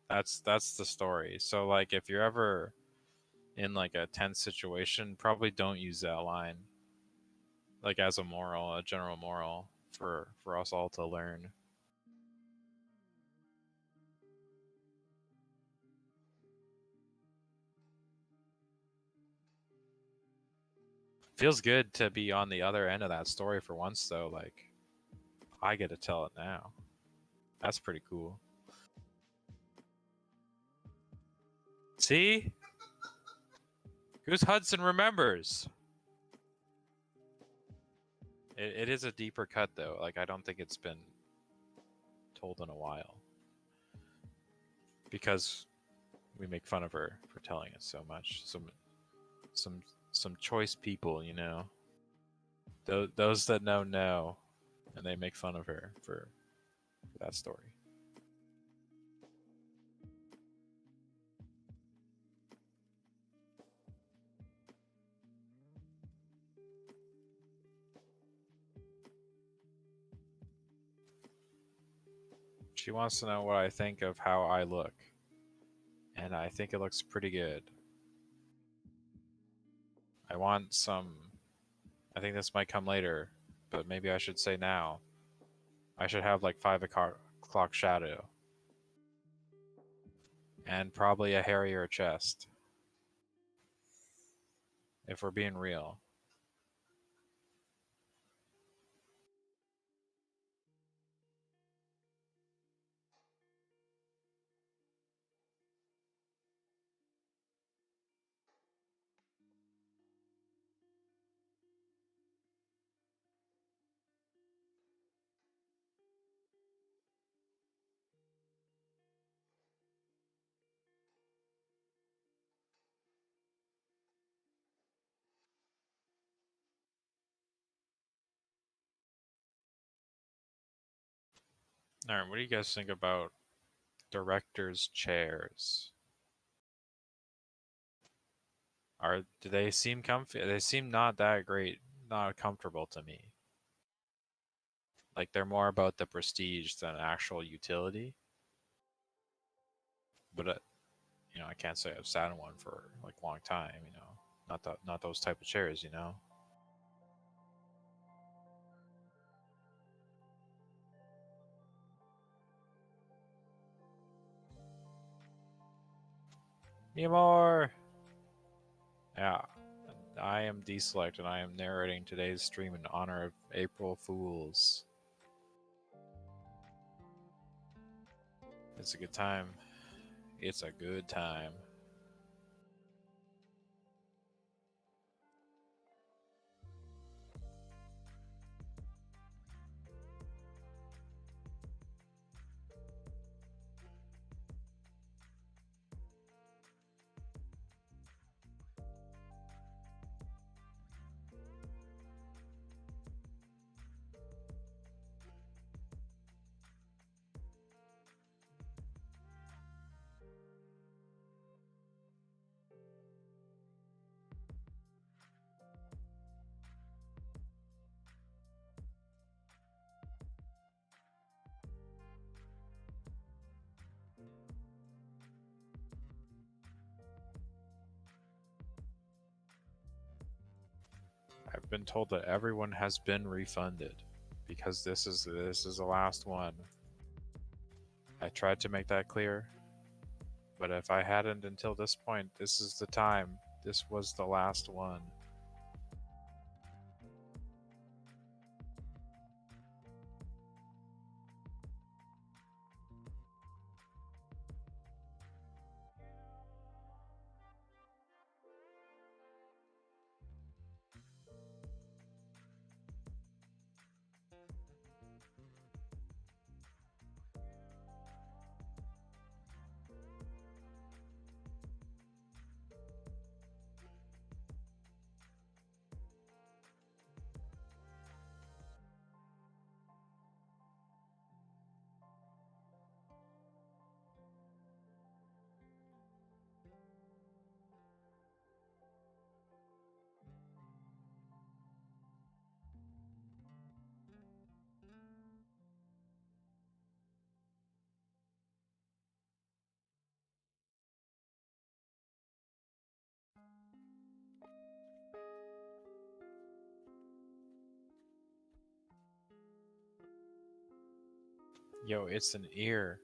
That's the story. So like if you're ever in like a tense situation, probably don't use that line. Like as a moral, a general moral for us all to learn. Feels good to be on the other end of that story for once though, like I get to tell it now. That's pretty cool. See? Goose Hudson remembers. It is a deeper cut though. Like I don't think it's been told in a while. Because we make fun of her for telling us so much. Some choice people, you know. Those that know, and they make fun of her for that story. She wants to know what I think of how I look. And I think it looks pretty good. I want some... I think this might come later, but maybe I should say now. I should have like 5 o'clock shadow. And probably a hairier chest. If we're being real. Alright, what do you guys think about directors' chairs? Do they seem comfy? They seem not that great, not comfortable to me. Like they're more about the prestige than actual utility. But you know, I can't say I've sat in one for like a long time. You know, not those type of chairs. You know. More. Yeah, I am Deselect, and I am narrating today's stream in honor of April Fools. It's a good time. It's a good time. I've been told that everyone has been refunded because this is the last one. I tried to make that clear, but if I hadn't until this point, this is the time. This was the last one. Yo, it's an ear.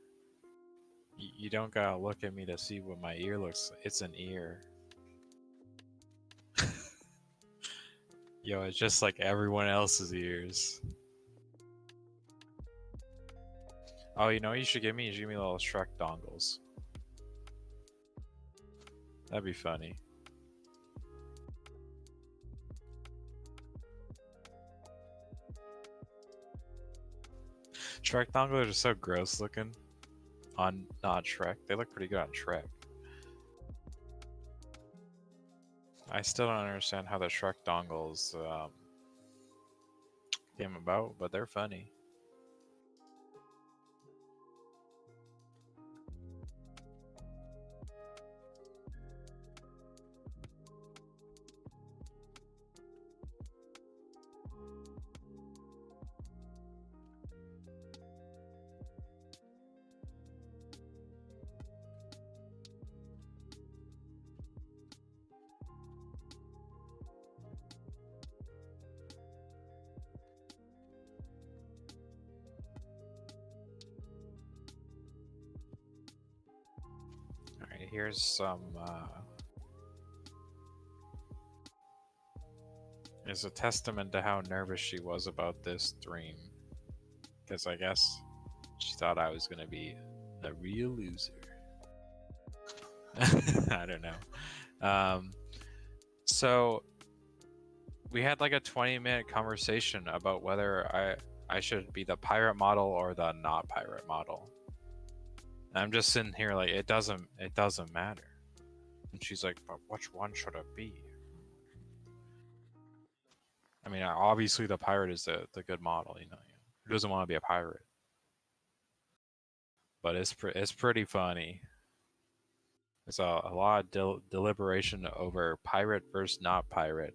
You don't gotta look at me to see what my ear looks like. It's an ear. Yo, it's just like everyone else's ears. Oh, you know what you should give me? You should give me little Shrek dongles. That'd be funny. Shrek dongles are so gross looking on not Shrek. They look pretty good on Shrek. I still don't understand how the Shrek dongles came about, but they're funny. Alright, here's some is a testament to how nervous she was about this dream. Because I guess she thought I was gonna be a real loser. I don't know. So we had like a 20-minute conversation about whether I should be the pirate model or the not pirate model. And I'm just sitting here like it doesn't matter. And she's like, but which one should it be? I mean, obviously the pirate is the good model, you know. Who doesn't want to be a pirate? But it's pretty funny. There's a lot of deliberation over pirate versus not pirate.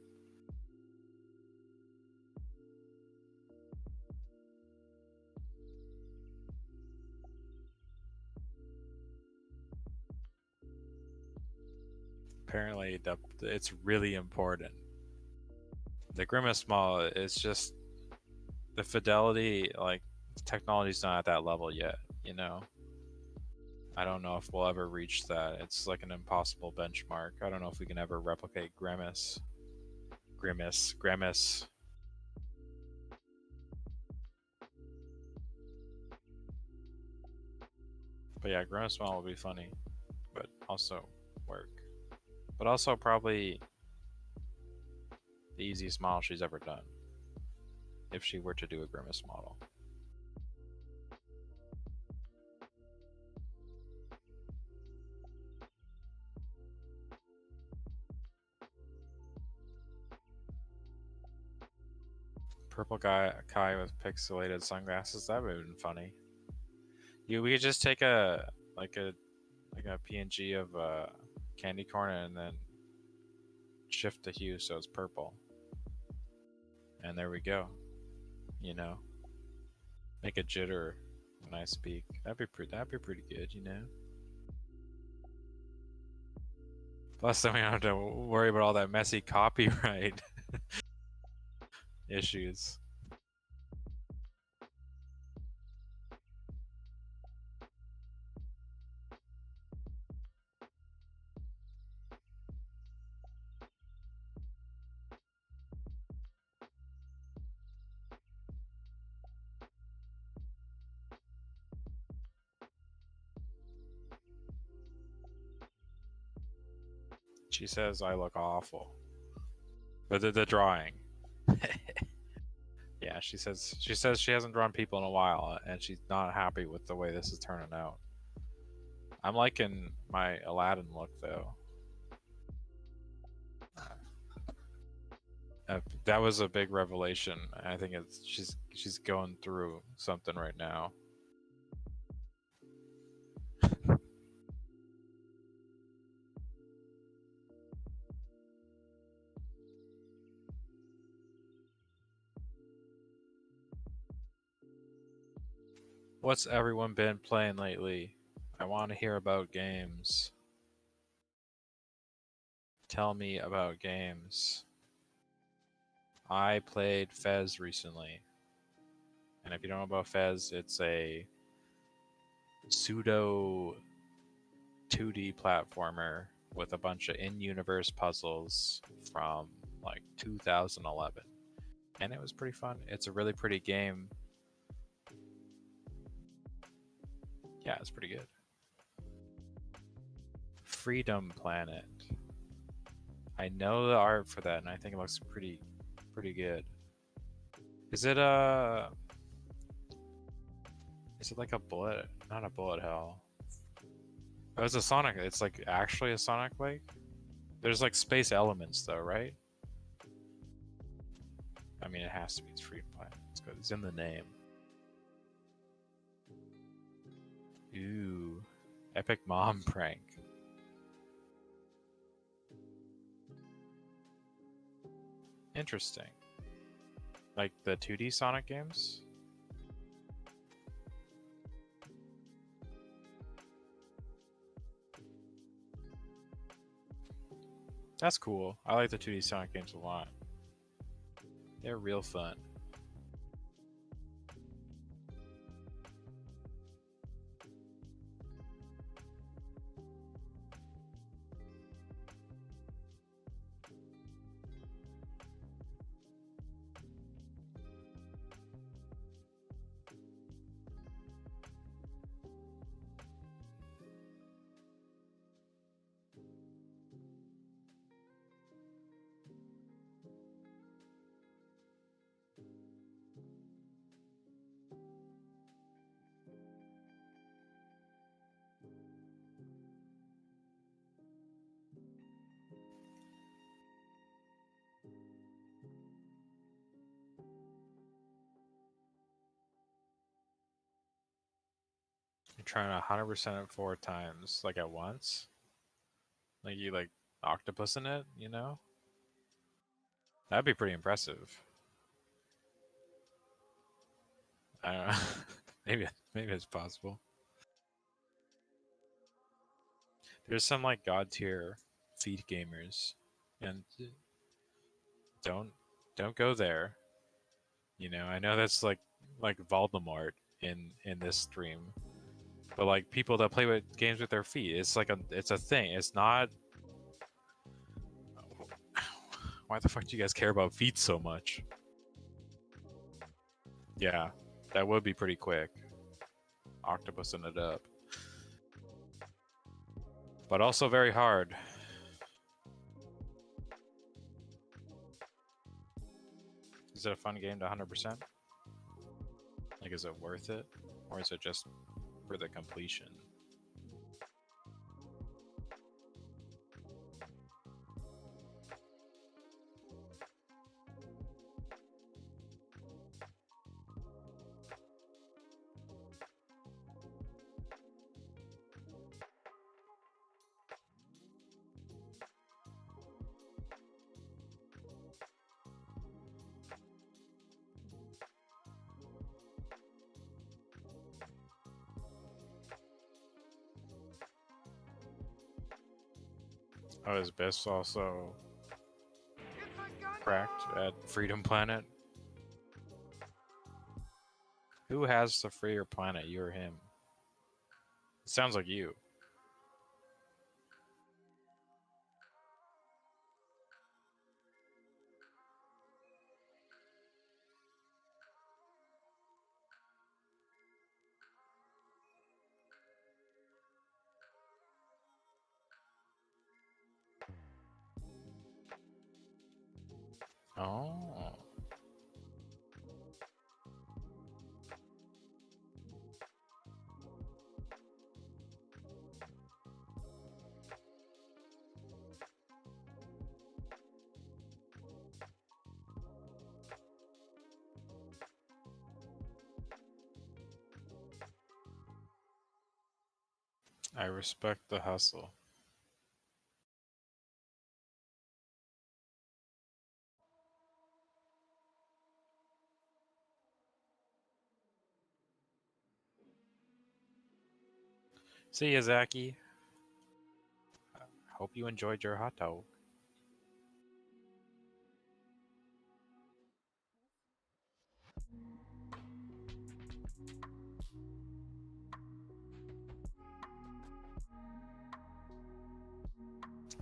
Apparently, it's really important. The Grimace model is just the fidelity, like the technology's not at that level yet, you know. I don't know if we'll ever reach that. It's like an impossible benchmark. I don't know if we can ever replicate Grimace. But yeah, Grimace model will be funny, but also work. But also probably the easiest model she's ever done, if she were to do a Grimace model. Purple Kai with pixelated sunglasses, that would have been funny. We could just take a PNG of candy corn and then shift the hue so it's purple. And there we go. You know, make a jitter when I speak. That'd be pretty good, you know. Plus, then we don't have to worry about all that messy copyright issues. She says I look awful. But the drawing. Yeah, she says she hasn't drawn people in a while and she's not happy with the way this is turning out. I'm liking my Aladdin look though. That was a big revelation. I think she's going through something right now. What's everyone been playing lately? I want to hear about games. Tell me about games. I played Fez recently. And if you don't know about Fez, it's a pseudo 2D platformer with a bunch of in-universe puzzles from like 2011. And it was pretty fun. It's a really pretty game. Yeah, it's pretty good. Freedom Planet. I know the art for that and I think it looks pretty good. Is it Is it like a bullet? Not a bullet hell. Oh, it's a Sonic. It's like actually a Sonic Lake? There's like space elements though, right? I mean, it has to be. It's Freedom Planet. It's good. It's in the name. Ooh. Epic mom prank. Interesting. Like the 2D Sonic games? That's cool. I like the 2D Sonic games a lot. They're real fun. You're trying to 100% it 4 times, like at once? Like you like octopus in it, you know? That'd be pretty impressive. I don't know. maybe it's possible. There's some like god tier feed gamers, and don't go there. You know, I know that's like Voldemort in this stream, but like people that play with games with their feet, it's a thing. It's not. Why the fuck do you guys care about feet so much? Yeah, that would be pretty quick. Octopusing it up. But also very hard. Is it a fun game to 100%? Like, is it worth it? Or is it just for the completion? Oh, is Biss also cracked at Freedom Planet? Who has the freer planet, you or him? It sounds like you. Oh. I respect the hustle. See ya, Zaki. Hope you enjoyed your hot dog.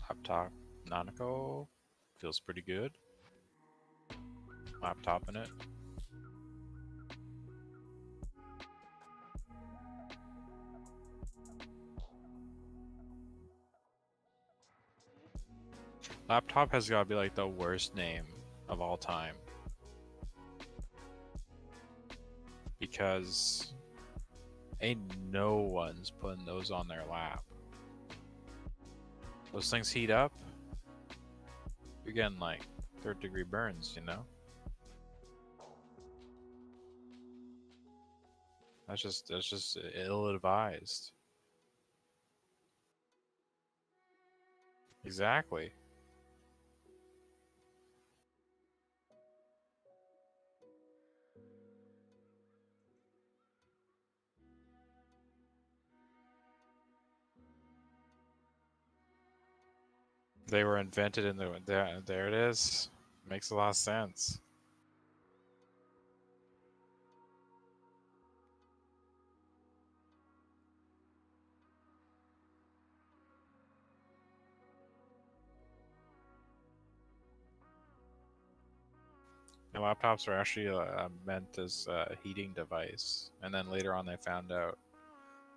Laptop Nanako feels pretty good. Laptop in it. Laptop has got to be like the worst name of all time. Because Ain't no one's putting those on their lap. Those things heat up. You're getting like 3rd-degree burns, you know? That's just ill-advised. Exactly. They were invented in the there it is. Makes a lot of sense. The laptops are actually meant as a heating device, and then later on they found out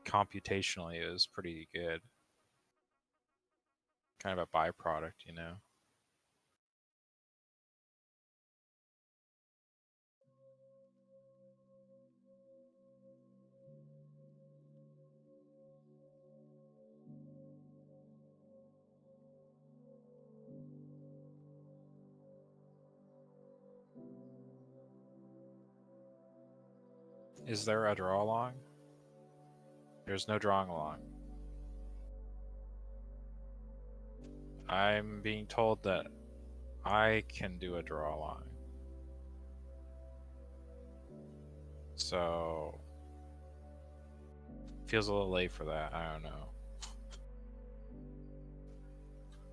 computationally it was pretty good. Kind of a byproduct, you know? Is there a draw along? There's no drawing along. I'm being told that I can do a draw along. So feels a little late for that. I don't know.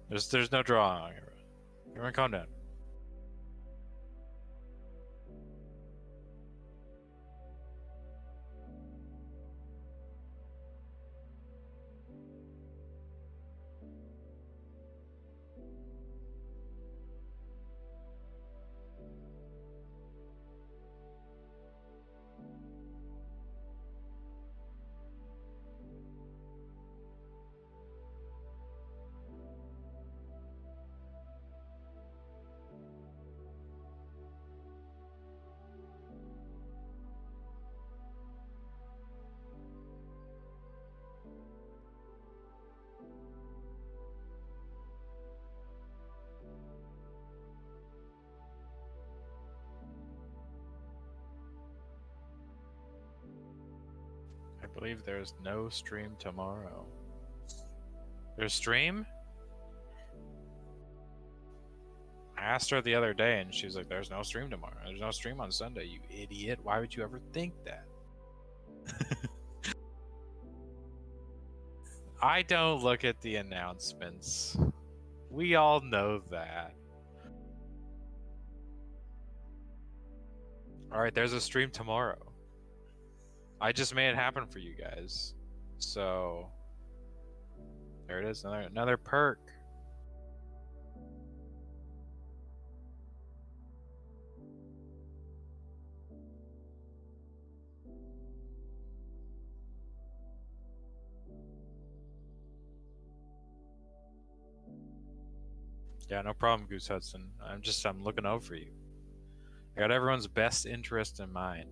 There's no draw along. Everyone calm down. I believe there's no stream tomorrow. There's stream? I asked her the other day and she was like, there's no stream tomorrow. There's no stream on Sunday, you idiot. Why would you ever think that? I don't look at the announcements. We all know that. Alright, there's a stream tomorrow. I just made it happen for you guys. So there it is, another perk. Yeah, no problem, Goose Hudson. I'm looking out for you. I got everyone's best interest in mind.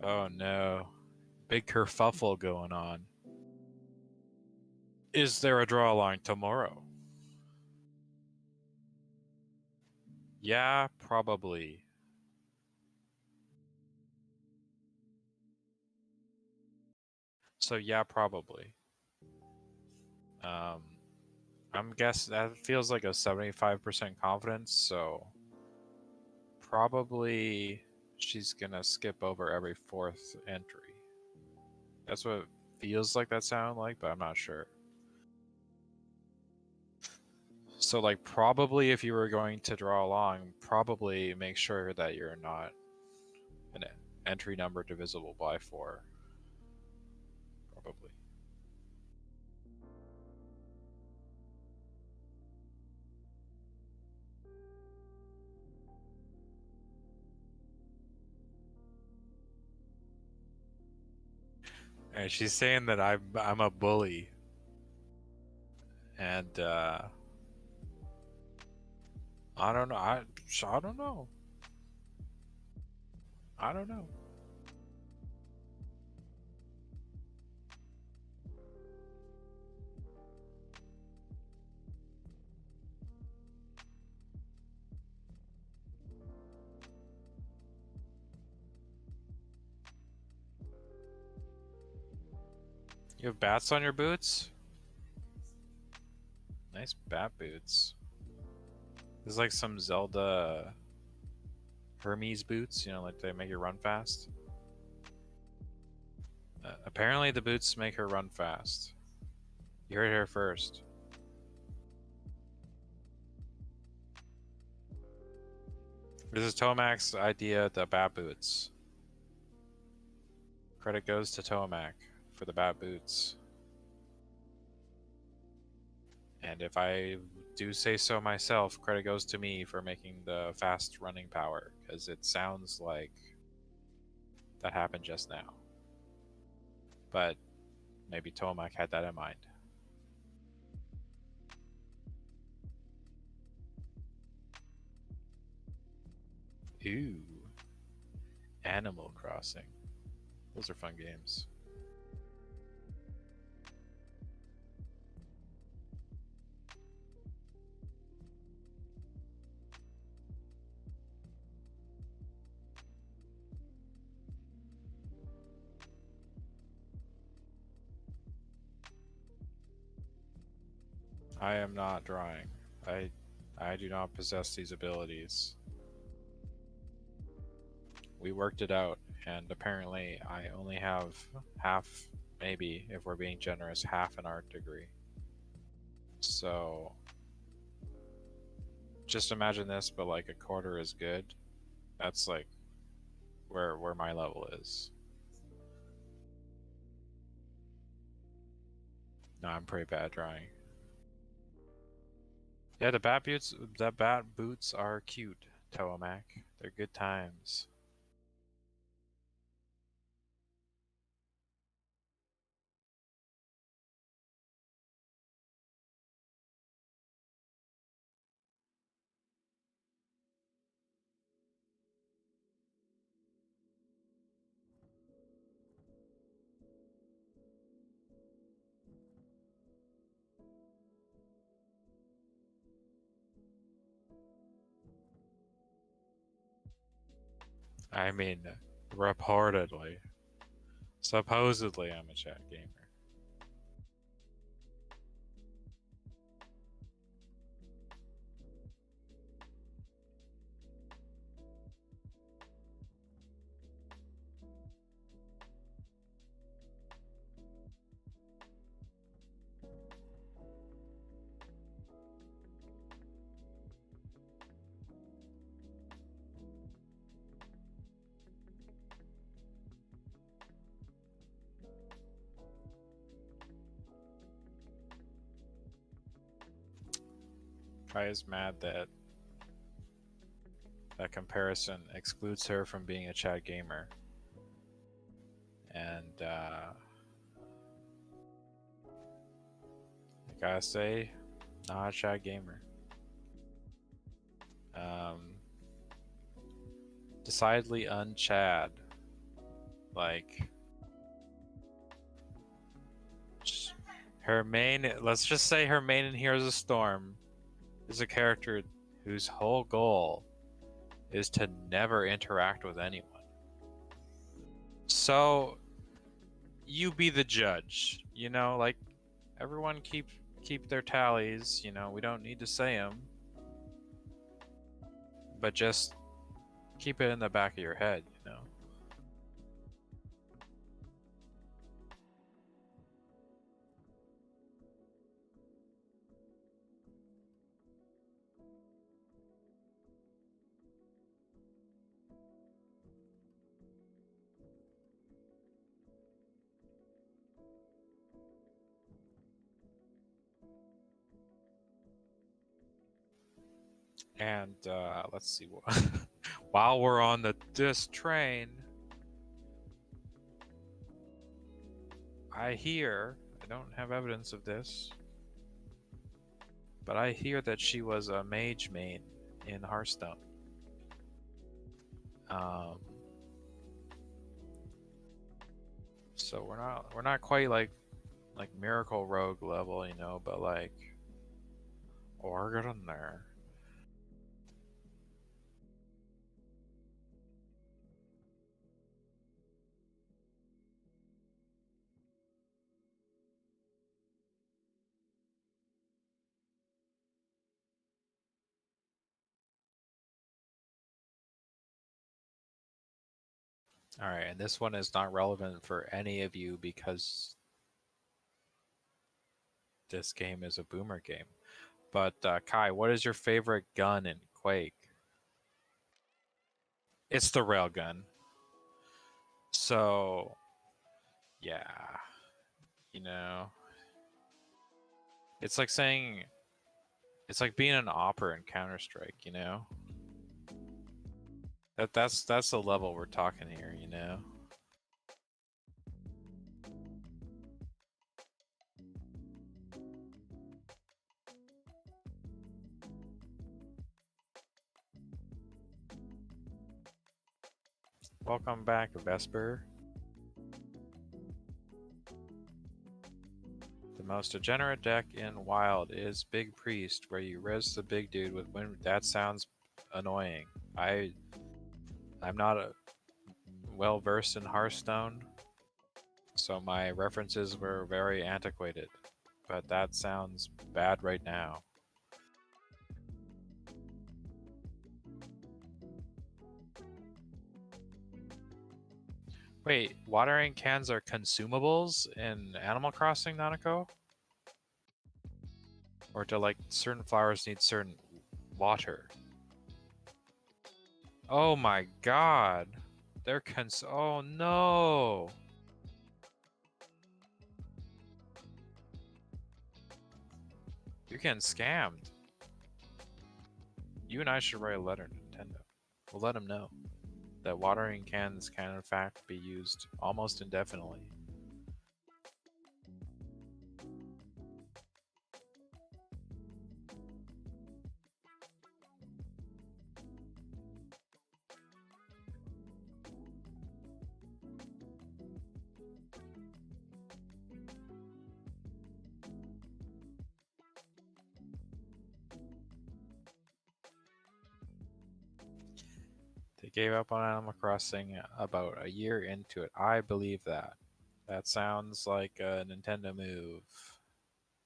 Oh no. Big kerfuffle going on. Is there a draw line tomorrow? Yeah, probably. So yeah, probably. I'm guessing that feels like a 75% confidence, so probably she's gonna skip over every 4th entry. That's what it feels like that sound like, but I'm not sure. So like probably if you were going to draw along, probably make sure that you're not an entry number divisible by 4. Probably. And she's saying that I'm a bully. And I don't know. I don't know. I don't know. You have bats on your boots? Nice bat boots. This is like some Zelda Hermes boots, you know, like they make you run fast. Apparently the boots make her run fast. You heard it here first. This is Tomac's idea, the bat boots. Credit goes to Tomac for the bat boots. And if I do say so myself, credit goes to me for making the fast running power, because it sounds like that happened just now. But maybe Tomac had that in mind. Ooh. Animal Crossing. Those are fun games. I am not drawing. I do not possess these abilities. We worked it out, and apparently I only have half, maybe, if we're being generous, half an art degree. So just imagine this, but like a quarter is good. That's like where my level is. No, I'm pretty bad drawing. Yeah, the bat boots are cute, Tomac. They're good times. I mean, reportedly. Supposedly I'm a chat gamer. Kai is mad that that comparison excludes her from being a chat gamer. And I gotta say, not a chat gamer. Decidedly unchad. Like, her main, let's just say her main in Heroes of Storm is a character whose whole goal is to never interact with anyone. So, you be the judge, you know, like, everyone keep their tallies, you know, we don't need to say them. But just keep it in the back of your head, you know. And let's see what while we're on this train, I hear, I don't have evidence of this, but I hear that she was a mage main in Hearthstone. So we're not quite like Miracle Rogue level, you know, but like we're getting there. All right, and this one is not relevant for any of you because this game is a boomer game. But Kai, what is your favorite gun in Quake? It's the railgun. So, yeah, you know, it's like saying, it's like being an opera in Counter-Strike, you know? That's the level we're talking here, you know? Welcome back, Vesper. The most degenerate deck in Wild is Big Priest, where you res the big dude with wind. That sounds annoying. I'm not well versed in Hearthstone, so my references were very antiquated. But that sounds bad right now. Wait, watering cans are consumables in Animal Crossing, Nanako? Or do like certain flowers need certain water? Oh my god. They're oh no. You're getting scammed. You and I should write a letter to Nintendo. We'll let them know that watering cans can in fact be used almost indefinitely. They gave up on Animal Crossing about a year into it. I believe that. That sounds like a Nintendo move.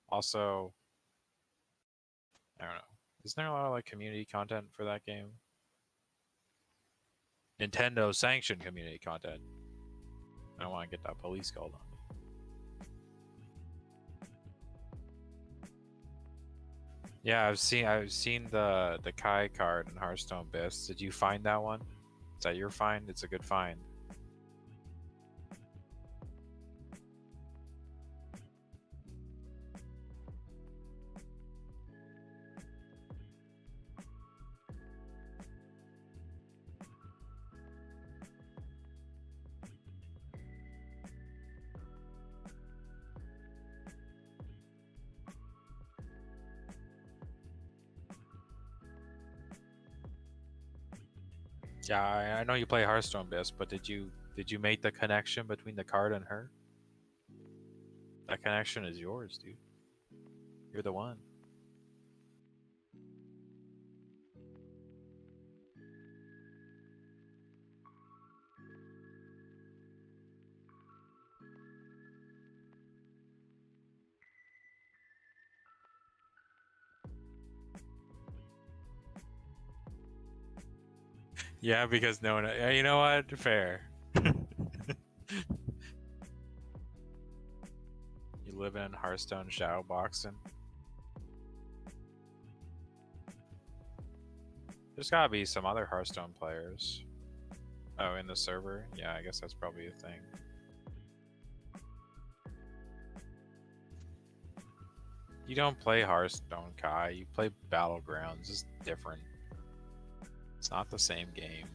Also, I don't know. Isn't there a lot of like community content for that game? Nintendo sanctioned community content. I don't want to get that police called on me. Yeah, I've seen the Kai card in Hearthstone Abyss. Did you find that one? Is that your find? It's a good find. Yeah, I know you play Hearthstone Abyss, but did you make the connection between the card and her? That connection is yours, dude. You're the one. Yeah, because no one. You know what? Fair. You live in Hearthstone shadow boxing. There's gotta be some other Hearthstone players. Oh, in the server? Yeah, I guess that's probably a thing. You don't play Hearthstone, Kai. You play Battlegrounds. It's different. It's not the same game.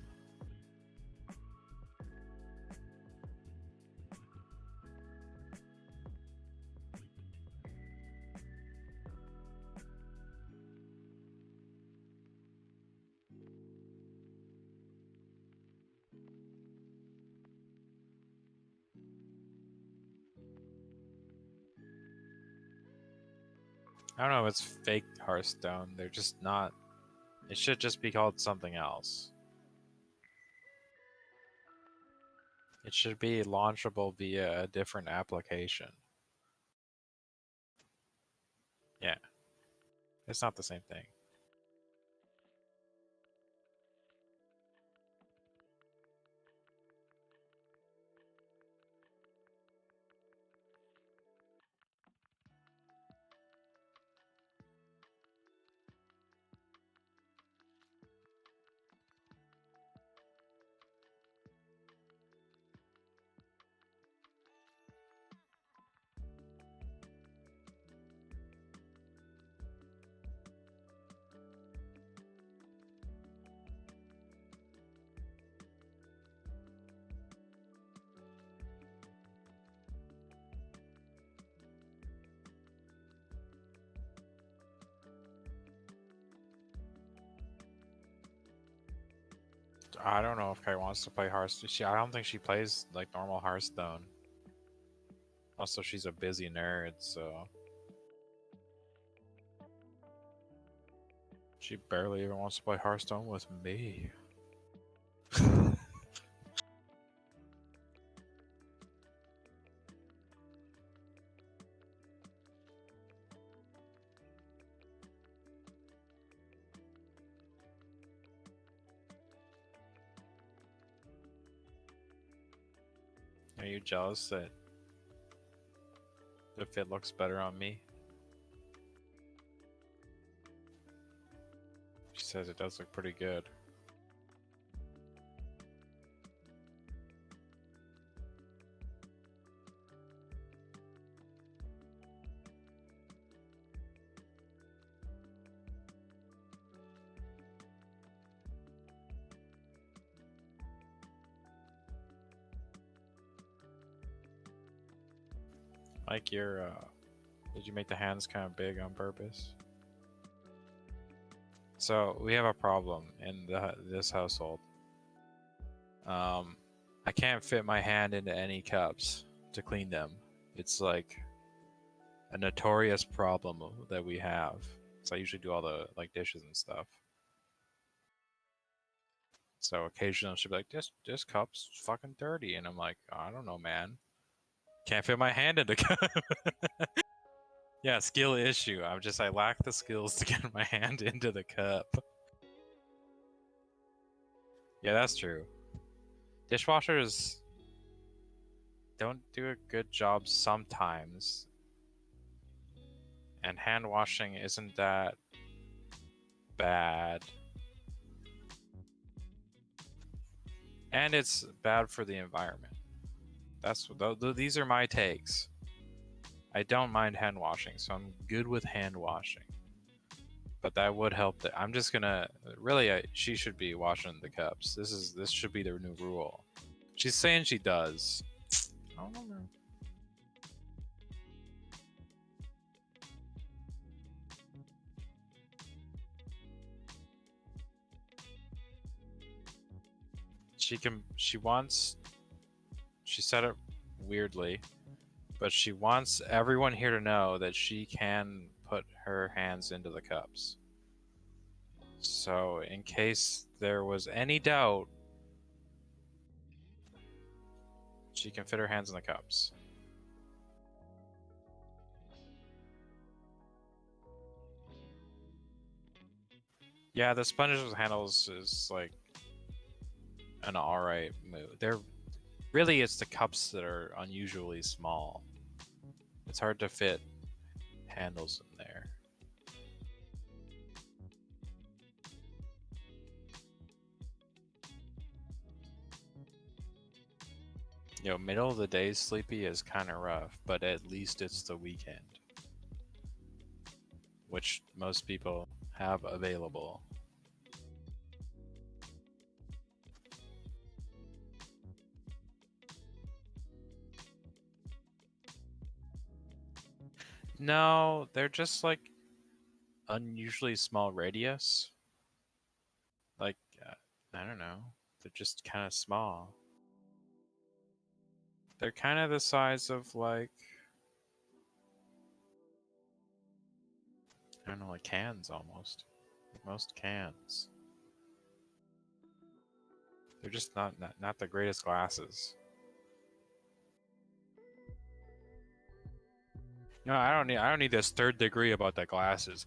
I don't know. It's fake Hearthstone. They're just not. It should just be called something else. It should be launchable via a different application. Yeah, it's not the same thing. I don't know if Kai wants to play Hearthstone. I don't think she plays like normal Hearthstone. Also, she's a busy nerd, so she barely even wants to play Hearthstone with me. Are you jealous that the fit looks better on me? She says it does look pretty good. Like your, did you make the hands kind of big on purpose? So we have a problem in this household. I can't fit my hand into any cups to clean them. It's like a notorious problem that we have. So I usually do all the like dishes and stuff. So occasionally she'll be like, "This cup's fucking dirty," and I'm like, "I don't know, man. Can't fit my hand into cup." Yeah, skill issue. I lack the skills to get my hand into the cup. Yeah, that's true. Dishwashers don't do a good job sometimes. And hand washing isn't that bad. And it's bad for the environment. These are my takes. I don't mind hand washing, so I'm good with hand washing. But that would help. I'm just gonna really. She should be washing the cups. This should be the new rule. She's saying she does. I don't know. She wants. She said it weirdly, but she wants everyone here to know that she can put her hands into the cups. So, in case there was any doubt, she can fit her hands in the cups. Yeah, the sponges with handles is like an alright move. It's the cups that are unusually small. It's hard to fit handles in there. Middle of the day sleepy is kind of rough, but at least it's the weekend, which most people have available. No, they're just like unusually small radius. Like, I don't know. They're just kind of small. They're kind of the size of like I don't know, like cans almost. Most cans. They're just not the greatest glasses. No, I don't need this third degree about the glasses.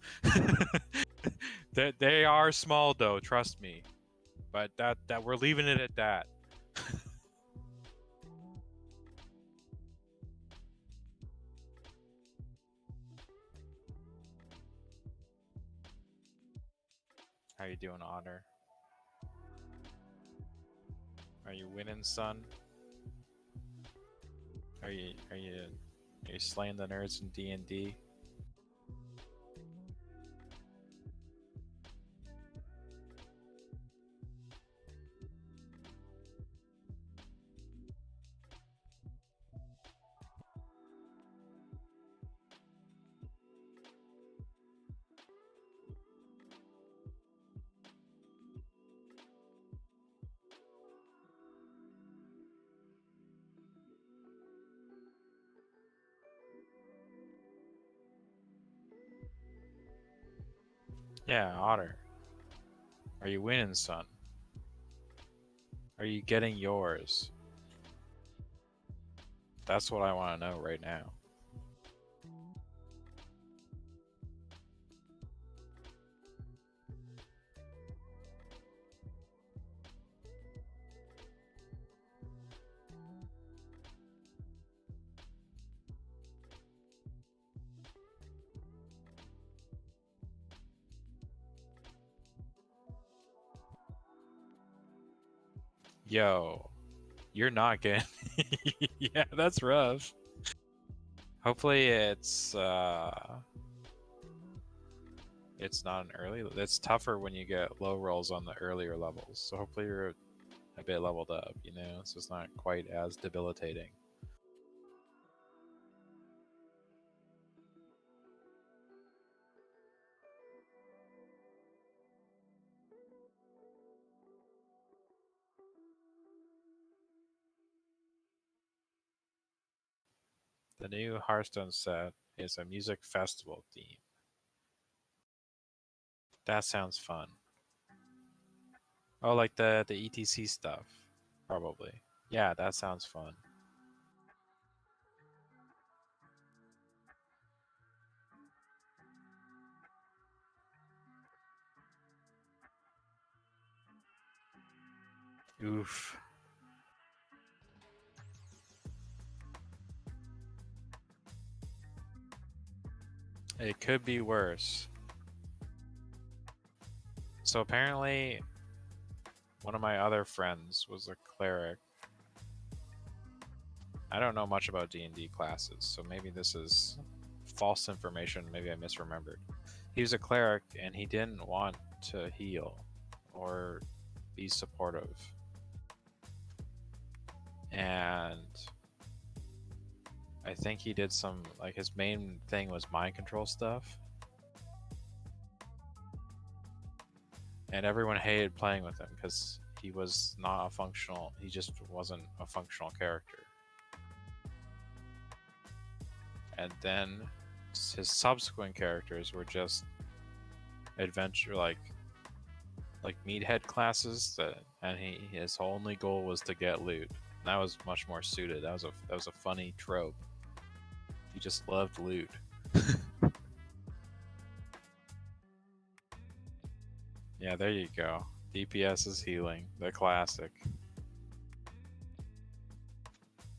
They are small though, trust me. But that we're leaving it at that. How you doing, Otter? Are you winning, son? Are you slaying the nerds in D&D? Yeah, Otter. Are you winning, son? Are you getting yours? That's what I want to know right now. Yo, you're not getting. Yeah, that's rough. Hopefully it's not an early. It's tougher when you get low rolls on the earlier levels. So hopefully you're a bit leveled up, you know, so it's not quite as debilitating. The new Hearthstone set is a music festival theme. That sounds fun. Oh, like the ETC stuff, probably. Yeah, that sounds fun. Oof. It could be worse. So apparently, one of my other friends was a cleric. I don't know much about D&D classes, so maybe this is false information. Maybe I misremembered. He was a cleric, and he didn't want to heal or be supportive. And I think he did some, like, his main thing was mind control stuff. And everyone hated playing with him because he was not a functional, he just wasn't a functional character. And then his subsequent characters were just adventure, like meathead classes and his only goal was to get loot. And that was much more suited. That was a funny trope. He just loved loot. Yeah, there you go. DPS is healing, the classic.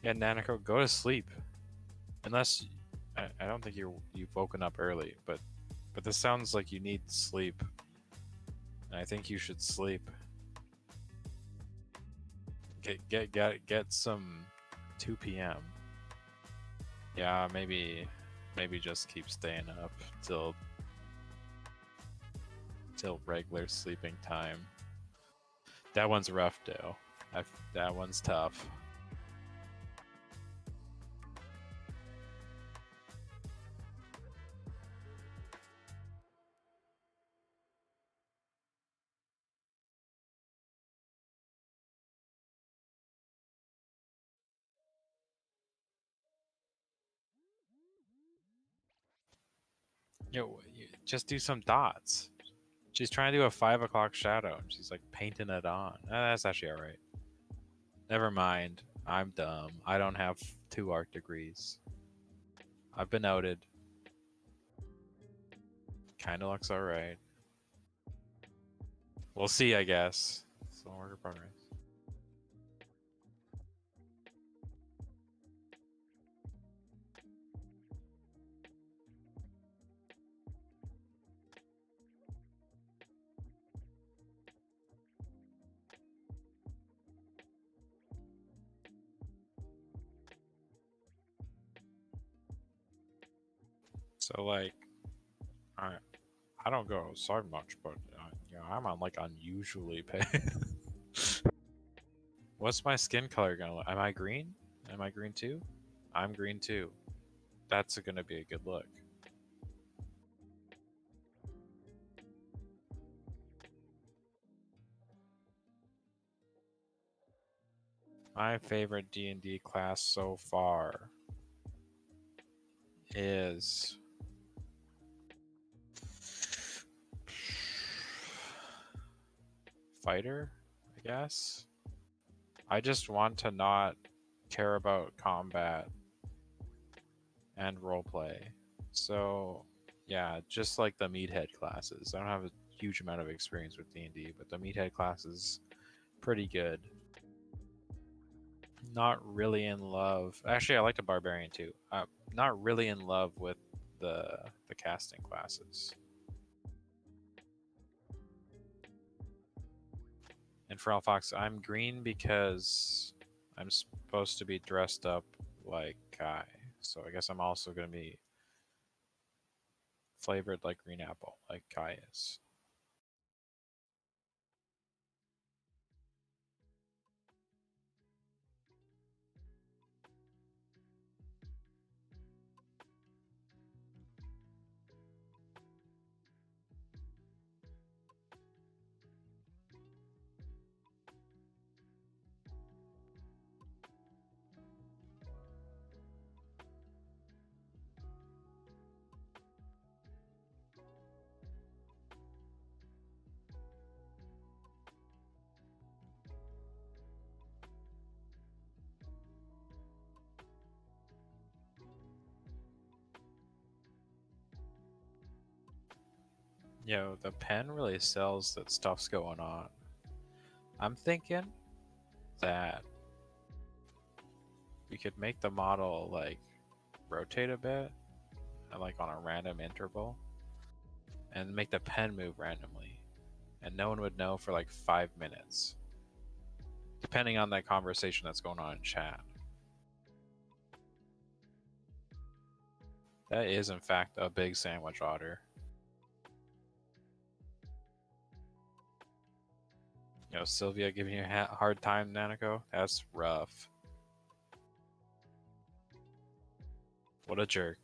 Yeah, Nanako, go to sleep. Unless I don't think you've woken up early, but this sounds like you need sleep. And I think you should sleep. Get some 2 p.m. Yeah, maybe just keep staying up till regular sleeping time. That one's rough, though. That one's tough. Just do some dots. She's trying to do a 5 o'clock shadow, and she's like painting it on. That's actually all right. Never mind. I'm dumb. I don't have 2 art degrees. I've been outed. Kind of looks all right. We'll see, I guess. So work in progress. So like, I don't go outside much, but I'm on like unusually pale. What's my skin color gonna look? Am I green? Am I green too? I'm green too. That's gonna be a good look. My favorite D&D class so far is fighter, I guess. I just want to not care about combat and roleplay. So, yeah, just like the meathead classes. I don't have a huge amount of experience with D&D, but the meathead class is pretty good. Not really in love. Actually, I like the barbarian too. Not really in love with the casting classes. And for Fox, I'm green because I'm supposed to be dressed up like Kai. So I guess I'm also going to be flavored like green apple, like Kai is. The pen really sells that stuff's going on. I'm thinking that we could make the model like rotate a bit and like on a random interval and make the pen move randomly. And no one would know for like 5 minutes, depending on that conversation that's going on in chat. That is, in fact, a big sandwich otter. Sylvia giving you a hard time, Nanako? That's rough. What a jerk.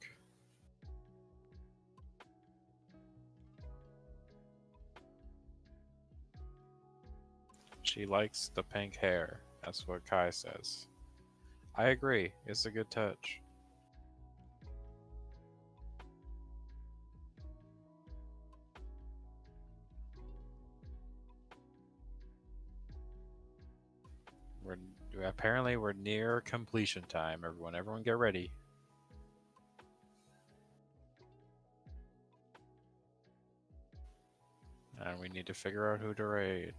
She likes the pink hair. That's what Kai says. I agree. It's a good touch. We're near completion time, everyone. Everyone get ready. And we need to figure out who to raid.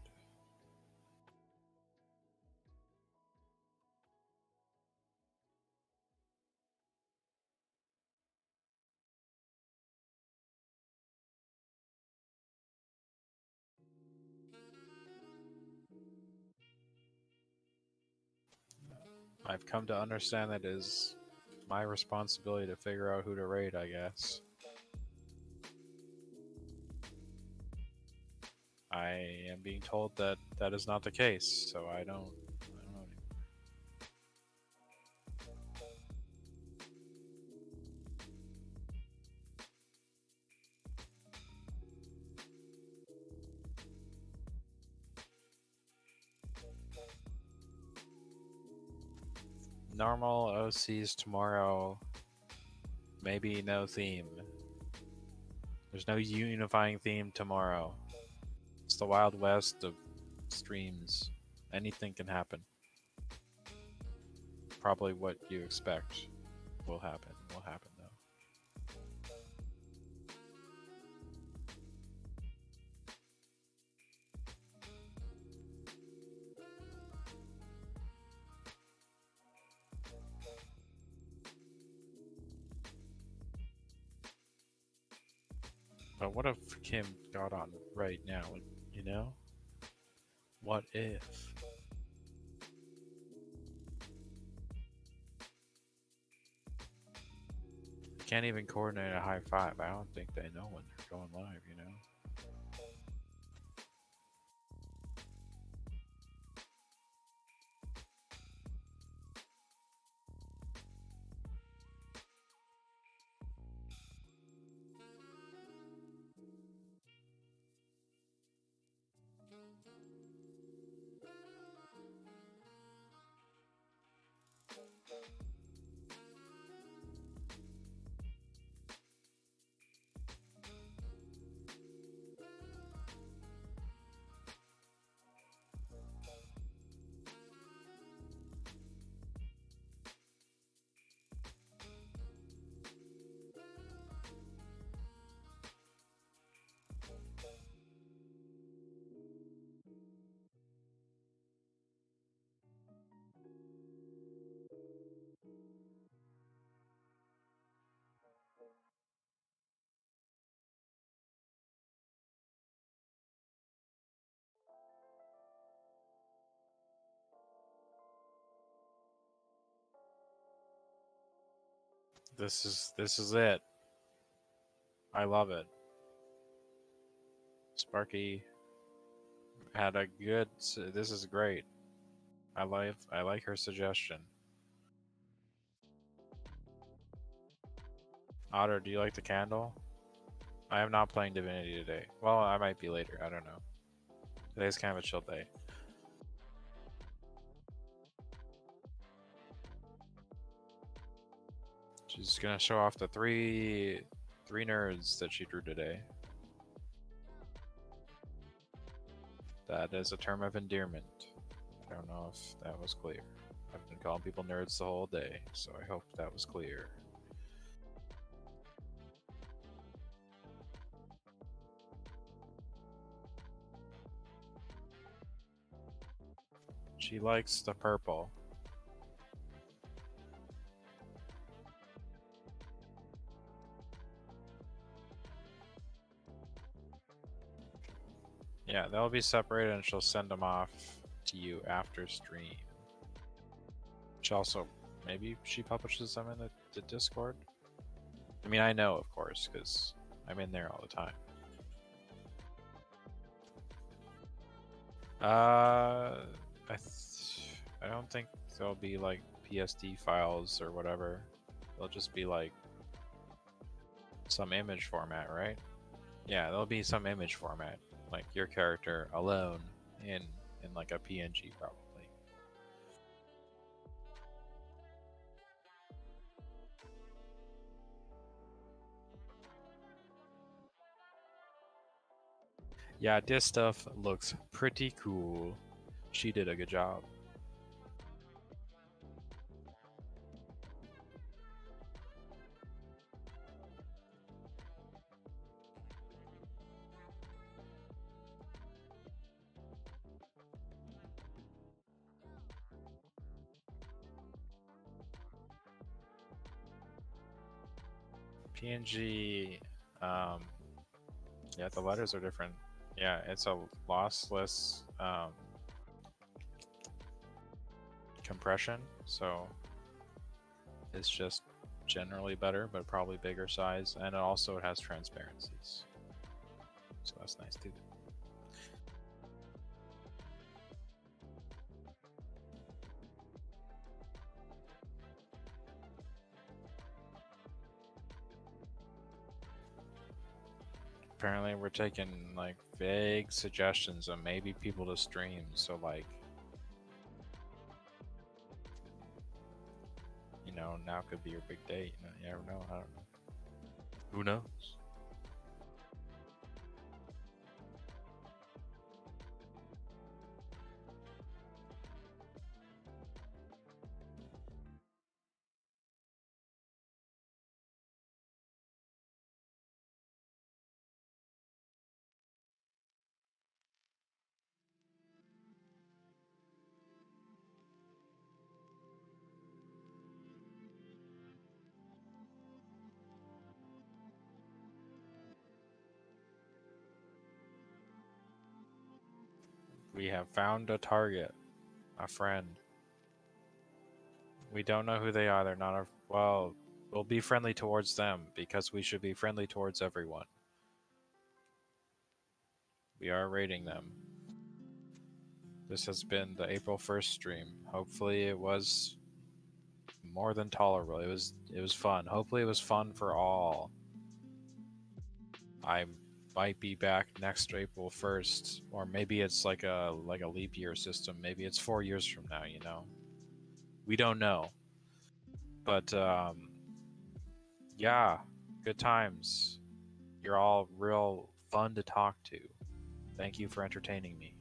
I've come to understand that it is my responsibility to figure out who to raid, I guess. I am being told that that is not the case, so I don't know. Normal OCs tomorrow. Maybe no theme. There's no unifying theme tomorrow. It's the Wild West of streams. Anything can happen. Probably what you expect will happen. Will happen though. But what if Kim got on right now? You know? What if? Can't even coordinate a high five. I don't think they know when they're going live, you know? This is it. I love it. Sparky had a good. This is great. I like her suggestion. Otter, do you like the candle? I am not playing Divinity today. Well, I might be later. I don't know. Today's kind of a chill day. She's gonna show off the three nerds that she drew today. That is a term of endearment. I don't know if that was clear. I've been calling people nerds the whole day, so I hope that was clear. She likes the purple. Yeah, they'll be separated and she'll send them off to you after stream. She also, maybe she publishes them in the Discord? I mean, I know, of course, because I'm in there all the time. I don't think there'll be like PSD files or whatever. They'll just be like some image format, right? Yeah, there'll be some image format, like your character alone in like a PNG probably. Yeah, this stuff looks pretty cool. She did a good job. PNG, yeah, the letters are different. Yeah, it's a lossless compression, so it's just generally better, but probably bigger size, and also it has transparencies, so that's nice too. Apparently we're taking like vague suggestions of maybe people to stream, so like, you know, now could be your big day. You never know. I don't know. Who knows? We have found a target. A friend. We don't know who they are. They're not our... Well, we'll be friendly towards them because we should be friendly towards everyone. We are rating them. This has been the April 1st stream. Hopefully it was more than tolerable. It was fun. Hopefully it was fun for all. I might be back next April 1st, or maybe it's like a leap year system. Maybe it's 4 years from now, you know. We don't know. But yeah, good times. You're all real fun to talk to. Thank you for entertaining me.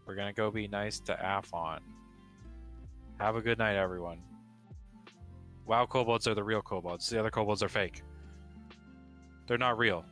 We're gonna go be nice to Afon. Have a good night, everyone. WoW kobolds are the real kobolds. The other kobolds are fake. They're not real.